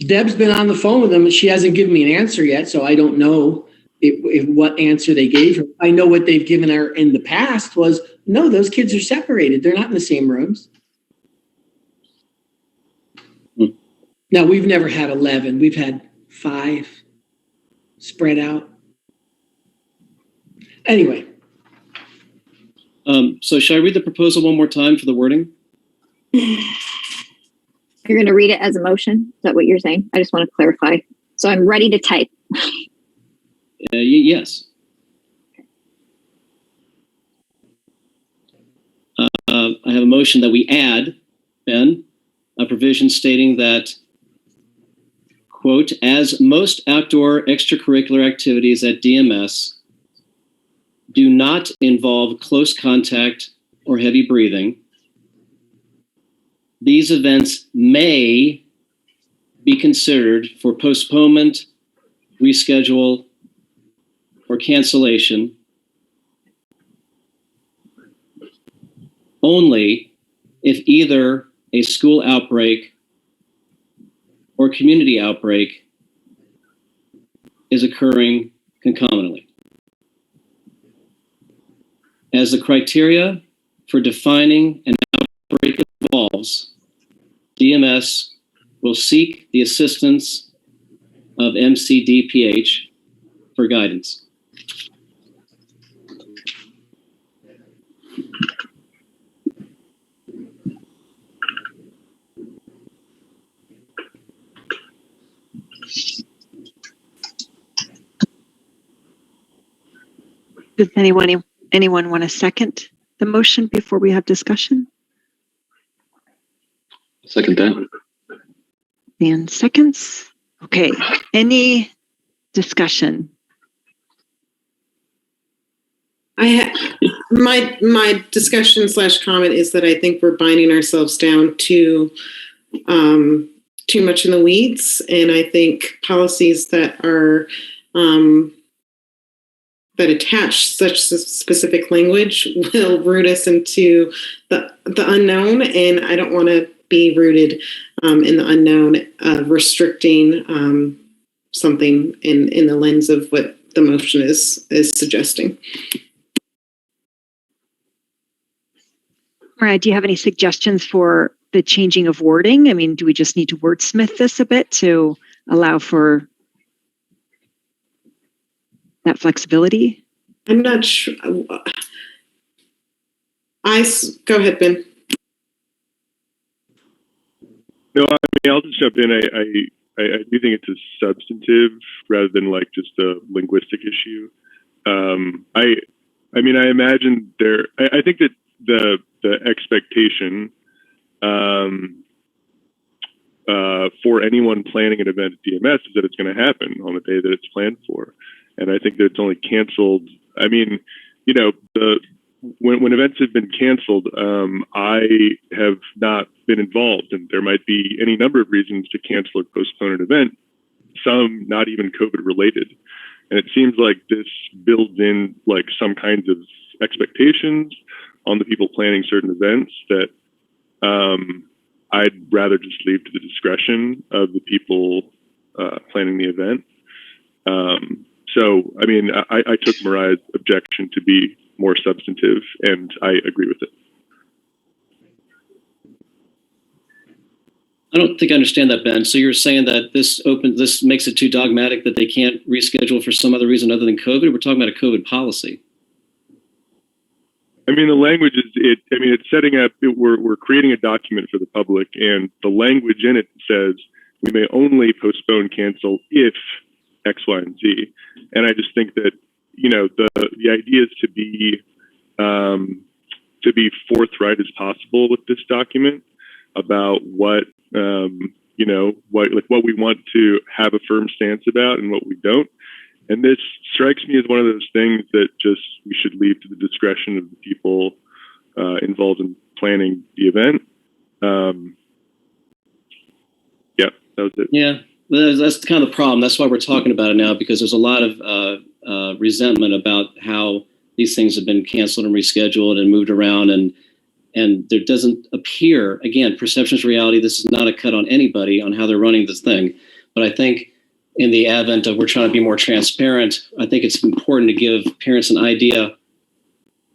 Deb's been on the phone with them and she hasn't given me an answer yet, so I don't know if what answer they gave her. I know what they've given her in the past was, no, those kids are separated. They're not in the same rooms. Now, we've never had 11. We've had 5 spread out. Anyway. So should I read the proposal one more time for the wording? You're going to read it as a motion? Is that what you're saying? I just want to clarify. So I'm ready to type. Yes. I have a motion that we add, Ben, a provision stating that, quote, as most outdoor extracurricular activities at DMS do not involve close contact or heavy breathing, these events may be considered for postponement, reschedule, or cancellation only if either a school outbreak or community outbreak is occurring concomitantly. As the criteria for defining an outbreak evolves, DMS will seek the assistance of MCDPH for guidance. Does anyone want to second the motion before we have discussion? Second that. And seconds. Okay. Any discussion? My discussion / comment is that I think we're binding ourselves down to too much in the weeds, and I think policies that are that attach such specific language will root us into the unknown, and I don't want to be rooted in the unknown of restricting something in the lens of what the motion is suggesting. Mariah, do you have any suggestions for the changing of wording? I mean, do we just need to wordsmith this a bit to allow for that flexibility? I'm not sure. Go ahead, Ben. No, I mean, I'll just jump in. I do think it's a substantive rather than like just a linguistic issue. I mean, I imagine I think that the expectation for anyone planning an event at DMS is that it's going to happen on the day that it's planned for. And I think that it's only canceled. I mean, you know, when events have been canceled, I have not been involved, and there might be any number of reasons to cancel or postpone an event, some not even COVID related. And it seems like this builds in like some kinds of expectations on the people planning certain events that I'd rather just leave to the discretion of the people planning the event. So, I mean, I took Mariah's objection to be more substantive, and I agree with it. I don't think I understand that, Ben. So you're saying that this makes it too dogmatic that they can't reschedule for some other reason other than COVID? We're talking about a COVID policy. I mean, the language is it's setting up. We're creating a document for the public, and the language in it says we may only postpone, cancel if X, Y, and Z. And I just think that, you know, the idea is to be forthright as possible with this document about what you know, what we want to have a firm stance about and what we don't. And this strikes me as one of those things that just we should leave to the discretion of the people involved in planning the event. Yeah, that was it. Yeah, that's kind of the problem. That's why we're talking about it now, because there's a lot of resentment about how these things have been canceled and rescheduled and moved around, and there doesn't appear, again, perception's reality. This is not a cut on anybody on how they're running this thing, but I think in the advent of we're trying to be more transparent, I think it's important to give parents an idea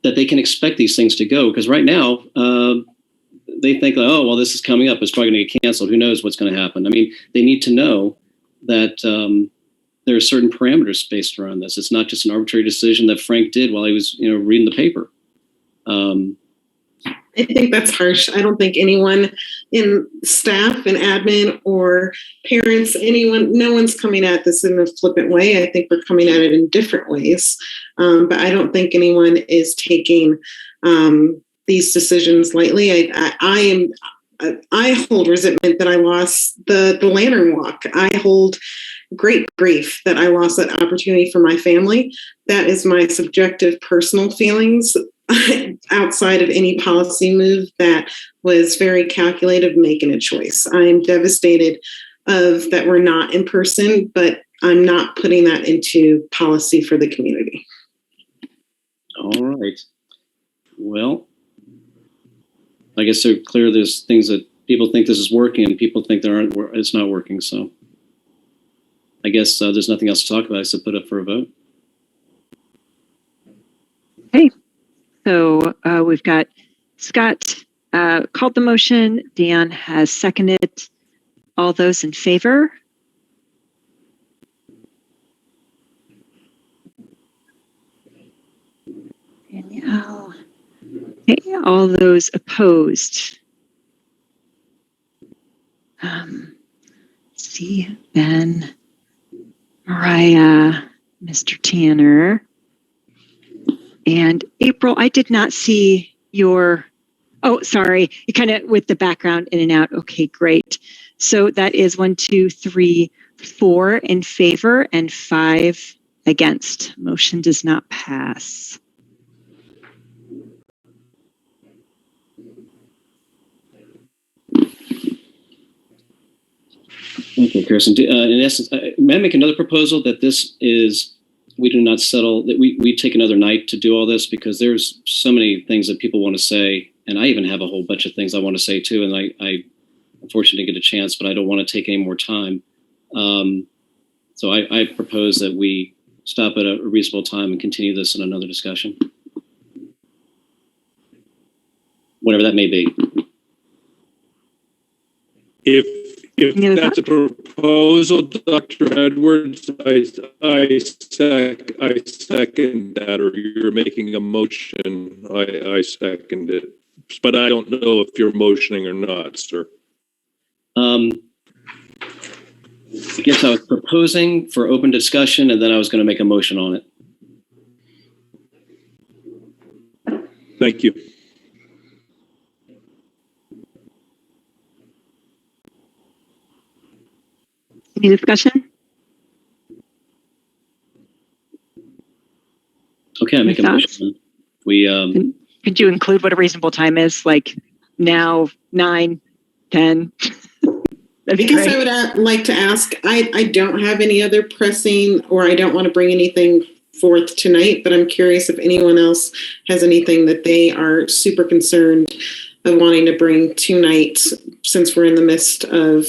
that they can expect these things to go, because right now they think, oh, well, this is coming up, it's probably going to get canceled, who knows what's going to happen. I mean, they need to know that there are certain parameters based around this. It's not just an arbitrary decision that Frank did while he was, you know, reading the paper. I think that's harsh. I don't think anyone in staff and admin or parents, no one's coming at this in a flippant way. I think we're coming at it in different ways. But I don't think anyone is taking these decisions lightly. I hold resentment that I lost the Lantern Walk. I hold great grief that I lost that opportunity for my family. That is my subjective personal feelings outside of any policy move that was very calculated, making a choice. I am devastated that we're not in person, but I'm not putting that into policy for the community. All right. Well, I guess they're clear. There's things that people think this is working and people think it's not working. So I guess there's nothing else to talk about. So put up for a vote. Okay. So we've got Scott called the motion. Dan has seconded. All those in favor? Danielle. Okay, all those opposed? See, Ben, Mariah, Mr. Tanner. And April, I did not see your, oh, sorry, you kind of with the background in and out. Okay, great. So that is 1, 2, 3, 4 in favor and 5 against. Motion does not pass. Okay, Kirsten. In essence, may I make another proposal that we do not settle, that we take another night to do all this, because there's so many things that people want to say, and I even have a whole bunch of things I want to say too, and I unfortunately didn't get a chance, but I don't want to take any more time. So I propose that we stop at a reasonable time and continue this in another discussion. whatever that may be. If that's a proposal, Dr. Edwards, I second that, or you're making a motion, I second it. But I don't know if you're motioning or not, sir. I guess I was proposing for open discussion, and then I was going to make a motion on it. Thank you. Any discussion? Okay, I make a motion. We could you include what a reasonable time is? Like now, 9, 10? I guess I would like to ask, I don't have any other pressing, or I don't want to bring anything forth tonight, but I'm curious if anyone else has anything that they are super concerned of wanting to bring tonight, since we're in the midst of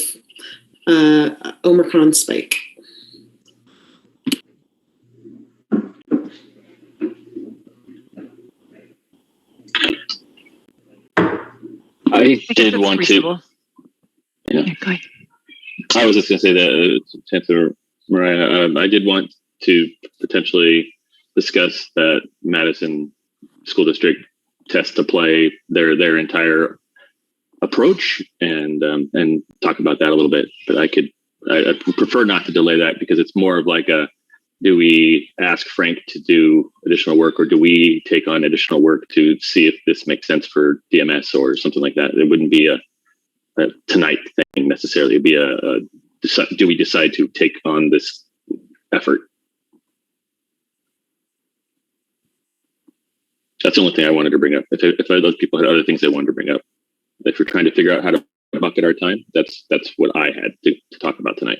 Omicron spike. I did want reasonable. Yeah. Yeah, go ahead. I was just going to say that, Chancellor Mariah, I did want to potentially discuss that Madison School District test to play their entire approach and talk about that a little bit. But I prefer not to delay that, because it's more of like do we ask Frank to do additional work, or do we take on additional work to see if this makes sense for DMS or something like that? It wouldn't be a tonight thing necessarily. It'd be do we decide to take on this effort? That's the only thing I wanted to bring up. If those people had other things they wanted to bring up, if we're trying to figure out how to bucket our time, that's what I had to talk about tonight.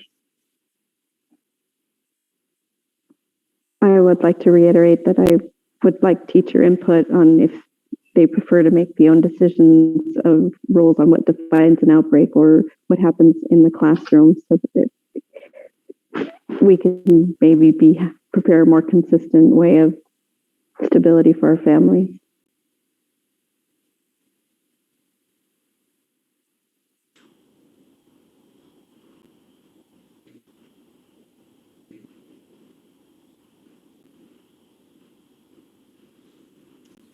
I would like to reiterate that I would like teacher input on if they prefer to make the own decisions of rules on what defines an outbreak or what happens in the classroom, so that we can maybe prepare a more consistent way of stability for our families.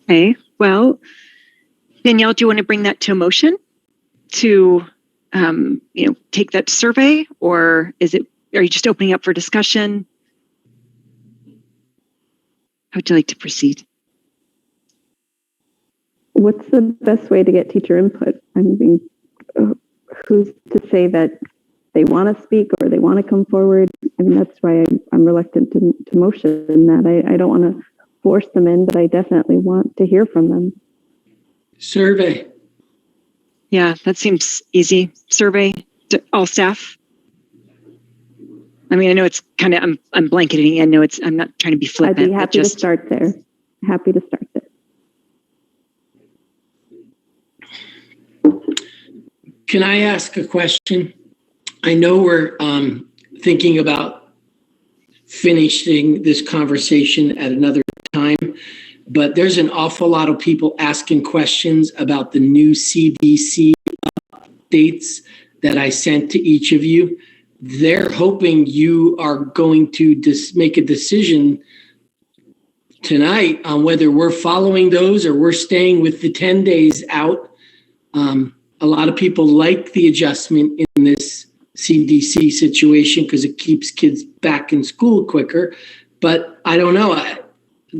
Okay, well, Danielle, do you want to bring that to a motion to, take that survey, or are you just opening up for discussion? How would you like to proceed? What's the best way to get teacher input? I mean, who's to say that they want to speak or they want to come forward? I mean, that's why I'm reluctant to motion that. I don't want to force them in, but I definitely want to hear from them. Survey. Yeah, that seems easy. Survey to all staff. I mean, I know it's kind of, I'm blanketing. I know I'm not trying to be flippant. I'd be happy to start there. Happy to start there. Can I ask a question? I know we're thinking about finishing this conversation at another time, but there's an awful lot of people asking questions about the new CDC updates that I sent to each of you. They're hoping you are going to make a decision tonight on whether we're following those or we're staying with the 10 days out. A lot of people like the adjustment in this CDC situation because it keeps kids back in school quicker. But I don't know.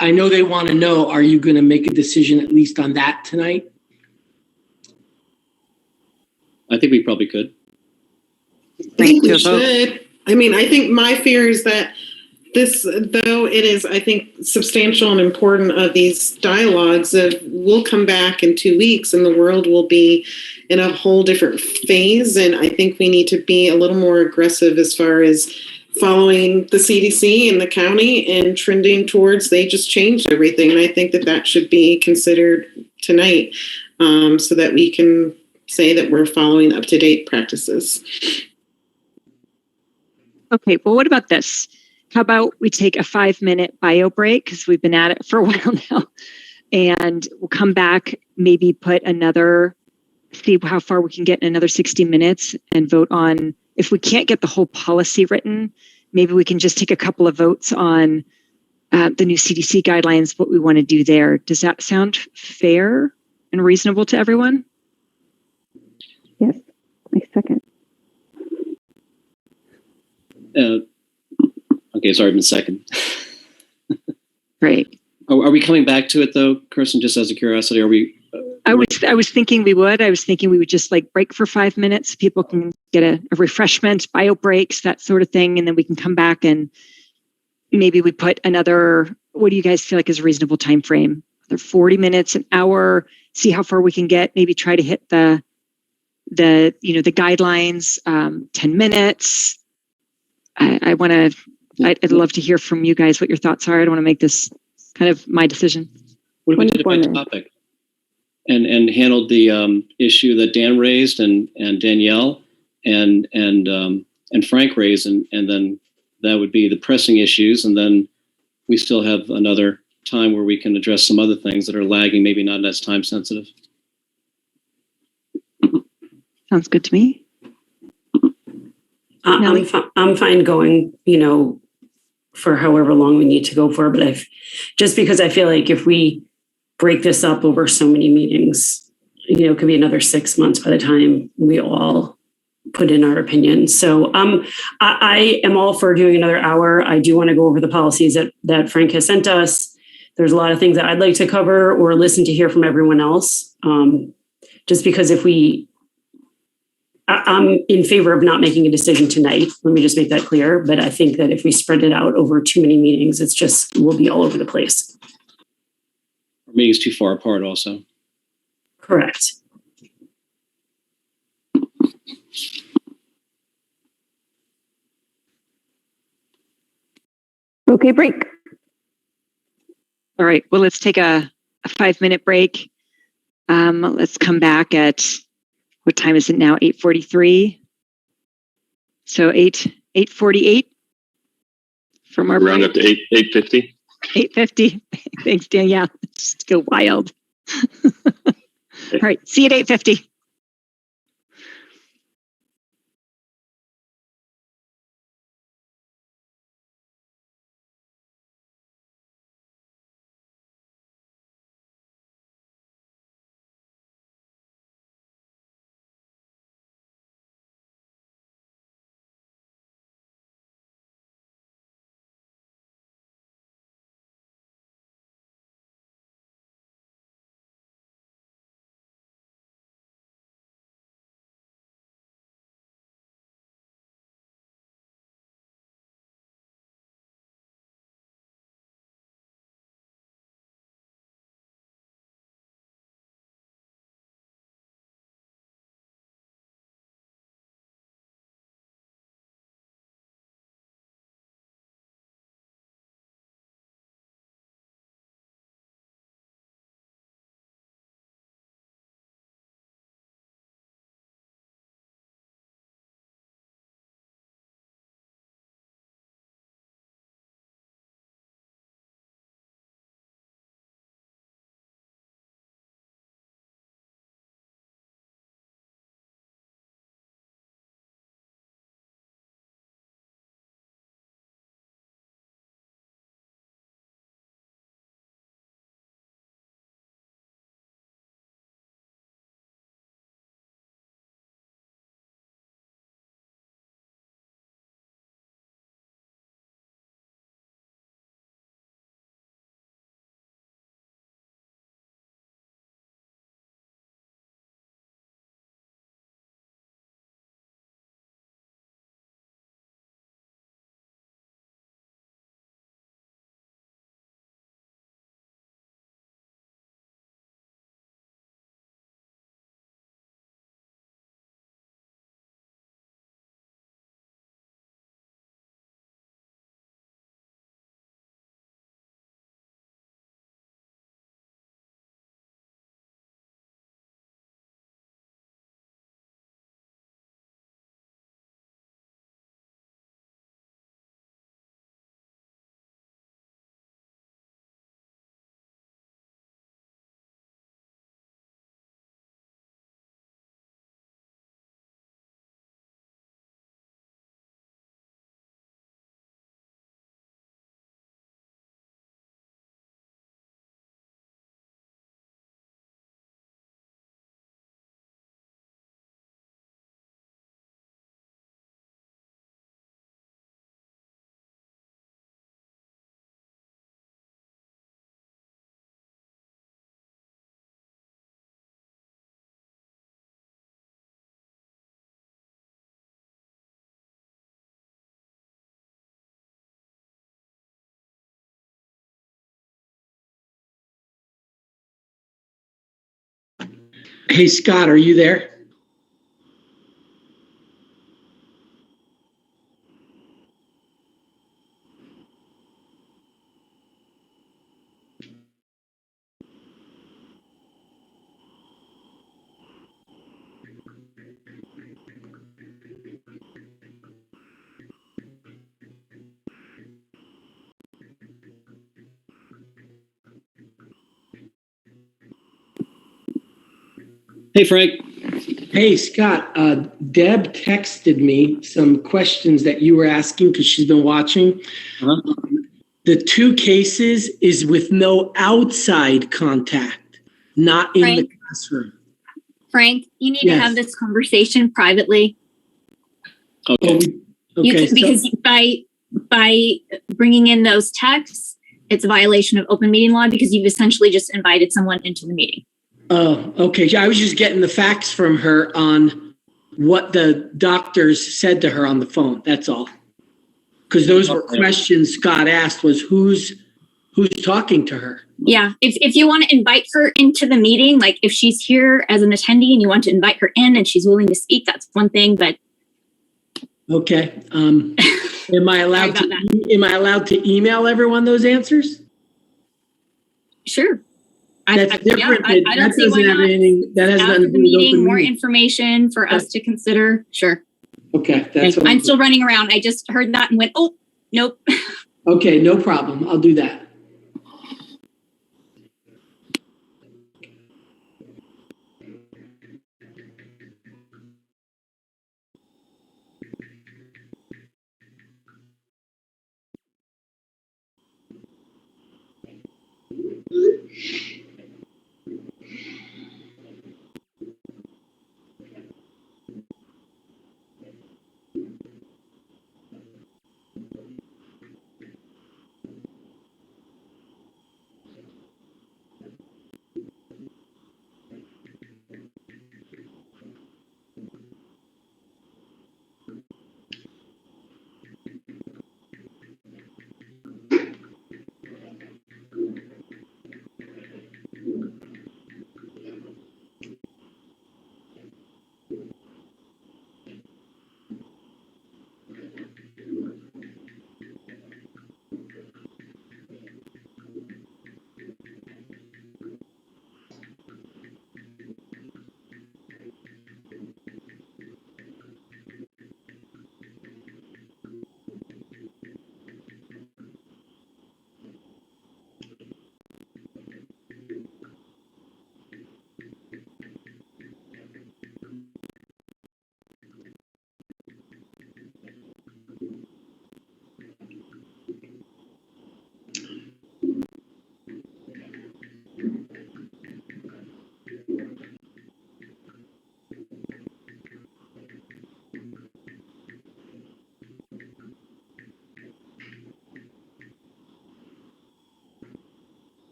I know they want to know, are you going to make a decision at least on that tonight? I think we probably could. I think we should. I mean, I think my fear is that this, though it is, I think, substantial and important of these dialogues, we'll come back in 2 weeks and the world will be in a whole different phase. And I think we need to be a little more aggressive as far as following the CDC and the county and trending towards, they just changed everything. And I think that should be considered tonight, so that we can say that we're following up-to-date practices. Okay, well, what about this? How about we take a 5-minute bio break, because we've been at it for a while and we'll come back, maybe see how far we can get in another 60 minutes and vote on, if we can't get the whole policy written, maybe we can just take a couple of votes on the new CDC guidelines, what we want to do there. Does that sound fair and reasonable to everyone? Yes, I second. Okay, sorry, been second. Great. Are we coming back to it though, Kirsten? Just as a curiosity, are we? I was thinking we would. I was thinking we would just like break for 5 minutes. People can get a refreshment, bio breaks, that sort of thing, and then we can come back and maybe we put another. What do you guys feel like is a reasonable time frame? Another 40 minutes, an hour. See how far we can get. Maybe try to hit the guidelines. 10 minutes. I'd love to hear from you guys what your thoughts are. I don't want to make this kind of my decision. What if we did it by topic and handled the issue that Dan raised and Danielle and Frank raised, and then that would be the pressing issues, and then we still have another time where we can address some other things that are lagging, maybe not as time sensitive. Sounds good to me. I'm fine going, for however long we need to go for, but just because I feel like if we break this up over so many meetings, it could be another 6 months by the time we all put in our opinions. So I am all for doing another hour. I do want to go over the policies that Frank has sent us. There's a lot of things that I'd like to cover or listen to hear from everyone else. Just because I'm in favor of not making a decision tonight. Let me just make that clear. But I think that if we spread it out over too many meetings, we'll be all over the place. Our meetings too far apart also. Correct. Okay, break. All right. Well, let's take a 5-minute break. Let's come back at, what time is it now? 8:43. So 8:48 from our round break. up to 8:50. 8:50. Thanks, Danielle. Just go wild. All right. See you at 8:50. Hey, Scott, are you there? Hey, Frank. Hey, Scott, Deb texted me some questions that you were asking because she's been watching. The 2 cases is with no outside contact, not in the classroom. Frank, you need to have this conversation privately. Okay. Because by bringing in those texts, it's a violation of open meeting law because you've essentially just invited someone into the meeting. Oh, okay. I was just getting the facts from her on what the doctors said to her on the phone. That's all. Because those were questions Scott asked was who's talking to her. Yeah. If you want to invite her into the meeting, like if she's here as an attendee and you want to invite her in and she's willing to speak, that's one thing, but. Okay. Am I allowed to email everyone those answers? Sure. That's different. I don't see why not. That has nothing to do with the meeting, open more meeting. information for us to consider. Sure. Okay. That's I'm still running around. I just heard that and went, oh, nope. Okay, no problem. I'll do that.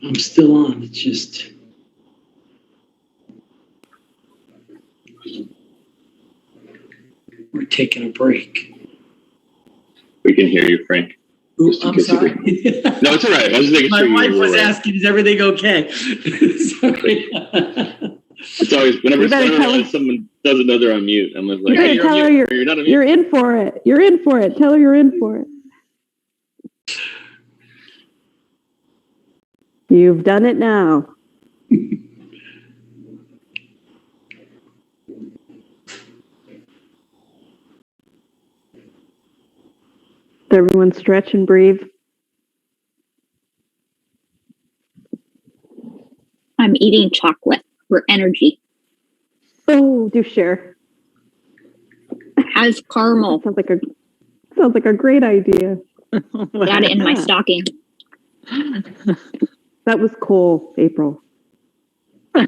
I'm still on. It's just. We're taking a break. We can hear you, Frank. Ooh, I'm sorry. No, it's all right. I was just making My sure wife you was were, asking, is everything okay? Sorry. It's always, whenever someone doesn't know they're on mute, I'm like, hey, you're on mute. You're not on mute. You're in for it. You're in for it. Tell her you're in for it. You've done it now. Everyone stretch and breathe. I'm eating chocolate for energy. Oh, do share. Has caramel. Sounds like a great idea. Got it in my stocking. That was cool, April. I'm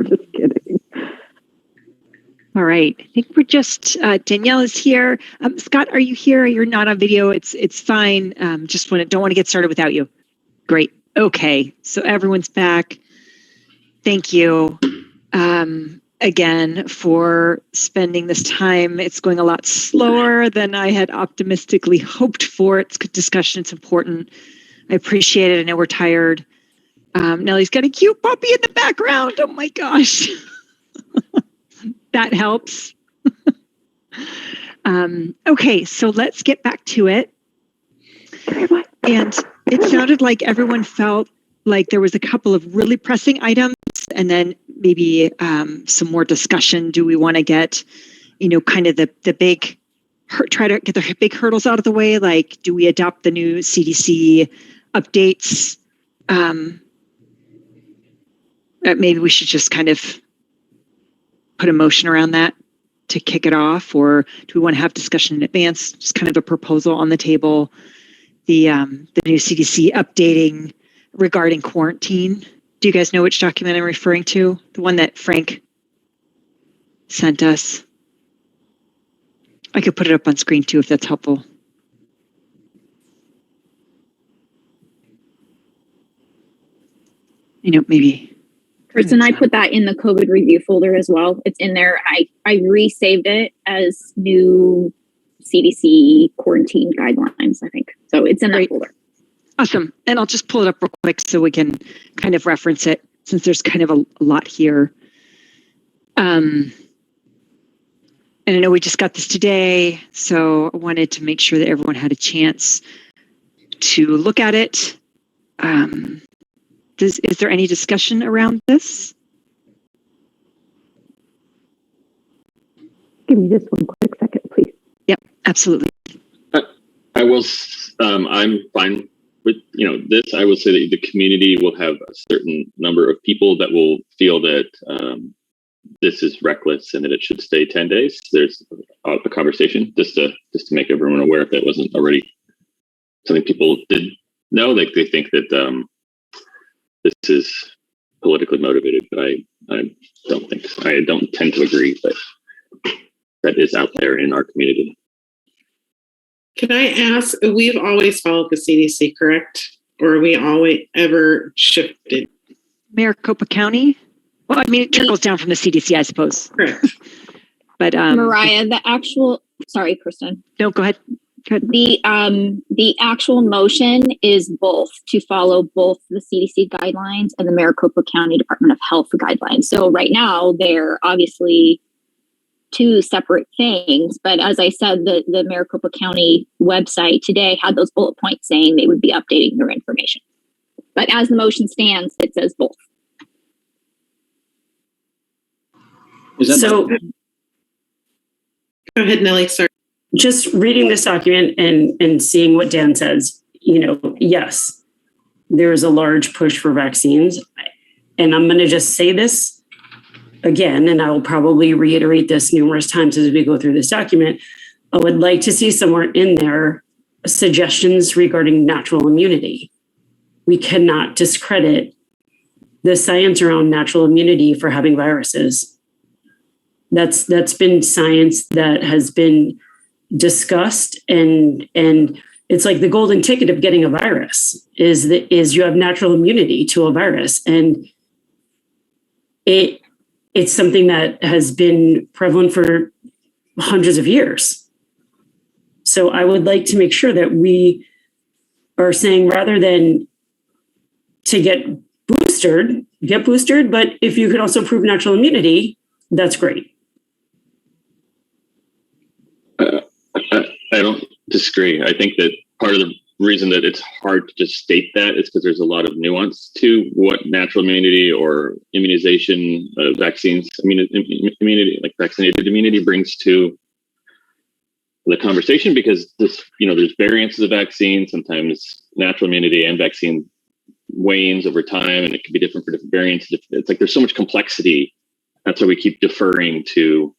just kidding. All right. I think we're just Danielle is here. Scott, are you here? You're not on video. It's fine. Just don't want to get started without you. Great. Okay. So everyone's back. Thank you. again for spending this time. It's going a lot slower than I had optimistically hoped for. It's good discussion. It's important. I appreciate it. I know we're tired. Nellie's got a cute puppy in the background. Oh my gosh. That helps. Okay, so let's get back to it. And it sounded like everyone felt like there was a couple of really pressing items and then maybe some more discussion. Do we want to get, kind of the big, try to get the big hurdles out of the way? Like, do we adopt the new CDC updates? Maybe we should just kind of put a motion around that to kick it off, or do we want to have discussion in advance? Just kind of a proposal on the table. The new CDC updating regarding quarantine. Do you guys know which document I'm referring to? The one that Frank sent us. I could put it up on screen too if that's helpful. Maybe. Kristen, I put that in the COVID review folder as well. It's in there. I resaved it as new CDC quarantine guidelines, I think. So it's in that folder. Awesome. And I'll just pull it up real quick so we can kind of reference it since there's kind of a lot here. And I know we just got this today, so I wanted to make sure that everyone had a chance to look at it. Is there any discussion around this? Give me just one quick second, please. Yep, absolutely. I will. I'm fine with this. I will say that the community will have a certain number of people that will feel that this is reckless and that it should stay 10 days. There's a conversation just to make everyone aware if that wasn't already something people did know. Like they think that this is politically motivated, but I don't think so. I don't tend to agree, but that is out there in our community. Can I ask, we've always followed the CDC, correct? Or are we always ever shifted? Maricopa County? Well, I mean, it trickles down from the CDC, I suppose. Correct. But Mariah, sorry, Kristen. No, go ahead. The actual motion is both to follow both the CDC guidelines and the Maricopa County Department of Health guidelines. So right now they're obviously two separate things, but as I said, the Maricopa County website today had those bullet points saying they would be updating their information. But as the motion stands, it says both. So go ahead, Nellie. Sorry. Just reading this document and seeing what Dan says, yes, there is a large push for vaccines. And I'm going to just say this again, and I will probably reiterate this numerous times as we go through this document. I would like to see somewhere in there suggestions regarding natural immunity. We cannot discredit the science around natural immunity for having viruses. That's been science that has been discussed, and it's like the golden ticket of getting a virus is you have natural immunity to a virus, and it's something that has been prevalent for hundreds of years. So I would like to make sure that we are saying, rather than to get boosted, but if you can also prove natural immunity, that's great. I don't disagree. I think that part of the reason that it's hard to just state that is because there's a lot of nuance to what natural immunity or immunization, vaccines, immunity, like vaccinated immunity brings to the conversation, because there's variants of the vaccine. Sometimes natural immunity and vaccine wanes over time, and it can be different for different variants. It's like there's so much complexity. That's why we keep deferring to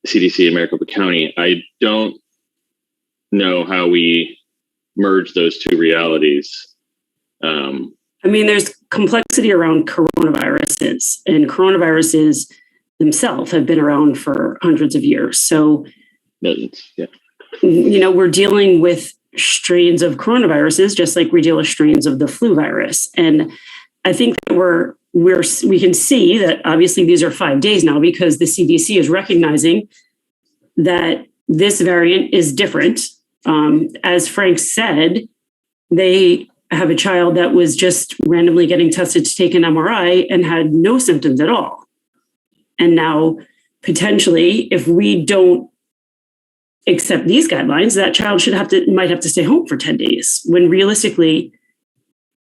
CDC in Maricopa County. I don't know how we merge those two realities. There's complexity around coronaviruses, and coronaviruses themselves have been around for hundreds of years. So, millions, yeah. We're dealing with strains of coronaviruses just like we deal with strains of the flu virus. And I think that we're we can see that obviously these are 5 days now because the CDC is recognizing that this variant is different. As Frank said, they have a child that was just randomly getting tested to take an MRI and had no symptoms at all. And now potentially, if we don't accept these guidelines, that child might have to stay home for 10 days when realistically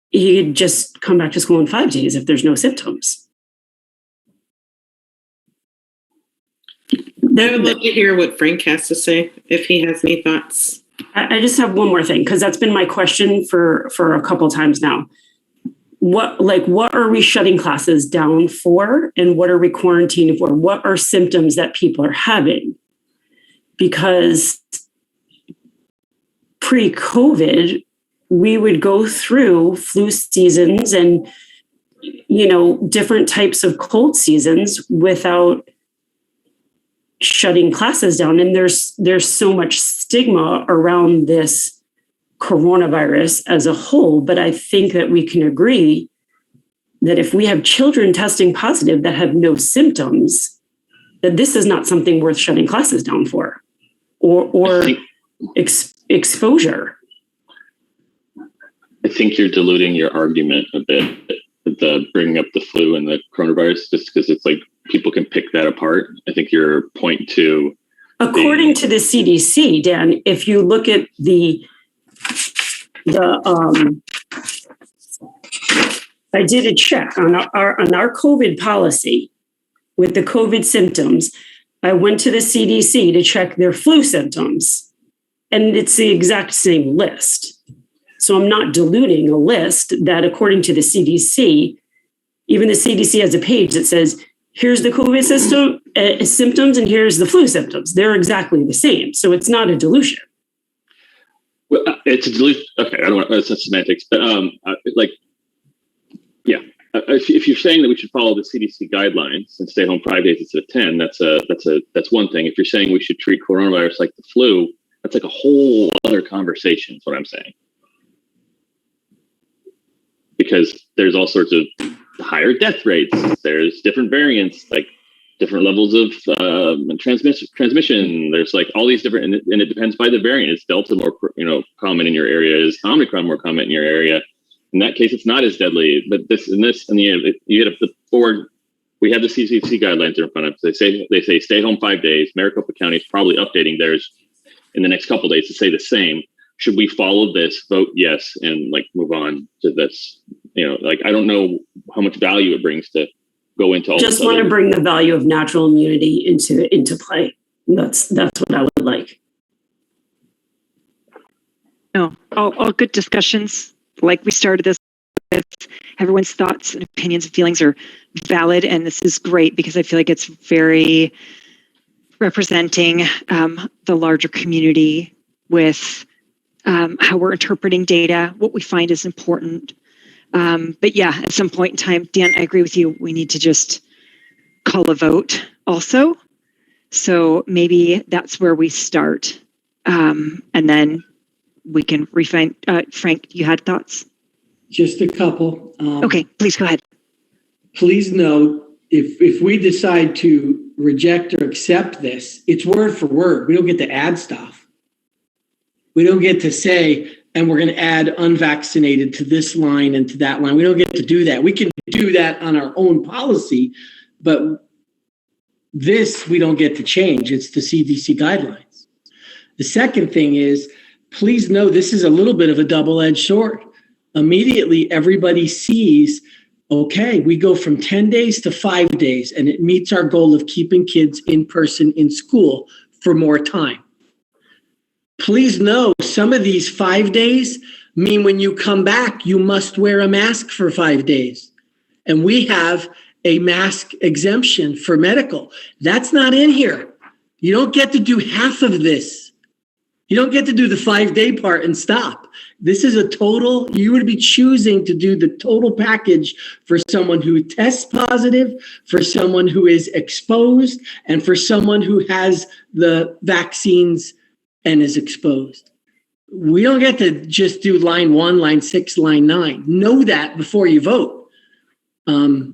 he could just come back to school in 5 days if there's no symptoms. I would love to hear what Frank has to say, if he has any thoughts. I just have one more thing, because that's been my question for a couple times now. What are we shutting classes down for, and what are we quarantining for? What are symptoms that people are having? Because pre-COVID, we would go through flu seasons and, different types of cold seasons without shutting classes down. And there's so much stigma around this coronavirus as a whole, but I think that we can agree that if we have children testing positive that have no symptoms, that this is not something worth shutting classes down for, or exposure. I think you're diluting your argument a bit, the bringing up the flu and the coronavirus, just because it's like people can pick that apart. I think your point to... According to the CDC, Dan, if you look at I did a check on our COVID policy with the COVID symptoms. I went to the CDC to check their flu symptoms, and it's the exact same list. So I'm not diluting a list that, according to the CDC, even the CDC has a page that says, here's the COVID symptoms and here's the flu symptoms. They're exactly the same. So it's not a dilution. Well, it's a dilution. Okay, I don't want that's semantics, but if you're saying that we should follow the CDC guidelines and stay home 5 days instead of 10, that's one thing. If you're saying we should treat coronavirus like the flu, that's like a whole other conversation. Is what I'm saying. Because there's all sorts of higher death rates. There's different variants, like different levels of transmission. There's like all these different, and it depends by the variant. Is Delta more, common in your area? Is Omicron more common in your area? In that case, it's not as deadly. But in the end, you get the forward. We have the CDC guidelines in front of us. They say stay home 5 days. Maricopa County is probably updating theirs in the next couple of days to say the same. Should we follow this? Vote yes, and move on to this. I don't know how much value it brings to go into all. Just want to bring the value of natural immunity into play. That's what I would like. No, all good discussions. Like we started this with, everyone's thoughts and opinions and feelings are valid, and this is great because I feel like it's very representing the larger community with how we're interpreting data, what we find is important. But yeah, at some point in time, Dan, I agree with you. We need to just call a vote also. So maybe that's where we start. And then we can refine. Frank, you had thoughts? Just a couple. Okay, please go ahead. Please note, if we decide to reject or accept this, it's word for word. We don't get to add stuff. We don't get to say, and we're going to add unvaccinated to this line and to that line. We don't get to do that. We can do that on our own policy, but this we don't get to change. It's the CDC guidelines. The second thing is, please know this is a little bit of a double-edged sword. Immediately, everybody sees, okay, we go from 10 days to 5 days, and it meets our goal of keeping kids in person in school for more time. Please know some of these 5 days mean when you come back, you must wear a mask for 5 days. And we have a mask exemption for medical. That's not in here. You don't get to do half of this. You don't get to do the 5 day part and stop. This is a total, you would be choosing to do the total package for someone who tests positive, for someone who is exposed, and for someone who has the vaccines and is exposed. We don't get to just do line 1, line 6, line 9. Know that before you vote. We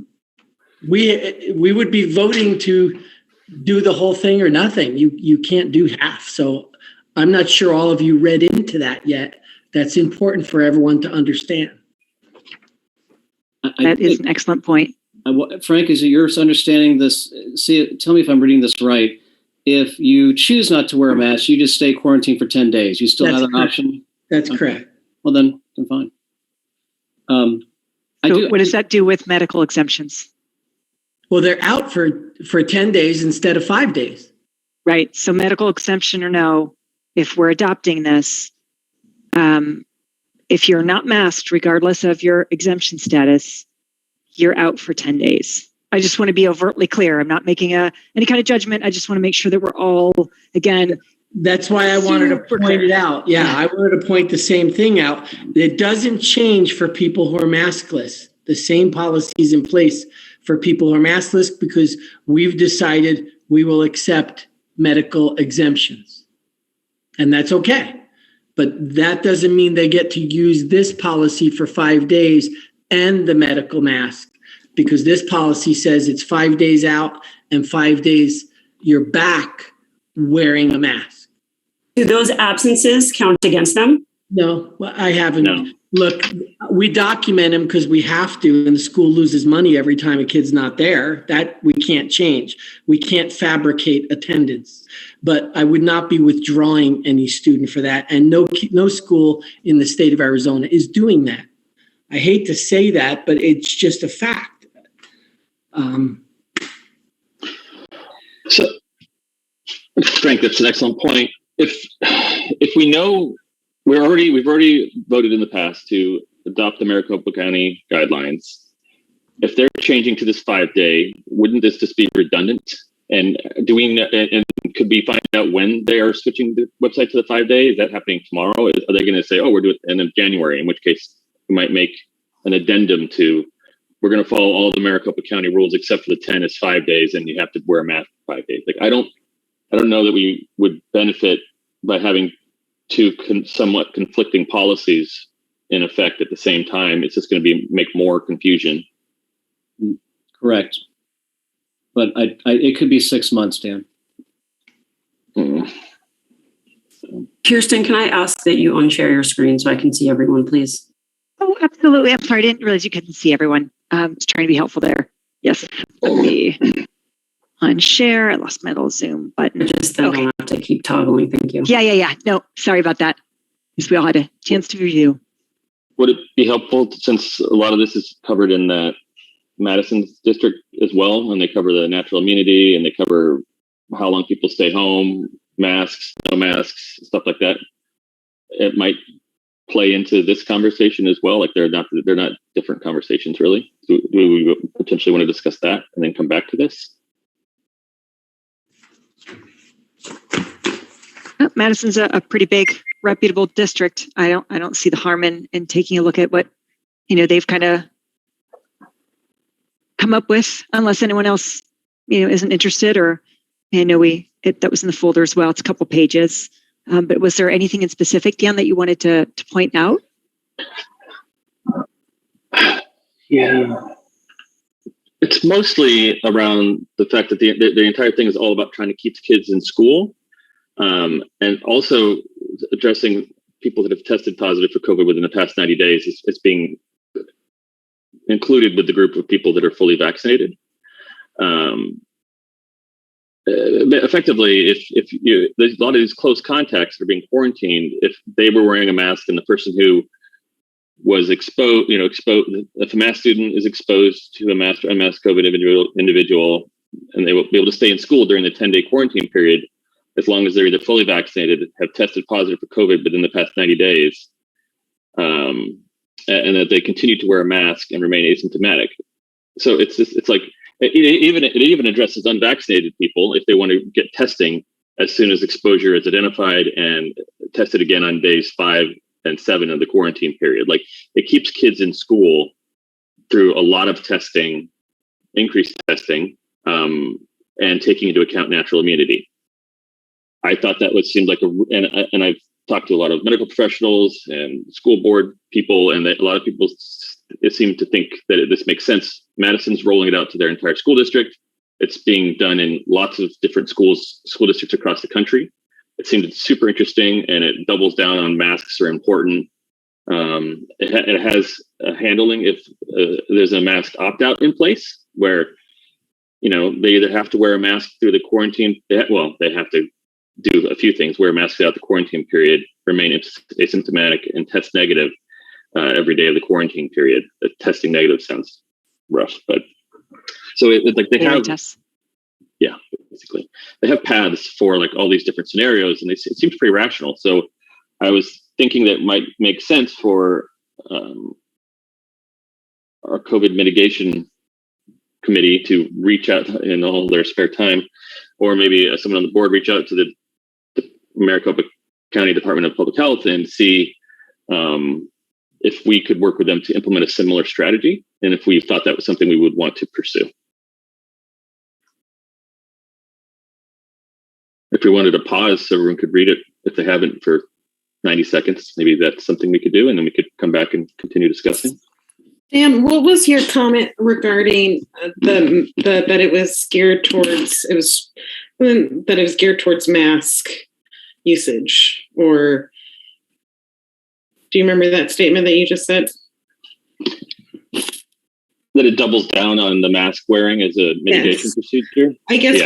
would be voting to do the whole thing or nothing. You can't do half. So I'm not sure all of you read into that yet. That's important for everyone to understand. That is an excellent point. Frank, is it your understanding this? See, tell me if I'm reading this right. If you choose not to wear a mask, you just stay quarantined for 10 days. You still have an option? That's correct. Well, then fine. What does that do with medical exemptions? Well, they're out for 10 days instead of 5 days. Right. So medical exemption or no, if we're adopting this, if you're not masked, regardless of your exemption status, you're out for 10 days. I just want to be overtly clear. I'm not making any kind of judgment. I just want to make sure that we're all, again. That's why I wanted to point it out. Yeah, I wanted to point the same thing out. It doesn't change for people who are maskless. The same policies in place for people who are maskless because we've decided we will accept medical exemptions. And that's okay. But that doesn't mean they get to use this policy for 5 days and the medical mask, because this policy says it's 5 days out and 5 days you're back wearing a mask. Do those absences count against them? No, I haven't. No. Look, we document them because we have to, and the school loses money every time a kid's not there. That we can't change. We can't fabricate attendance. But I would not be withdrawing any student for that. And no school in the state of Arizona is doing that. I hate to say that, but it's just a fact. So, Frank, that's an excellent point. If we know we've already voted in the past to adopt the Maricopa County guidelines. If they're changing to this 5 day, wouldn't this just be redundant? And could we find out when they are switching the website to the 5 day? Is that happening tomorrow? Are they going to say, we're doing it end of January? In which case, we might make an addendum to, we're going to follow all the Maricopa County rules except for the 10 is 5 days, and you have to wear a mask for 5 days. Like I don't know that we would benefit by having two somewhat conflicting policies in effect at the same time. It's just going to make more confusion. Correct. But it could be 6 months, Dan. Kirsten, can I ask that you unshare your screen so I can see everyone, please? Oh, absolutely. I'm sorry. I didn't realize you couldn't see everyone. I was trying to be helpful there. Yes. Let me unshare. I lost my little Zoom button. Just then I'll have to keep toggling. Thank you. Yeah. No, sorry about that. Because we all had a chance to review. Would it be helpful, since a lot of this is covered in that Madison district as well, and they cover the natural immunity and they cover how long people stay home, masks, no masks, stuff like that. It might play into this conversation as well. Like they're not different conversations really. Do we potentially want to discuss that and then come back to this? Madison's a pretty big, reputable district. I don't see the harm in taking a look at what they've kind of come up with, unless anyone else isn't interested. Or I know that was in the folder as well. It's a couple pages. But was there anything in specific, Dan, that you wanted to point out? Yeah, it's mostly around the fact that the entire thing is all about trying to keep kids in school. And also addressing people that have tested positive for COVID within the past 90 days is being included with the group of people that are fully vaccinated. Effectively, if there's a lot of these close contacts that are being quarantined, if they were wearing a mask and the person who was exposed, if a mask student is exposed to a mask COVID individual, and they will be able to stay in school during the 10-day quarantine period, as long as they're either fully vaccinated, have tested positive for COVID within the past 90 days, and that they continue to wear a mask and remain asymptomatic. So it's like it even addresses unvaccinated people if they want to get testing as soon as exposure is identified and tested again on days 5 and 7 of the quarantine period. Like it keeps kids in school through a lot of testing, increased testing, and taking into account natural immunity. I thought that seemed like and I've talked to a lot of medical professionals and school board people, and a lot of people it seemed to think that this makes sense. Madison's rolling it out to their entire school district. It's being done in lots of different school districts across the country. It seemed super interesting, and it doubles down on masks are important. It has a handling if there's a mask opt-out in place where, they either have to wear a mask through the quarantine. They have to do a few things: wear a mask throughout the quarantine period, remain asymptomatic, and test negative every day of the quarantine period. Testing negative sounds rough, but so they have, yeah, basically they have paths for like all these different scenarios, and it seems pretty rational. So I was thinking that might make sense for our COVID mitigation committee to reach out in all their spare time, or maybe someone on the board reach out to the Maricopa County Department of Public Health and see if we could work with them to implement a similar strategy, and if we thought that was something we would want to pursue. If we wanted to pause so everyone could read it, if they haven't, for 90 seconds, maybe that's something we could do, and then we could come back and continue discussing. Dan, what was your comment regarding that it was geared towards mask usage? Or do you remember that statement that you just said? That it doubles down on the mask wearing as a mitigation procedure? I guess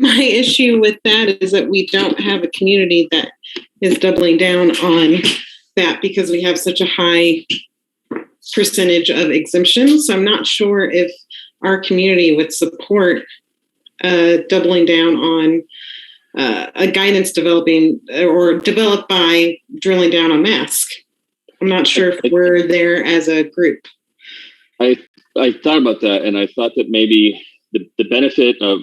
my issue with that is that we don't have a community that is doubling down on that because we have such a high percentage of exemptions. So I'm not sure if our community would support doubling down on a guidance developed by drilling down on mask. I'm not sure if we're there as a group. I thought about that, and I thought that maybe the benefit of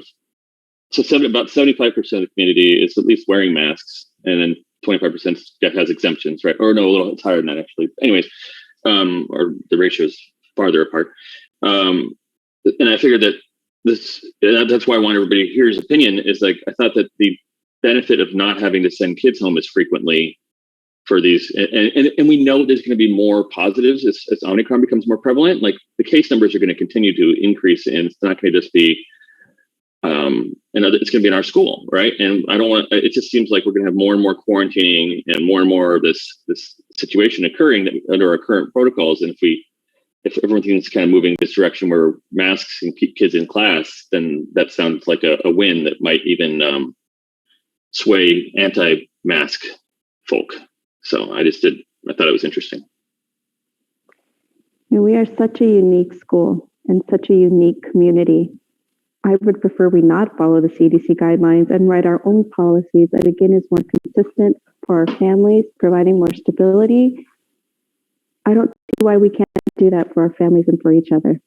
about 75% of the community is at least wearing masks, and then 25% has exemptions, right? Or no, it's higher than that actually. Anyways, or the ratio is farther apart. And I figured that that's why I want everybody to hear his opinion, is like, I thought that the benefit of not having to send kids home as frequently for these, and we know there's going to be more positives as Omicron becomes more prevalent. Like, the case numbers are going to continue to increase, and it's not going to just be, it's going to be in our school, right? And I don't want. It just seems like we're going to have more and more quarantining and more of this situation occurring under our current protocols. And if everything's kind of moving this direction where masks can keep kids in class, then that sounds like a win that might even sway anti-mask folk. So I thought it was interesting. And we are such a unique school and such a unique community. I would prefer we not follow the CDC guidelines and write our own policies that, again, is more consistent for our families, providing more stability. I don't see why we can't do that for our families and for each other.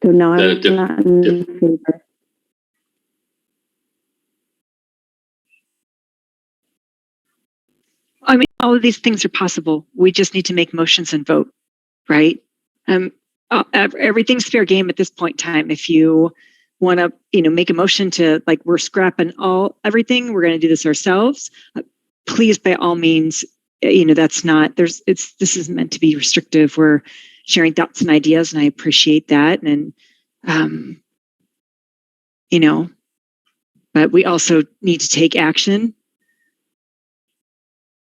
So no, I'm not in favor. I mean, all of these things are possible. We just need to make motions and vote, right? Everything's fair game at this point in time. If you want to, make a motion to, like, we're scrapping everything, we're going to do this ourselves. Please, by all means, that's not, this isn't meant to be restrictive. We're sharing thoughts and ideas, and I appreciate that. And, but we also need to take action,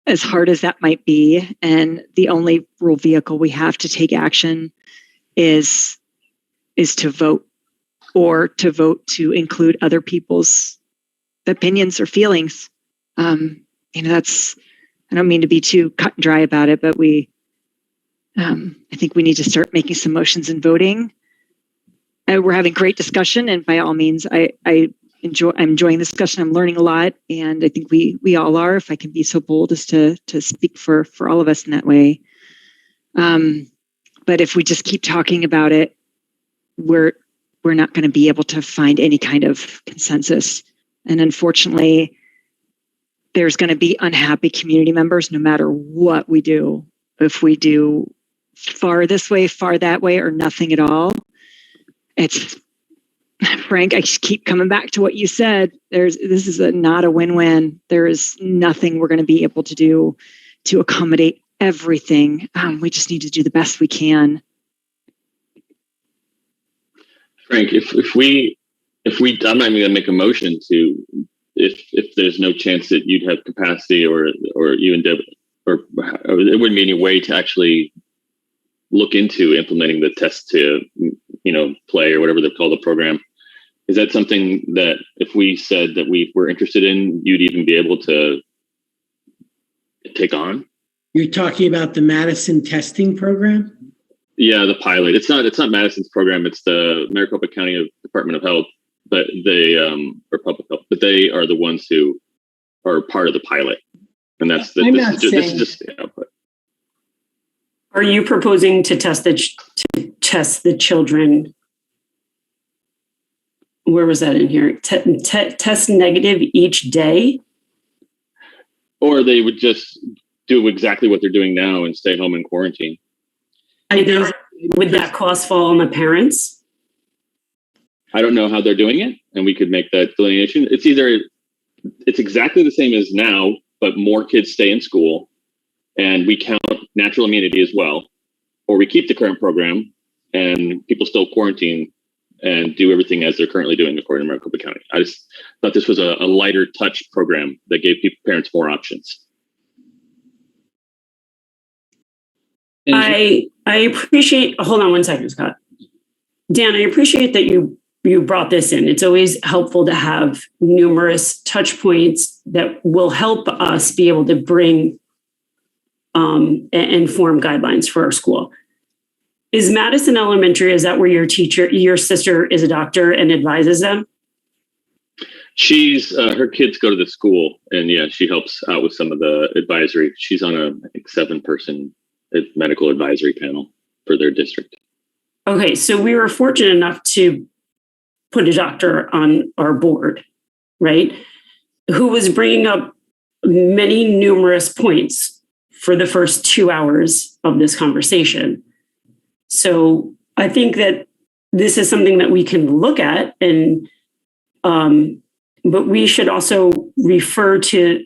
as hard as that might be. And the only real vehicle we have to take action is to vote, or to vote to include other people's opinions or feelings. I don't mean to be too cut and dry about it, but I think we need to start making some motions and voting. We're having great discussion, and by all means, I'm enjoying the discussion. I'm learning a lot, and I think we all are, if I can be so bold as to speak for all of us in that way. But if we just keep talking about it, we're not going to be able to find any kind of consensus. And unfortunately, there's going to be unhappy community members no matter what we do. If we do far this way, far that way, or nothing at all, it's, Frank, I just keep coming back to what you said. This is not a win-win. There is nothing we're going to be able to do to accommodate everything. We just need to do the best we can. Frank, I'm not even gonna make a motion to, if there's no chance that you'd have capacity or even Deb, or there wouldn't be any way to actually look into implementing the test to, play or whatever they call the program. Is that something that if we said that we were interested in, you'd even be able to take on? You're talking about the Madison testing program? Yeah, the pilot. It's not Madison's program. It's the Maricopa County Department of Health, but they or public health, but they are the ones who are part of the pilot, and this is just the output. Are you proposing to test the children? Where was that in here? Test negative each day? Or they would just do exactly what they're doing now and stay home in quarantine. Would that cost fall on the parents? I don't know how they're doing it, and we could make that delineation. It's exactly the same as now, but more kids stay in school, and we count natural immunity as well, or we keep the current program and people still quarantine and do everything as they're currently doing according to Maricopa County. I just thought this was a lighter touch program that gave parents more options. I appreciate, hold on one second, Scott. Dan, I appreciate that you brought this in. It's always helpful to have numerous touch points that will help us be able to bring and form guidelines for our school. Is Madison Elementary, is that where your sister is a doctor and advises them? She's her kids go to the school, and yeah, she helps out with some of the advisory. She's on I think 7-person medical advisory panel for their district. Okay, so we were fortunate enough to put a doctor on our board, right? Who was bringing up many numerous points for the first 2 hours of this conversation. So I think that this is something that we can look at, and but we should also refer to,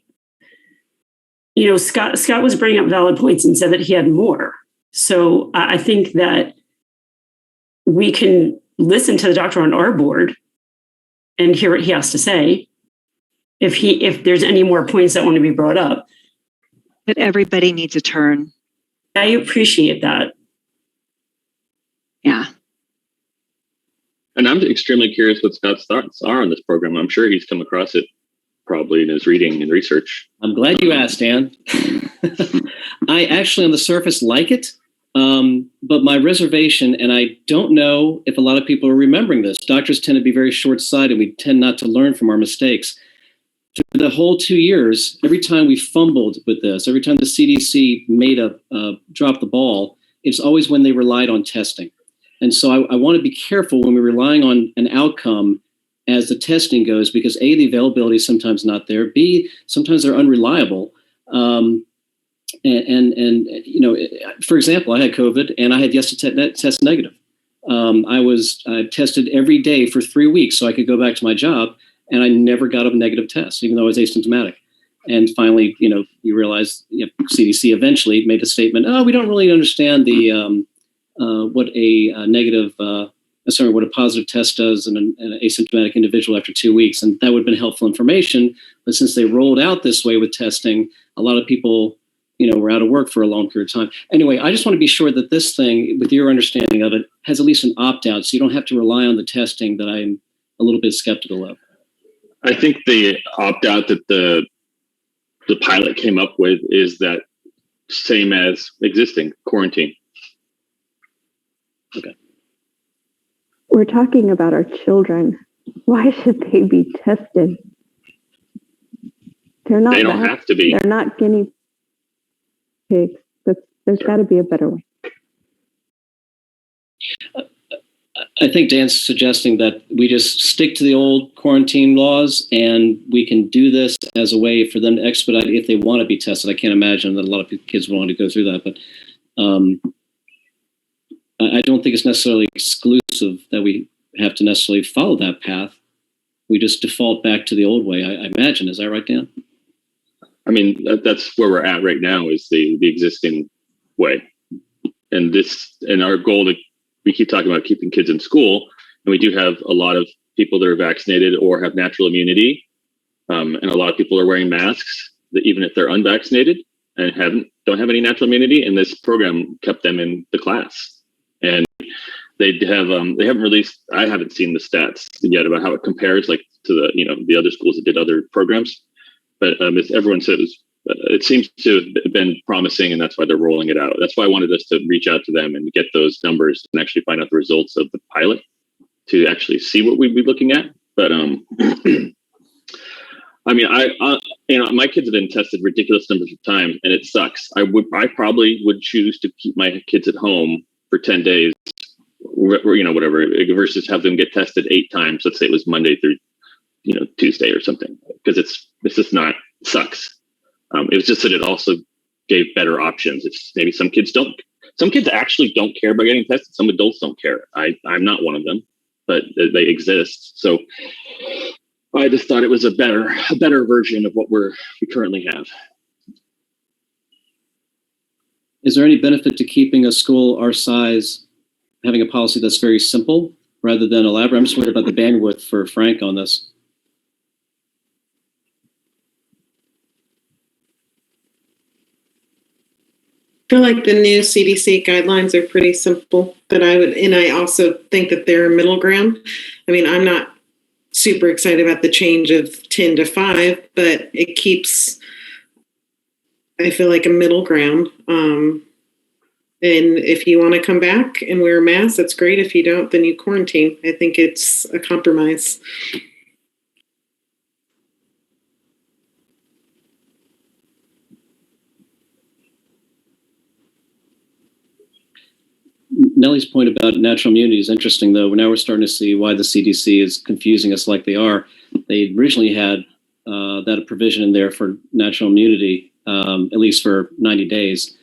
Scott was bringing up valid points and said that he had more. So I think that we can listen to the doctor on our board and hear what he has to say. If there's any more points that want to be brought up. But everybody needs a turn. I appreciate that. Yeah. And I'm extremely curious what Scott's thoughts are on this program. I'm sure he's come across it probably in his reading and research. I'm glad you asked, Dan. I actually on the surface like it, but my reservation, and I don't know if a lot of people are remembering this, doctors tend to be very short-sighted. We tend not to learn from our mistakes. For the whole 2 years, every time we fumbled with this, every time the CDC made drop the ball, it's always when they relied on testing. And so I want to be careful when we're relying on an outcome as the testing goes, because A, the availability is sometimes not there. B, sometimes they're unreliable. For example, I had COVID and I had yet to test negative. I tested every day for 3 weeks so I could go back to my job, and I never got a negative test, even though I was asymptomatic. And finally, you realize CDC eventually made a statement, we don't really understand what a positive test does in an asymptomatic individual after 2 weeks. And that would have been helpful information. But since they rolled out this way with testing, a lot of people, were out of work for a long period of time. Anyway, I just want to be sure that this thing, with your understanding of it, has at least an opt-out, so you don't have to rely on the testing that I'm a little bit skeptical of. I think the opt-out that the pilot came up with is that same as existing quarantine. Okay. We're talking about our children. Why should they be tested? They don't have to be. They're not guinea pigs. There's got to be a better way. I think Dan's suggesting that we just stick to the old quarantine laws, and we can do this as a way for them to expedite if they want to be tested. I can't imagine that a lot of kids want to go through that, but I don't think it's necessarily exclusive that we have to necessarily follow that path. We just default back to the old way, I imagine. Is that right, Dan? I mean, that's where we're at right now is the existing way. And our goal we keep talking about keeping kids in school, and we do have a lot of people that are vaccinated or have natural immunity. And a lot of people are wearing masks, that even if they're unvaccinated and don't have any natural immunity, and this program kept them in the class. And they haven't released, I haven't seen the stats yet about how it compares like to the other schools that did other programs. But as everyone said, it seems to have been promising, and that's why they're rolling it out. That's why I wanted us to reach out to them and get those numbers and actually find out the results of the pilot to actually see what we'd be looking at. But I mean, my kids have been tested ridiculous numbers of times, and it sucks. I probably would choose to keep my kids at home for 10 days, whatever, versus have them get tested 8 times. Let's say it was Monday through, Tuesday or something, because it's just not, it sucks. It was just that it also gave better options. It's maybe some kids actually don't care about getting tested. Some adults don't care. I'm not one of them, but they exist. So I just thought it was a better version of what we currently have. Is there any benefit to keeping a school our size, having a policy that's very simple rather than elaborate? I'm just worried about the bandwidth for Frank on this. I feel like the new CDC guidelines are pretty simple, but I also think that they're a middle ground. I mean, I'm not super excited about the change of 10 to 5, but it keeps, I feel like, a middle ground. And if you want to come back and wear a mask, that's great. If you don't, then you quarantine. I think it's a compromise. Nellie's point about natural immunity is interesting, though. Now we're starting to see why the CDC is confusing us like they are. They originally had that provision in there for natural immunity, at least for 90 days,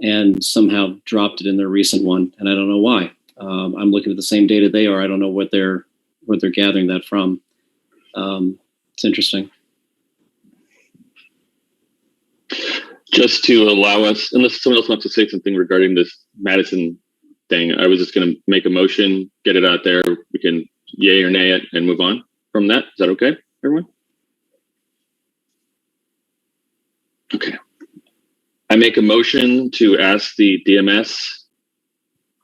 and somehow dropped it in their recent one, and I don't know why. I'm looking at the same data they are. I don't know what they're gathering that from. It's interesting. Just to allow us, unless someone else wants to say something regarding this Madison thing, I was just going to make a motion, get it out there. We can yay or nay it and move on from that. Is that okay, everyone? Okay. I make a motion to ask the DMS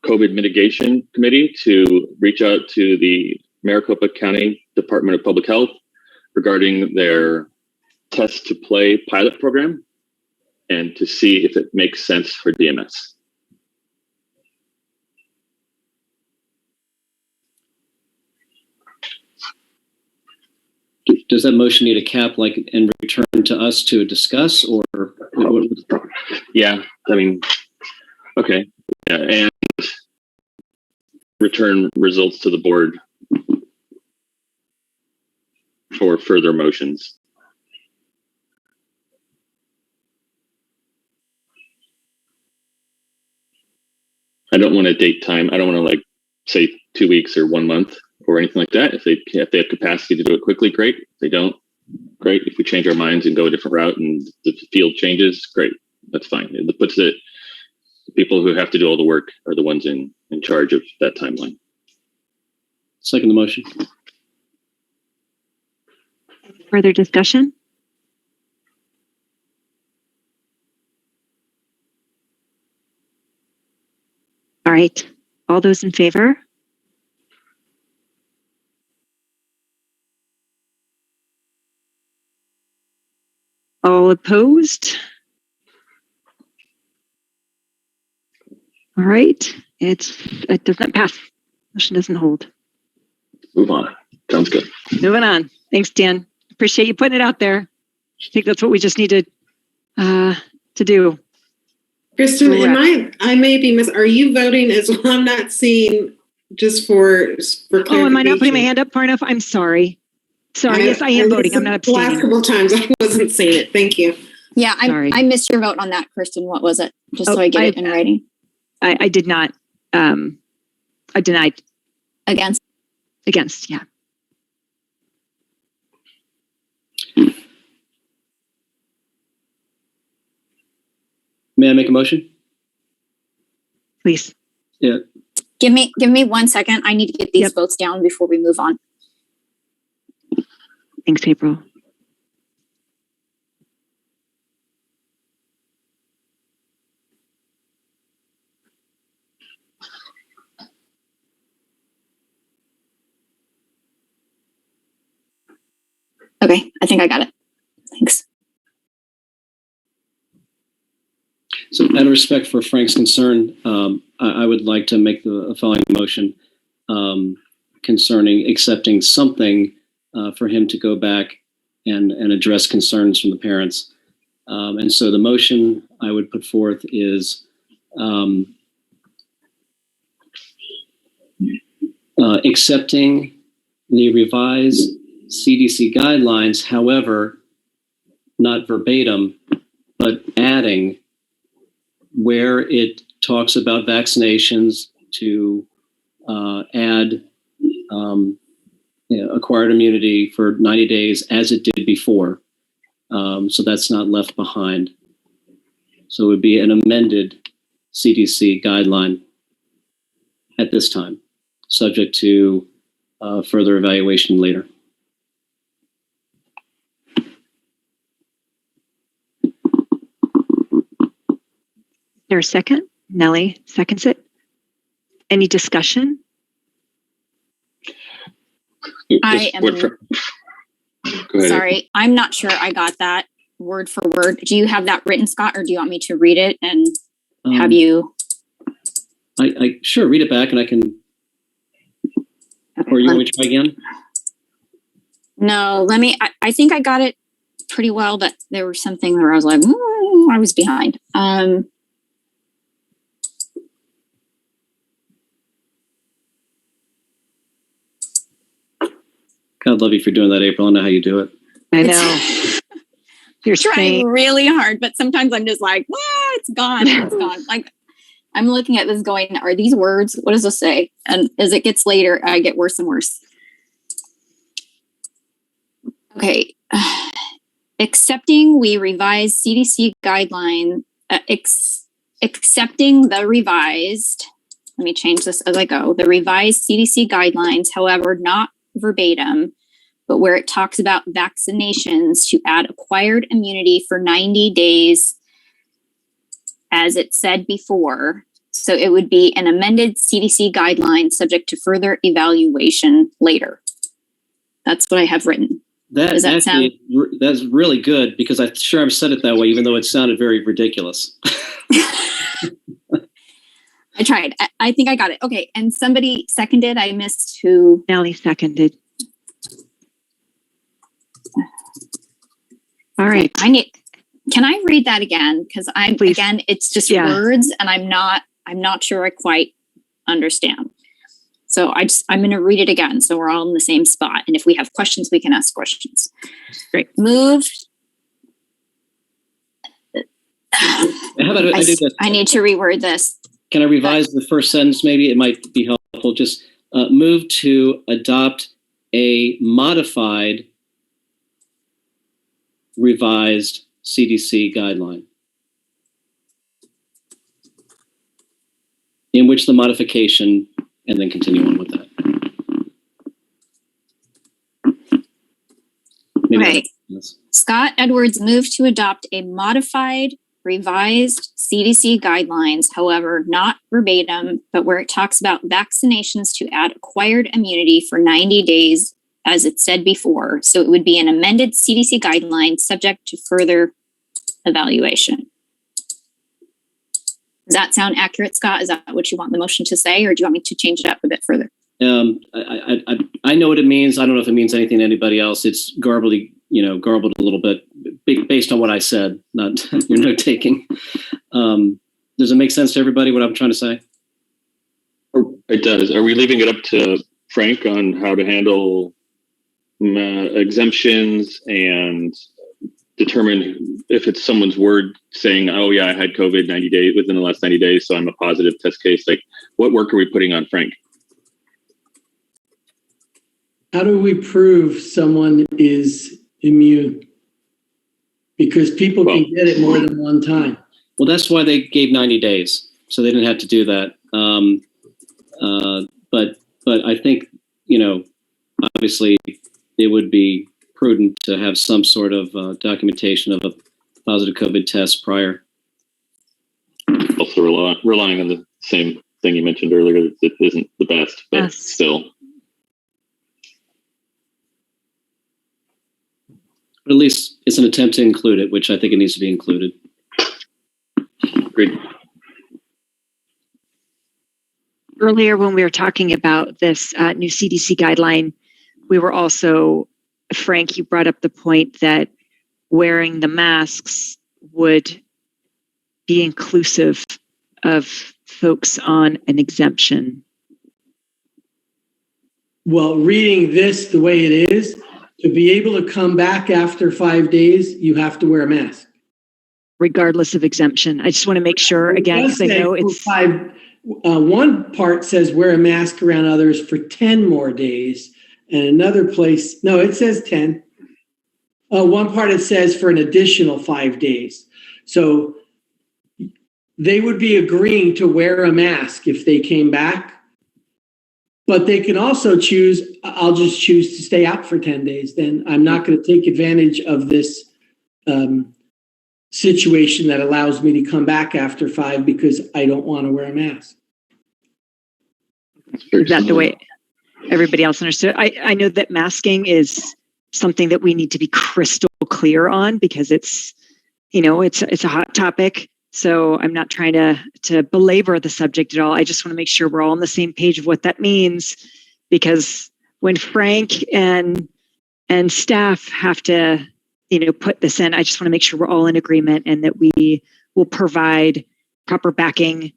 COVID Mitigation Committee to reach out to the Maricopa County Department of Public Health regarding their Test to Play pilot program and to see if it makes sense for DMS. Does that motion need a cap, like, and return to us to discuss, or? Yeah, I mean, okay. Yeah, and return results to the board for further motions. I don't want to date time. I don't want to say 2 weeks or 1 month or anything like that. If they have capacity to do it quickly, great. If they don't, great. If we change our minds and go a different route and the field changes, great. That's fine. It puts it, the people who have to do all the work are the ones in charge of that timeline. Second the motion. Further discussion? All right. All those in favor? All opposed? All right. It doesn't pass. Motion doesn't hold. Move on. Sounds good. Moving on. Thanks, Dan. Appreciate you putting it out there. I think that's what we just need to do. Kristen, I may be are you voting as well? I'm not seeing, just for Oh, am I not putting my hand up far enough? I'm sorry. Yes, I am voting. I'm not abstaining. The last couple of times I wasn't seeing it. Thank you. Yeah, I missed your vote on that, Kristen. What was it? Just so I get it in writing. I did not. I denied. Against? Against, yeah. May I make a motion? Please. Yeah. Give me 1 second. I need to get these votes down before we move on. Thanks, April. Okay, I think I got it. Thanks. So out of respect for Frank's concern, I would like to make the following motion concerning accepting something for him to go back and address concerns from the parents. And so the motion I would put forth is accepting the revised CDC guidelines, however, not verbatim, but adding where it talks about vaccinations to add acquired immunity for 90 days as it did before. So that's not left behind. So it would be an amended CDC guideline at this time, subject to further evaluation later. There a second? Nellie seconds it. Any discussion? I am sorry. I'm not sure I got that word for word. Do you have that written, Scott, or do you want me to read it and have you? I sure read it back and I can. Okay, or you want me to try again? No, let me. I think I got it pretty well, but there was something where I was like, I was behind. God love you for doing that, April. I know how you do it. I know. You're trying really hard, but sometimes I'm just like, it's gone. It's gone. Like I'm looking at this going, are these words? What does this say? And as it gets later, I get worse and worse. Okay. Accepting we revised CDC guideline, accepting the revised, let me change this as I go, the revised CDC guidelines, however, not verbatim, but where it talks about vaccinations to add acquired immunity for 90 days, as it said before. So it would be an amended CDC guideline subject to further evaluation later. That's what I have written. Does that sound? That's really good because I'm sure I've said it that way, even though it sounded very ridiculous. I tried. I think I got it. Okay. And somebody seconded. I missed who. Nellie seconded. All right. Can I read that again? Because again, it's just words and I'm not sure I quite understand. So I'm going to read it again. So we're all in the same spot. And if we have questions, we can ask questions. Great. Moved. How about I do this? I need to reword this. Can I revise the first sentence? Maybe it might be helpful. Just move to adopt a modified, revised CDC guideline, in which the modification, and then continue on with that. Okay. Scott Edwards moved to adopt a modified, revised CDC guidelines, however, not verbatim, but where it talks about vaccinations to add acquired immunity for 90 days, as it said before. So it would be an amended CDC guideline subject to further evaluation. Does that sound accurate, Scott? Is that what you want the motion to say, or do you want me to change it up a bit further? I know what it means. I don't know if it means anything to anybody else. It's garbled a little bit based on what I said, not your note taking. Does it make sense to everybody what I'm trying to say? It does. Are we leaving it up to Frank on how to handle exemptions and determine if it's someone's word saying, oh yeah, I had COVID 90 days within the last 90 days, so I'm a positive test case? Like, what work are we putting on Frank? How do we prove someone is immune? Because people can get it more than one time. Well, that's why they gave 90 days, so they didn't have to do that. But I think, obviously it would be prudent to have some sort of documentation of a positive COVID test prior. Also relying on the same thing you mentioned earlier that isn't the best, but Yes. still. But at least it's an attempt to include it, which I think it needs to be included. Agreed. Earlier, when we were talking about this new CDC guideline, we were also, Frank, you brought up the point that wearing the masks would be inclusive of folks on an exemption. Well, reading this the way it is, to be able to come back after 5 days, you have to wear a mask. Regardless of exemption. I just want to make sure, again, because I know it's... One part says wear a mask around others for 10 more days. And another place, no, it says 10. One part it says for an additional 5 days. So they would be agreeing to wear a mask if they came back. But they can also choose, I'll just choose to stay out for 10 days. Then I'm not going to take advantage of this situation that allows me to come back after 5 because I don't want to wear a mask. Is that the way everybody else understood? I know that masking is something that we need to be crystal clear on because it's a hot topic. So I'm not trying to belabor the subject at all. I just want to make sure we're all on the same page of what that means, because when Frank and staff have to, put this in, I just want to make sure we're all in agreement and that we will provide proper backing.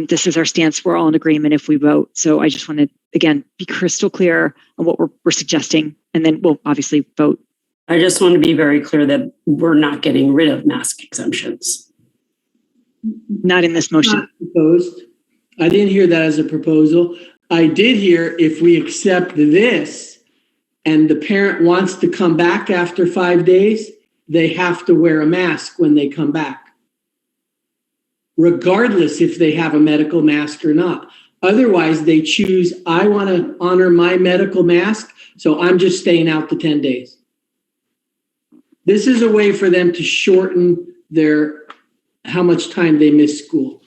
This is our stance. We're all in agreement if we vote. So I just want to, again, be crystal clear on what we're suggesting, and then we'll obviously vote. I just want to be very clear that we're not getting rid of mask exemptions. Not in this motion. Not proposed. I didn't hear that as a proposal. I did hear if we accept this and the parent wants to come back after 5 days, they have to wear a mask when they come back, regardless if they have a medical mask or not. Otherwise, they choose, I want to honor my medical mask, so I'm just staying out the 10 days. This is a way for them to shorten how much time they miss school.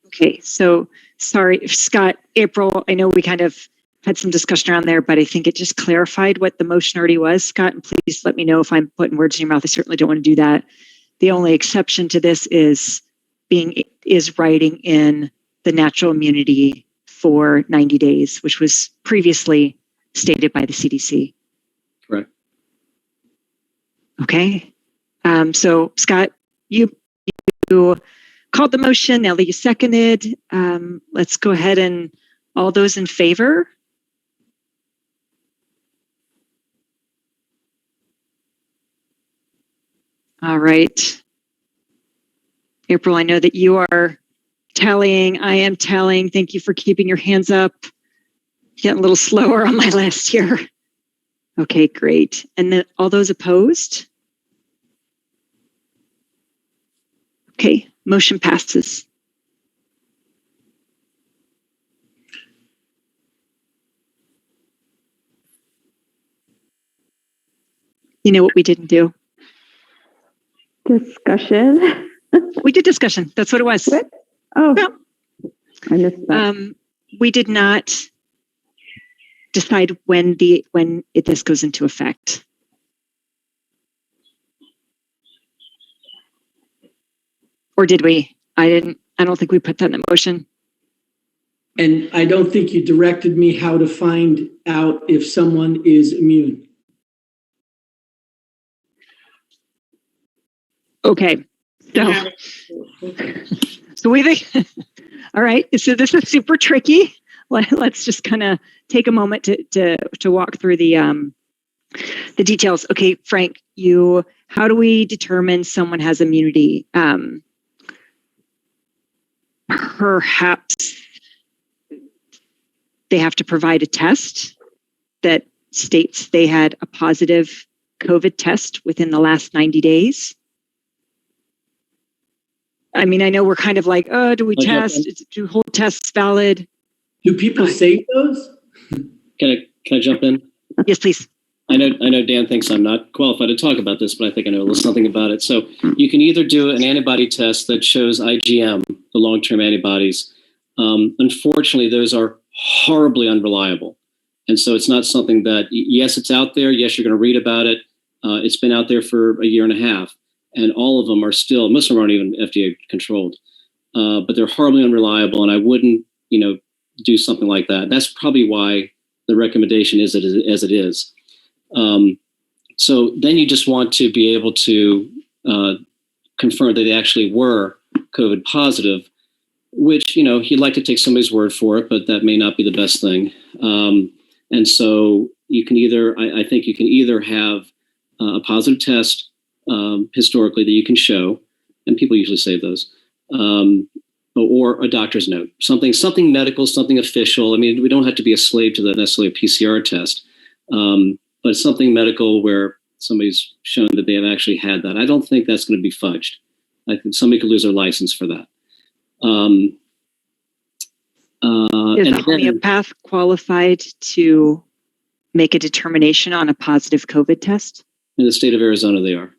Okay, so sorry, Scott, April, I know we kind of had some discussion around there, but I think it just clarified what the motion already was. Scott, and please let me know if I'm putting words in your mouth. I certainly don't want to do that. The only exception to this is writing in the natural immunity for 90 days, which was previously stated by the CDC. Correct. Okay. So Scott, you called the motion. Nellie, you seconded. Let's go ahead and all those in favor. All right. April, I know that you are tallying. I am tallying. Thank you for keeping your hands up. Getting a little slower on my list here. Okay, great. And then all those opposed? Okay, motion passes. You know what we didn't do? Discussion. We did discussion. That's what it was. What? Oh, well, I missed that. We did not decide when this goes into effect. Or did we? I don't think we put that in the motion. And I don't think you directed me how to find out if someone is immune. Okay. So we think, all right. So this is super tricky. Let's just kind of take a moment to walk through the details. Okay, Frank, how do we determine someone has immunity? Perhaps they have to provide a test that states they had a positive COVID test within the last 90 days? I mean, I know we're kind of like, oh, do we test? Do whole tests valid? Do people say those? Can I jump in? Yes, please. I know Dan thinks I'm not qualified to talk about this, but I think I know a little something about it. So you can either do an antibody test that shows IgM, the long-term antibodies. Unfortunately, those are horribly unreliable. And so it's not something that, yes, it's out there. Yes, you're going to read about it. It's been out there for a year and a half. And all of them are still, most of them aren't even FDA controlled. But they're horribly unreliable. And I wouldn't, do something like that. That's probably why the recommendation is as it is. So then you just want to be able to confirm that they actually were COVID positive, which, you'd like to take somebody's word for it, but that may not be the best thing. And so you can I think you can either have a positive test historically that you can show, and people usually say those, or a doctor's note, something medical, something official. I mean, we don't have to be a slave to necessarily a PCR test. But something medical where somebody's shown that they have actually had that. I don't think that's going to be fudged. I think somebody could lose their license for that. Is a homeopath qualified to make a determination on a positive COVID test? In the state of Arizona, they are.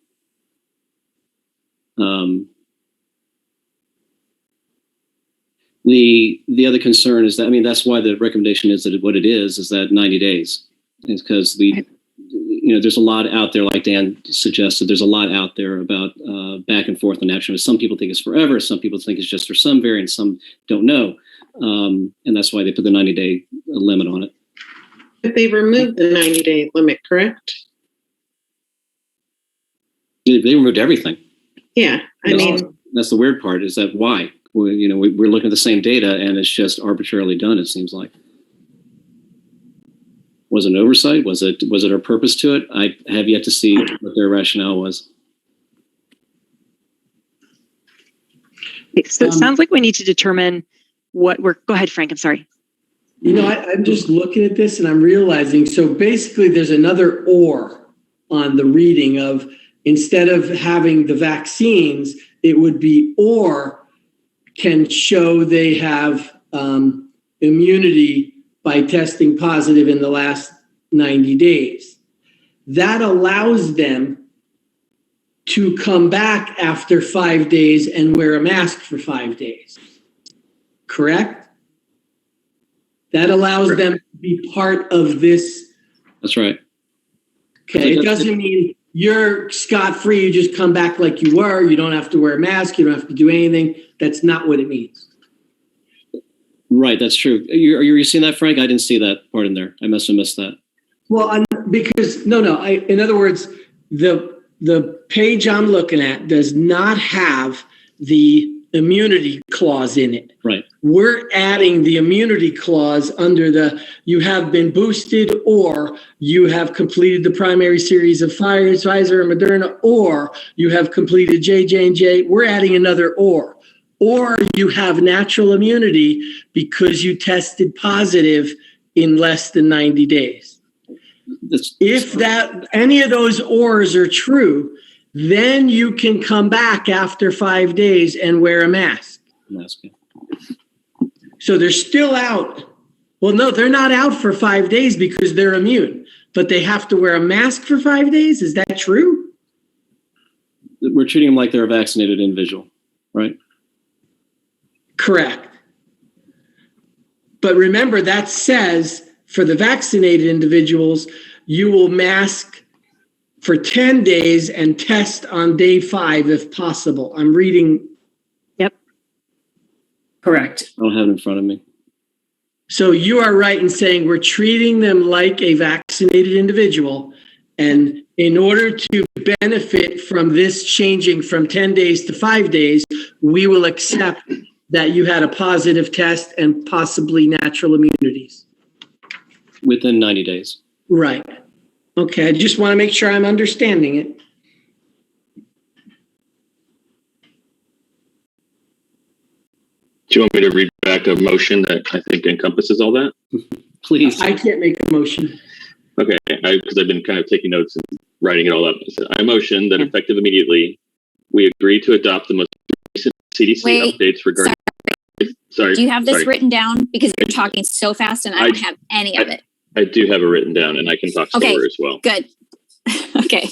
The other concern is that, that's why the recommendation is that what it is that 90 days. It's because there's a lot out there, like Dan suggested, there's a lot out there about back and forth on national. Some people think it's forever. Some people think it's just for some variants. Some don't know. And that's why they put the 90-day limit on it. But they removed the 90-day limit, correct? They removed everything. Yeah. That's the weird part, is that why? We're looking at the same data and it's just arbitrarily done, it seems like. Was it an oversight? Was it a purpose to it? I have yet to see what their rationale was. So it sounds like we need to determine go ahead, Frank, I'm sorry. I'm just looking at this and I'm realizing, so basically there's another or on the reading of, instead of having the vaccines, it would be or can show they have immunity by testing positive in the last 90 days. That allows them to come back after 5 days and wear a mask for 5 days. Correct? That allows them to be part of this. That's right. Okay, it doesn't mean you're scot-free, you just come back like you were, you don't have to wear a mask, you don't have to do anything. That's not what it means. Right, that's true. Are you seeing that, Frank? I didn't see that part in there. I must have missed that. Well, in other words, the page I'm looking at does not have the immunity clause in it. Right. We're adding the immunity clause under you have been boosted, or you have completed the primary series of Pfizer and Moderna, or you have completed J&J. We're adding another or you have natural immunity because you tested positive in less than 90 days. If any of those ors are true, then you can come back after 5 days and wear a mask. So they're still out. Well, no, they're not out for 5 days because they're immune, but they have to wear a mask for 5 days. Is that true? We're treating them like they're a vaccinated individual, right? Correct. But remember, that says for the vaccinated individuals, you will mask for 10 days and test on day 5 if possible. I'm reading. Yep. Correct. I don't have it in front of me. So you are right in saying we're treating them like a vaccinated individual. And in order to benefit from this changing from 10 days to 5 days, we will accept that you had a positive test and possibly natural immunities. Within 90 days. Right. Okay, I just want to make sure I'm understanding it. Do you want me to read back a motion that I think encompasses all that? Please. I can't make a motion. Okay, because I've been kind of taking notes and writing it all up. I motion that effective immediately, we agree to adopt the most recent CDC updates regarding. Sorry. Do you have this written down? Because you're talking so fast and I don't have any of it. I do have it written down, and I can talk slower as well. Good. Okay.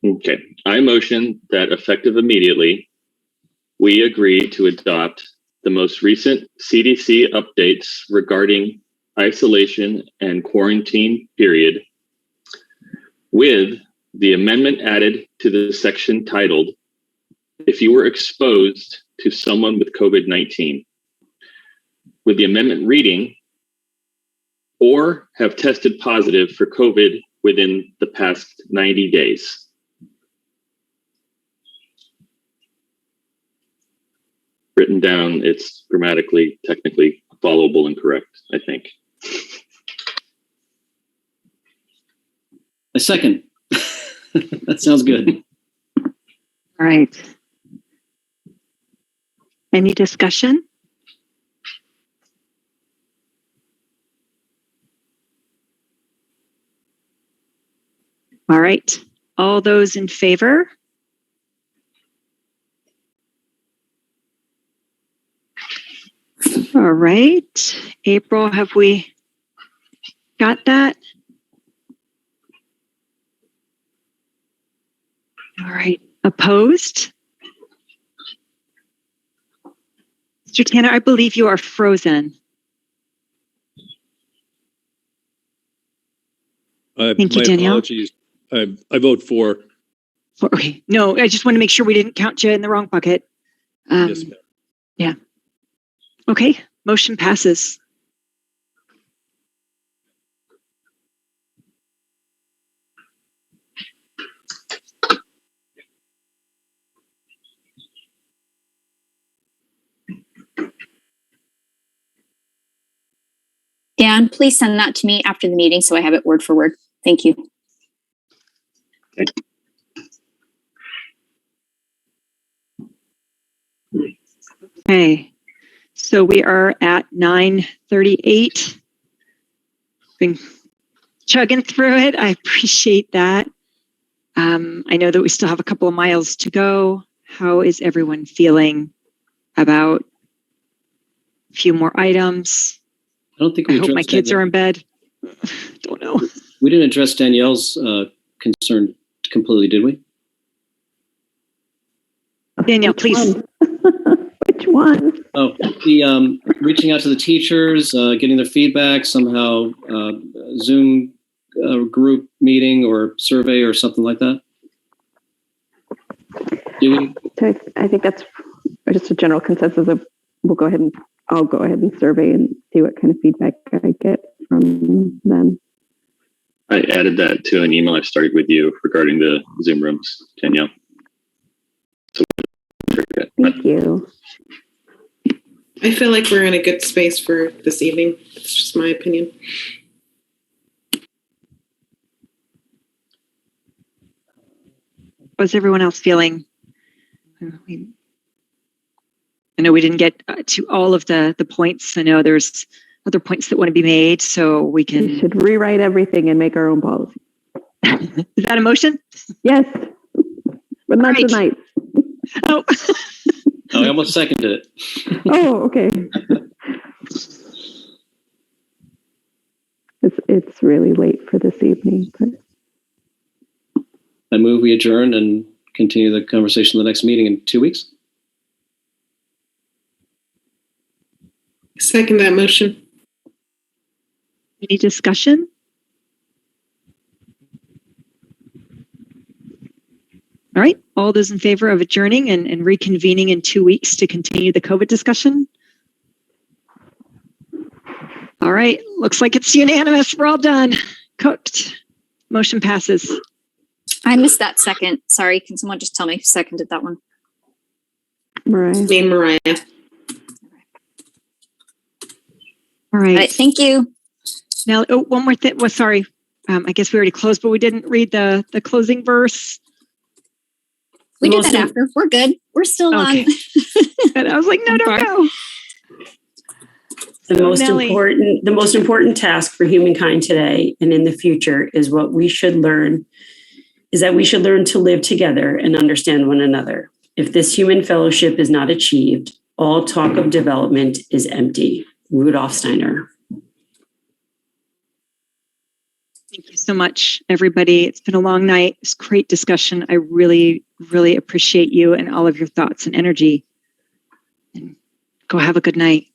Okay. I motion that effective immediately, we agree to adopt the most recent CDC updates regarding isolation and quarantine period, with the amendment added to the section titled, "If you were exposed to someone with COVID-19," with the amendment reading, "or have tested positive for COVID within the past 90 days." Written down, it's grammatically, technically followable and correct, I think. A second. That sounds good. All right. Any discussion? All right. All those in favor? All right. April, have we got that? All right. Opposed? Mr. Tanner, I believe you are frozen. Thank you, my Danielle. Apologies. I vote for. Okay. No, I just want to make sure we didn't count you in the wrong bucket. Yes, ma'am. Yeah. Okay. Motion passes. Dan, please send that to me after the meeting so I have it word for word. Thank you. Okay. So we are at 9:38. Been chugging through it. I appreciate that. I know that we still have a couple of miles to go. How is everyone feeling about a few more items? I don't think I we hope my addressed kids Danielle. are in bed. Don't know. We didn't address Danielle's concern completely, did we? Danielle, please. Which one? Oh, the reaching out to the teachers, getting their feedback, somehow Zoom group meeting or survey or something like that. Do we? I think that's just a general consensus of I'll go ahead and survey and see what kind of feedback I get from them. I added that to an email I started with you regarding the Zoom rooms, Danielle. So, thank you. I feel like we're in a good space for this evening. It's just my opinion. How's everyone else feeling? I know we didn't get to all of the points. I know there's other points that want to be made, so we should rewrite everything and make our own policy. Is that a motion? Yes, but not tonight. Oh. Oh, I almost seconded it. Oh, okay. It's really late for this evening, but I move we adjourn and continue the conversation in the next meeting in 2 weeks. Second that motion. Any discussion? All right. All those in favor of adjourning and reconvening in 2 weeks to continue the COVID discussion? All right. Looks like it's unanimous. We're all done. Cooked. Motion passes. I missed that second. Sorry. Can someone just tell me who seconded that one? Mariah. Me, Mariah. All right. All right. Thank you. Now, one more thing. Well, sorry. I guess we already closed, but we didn't read the closing verse. We do that after. We're good. We're still on. And I was like, no, don't go. The Nellie. most important task for humankind today and in the future is what we should learn is that we should learn to live together and understand one another. If this human fellowship is not achieved, all talk of development is empty. Rudolf Steiner. Thank you so much, everybody. It's been a long night. It's great discussion. I really, really appreciate you and all of your thoughts and energy. And go have a good night.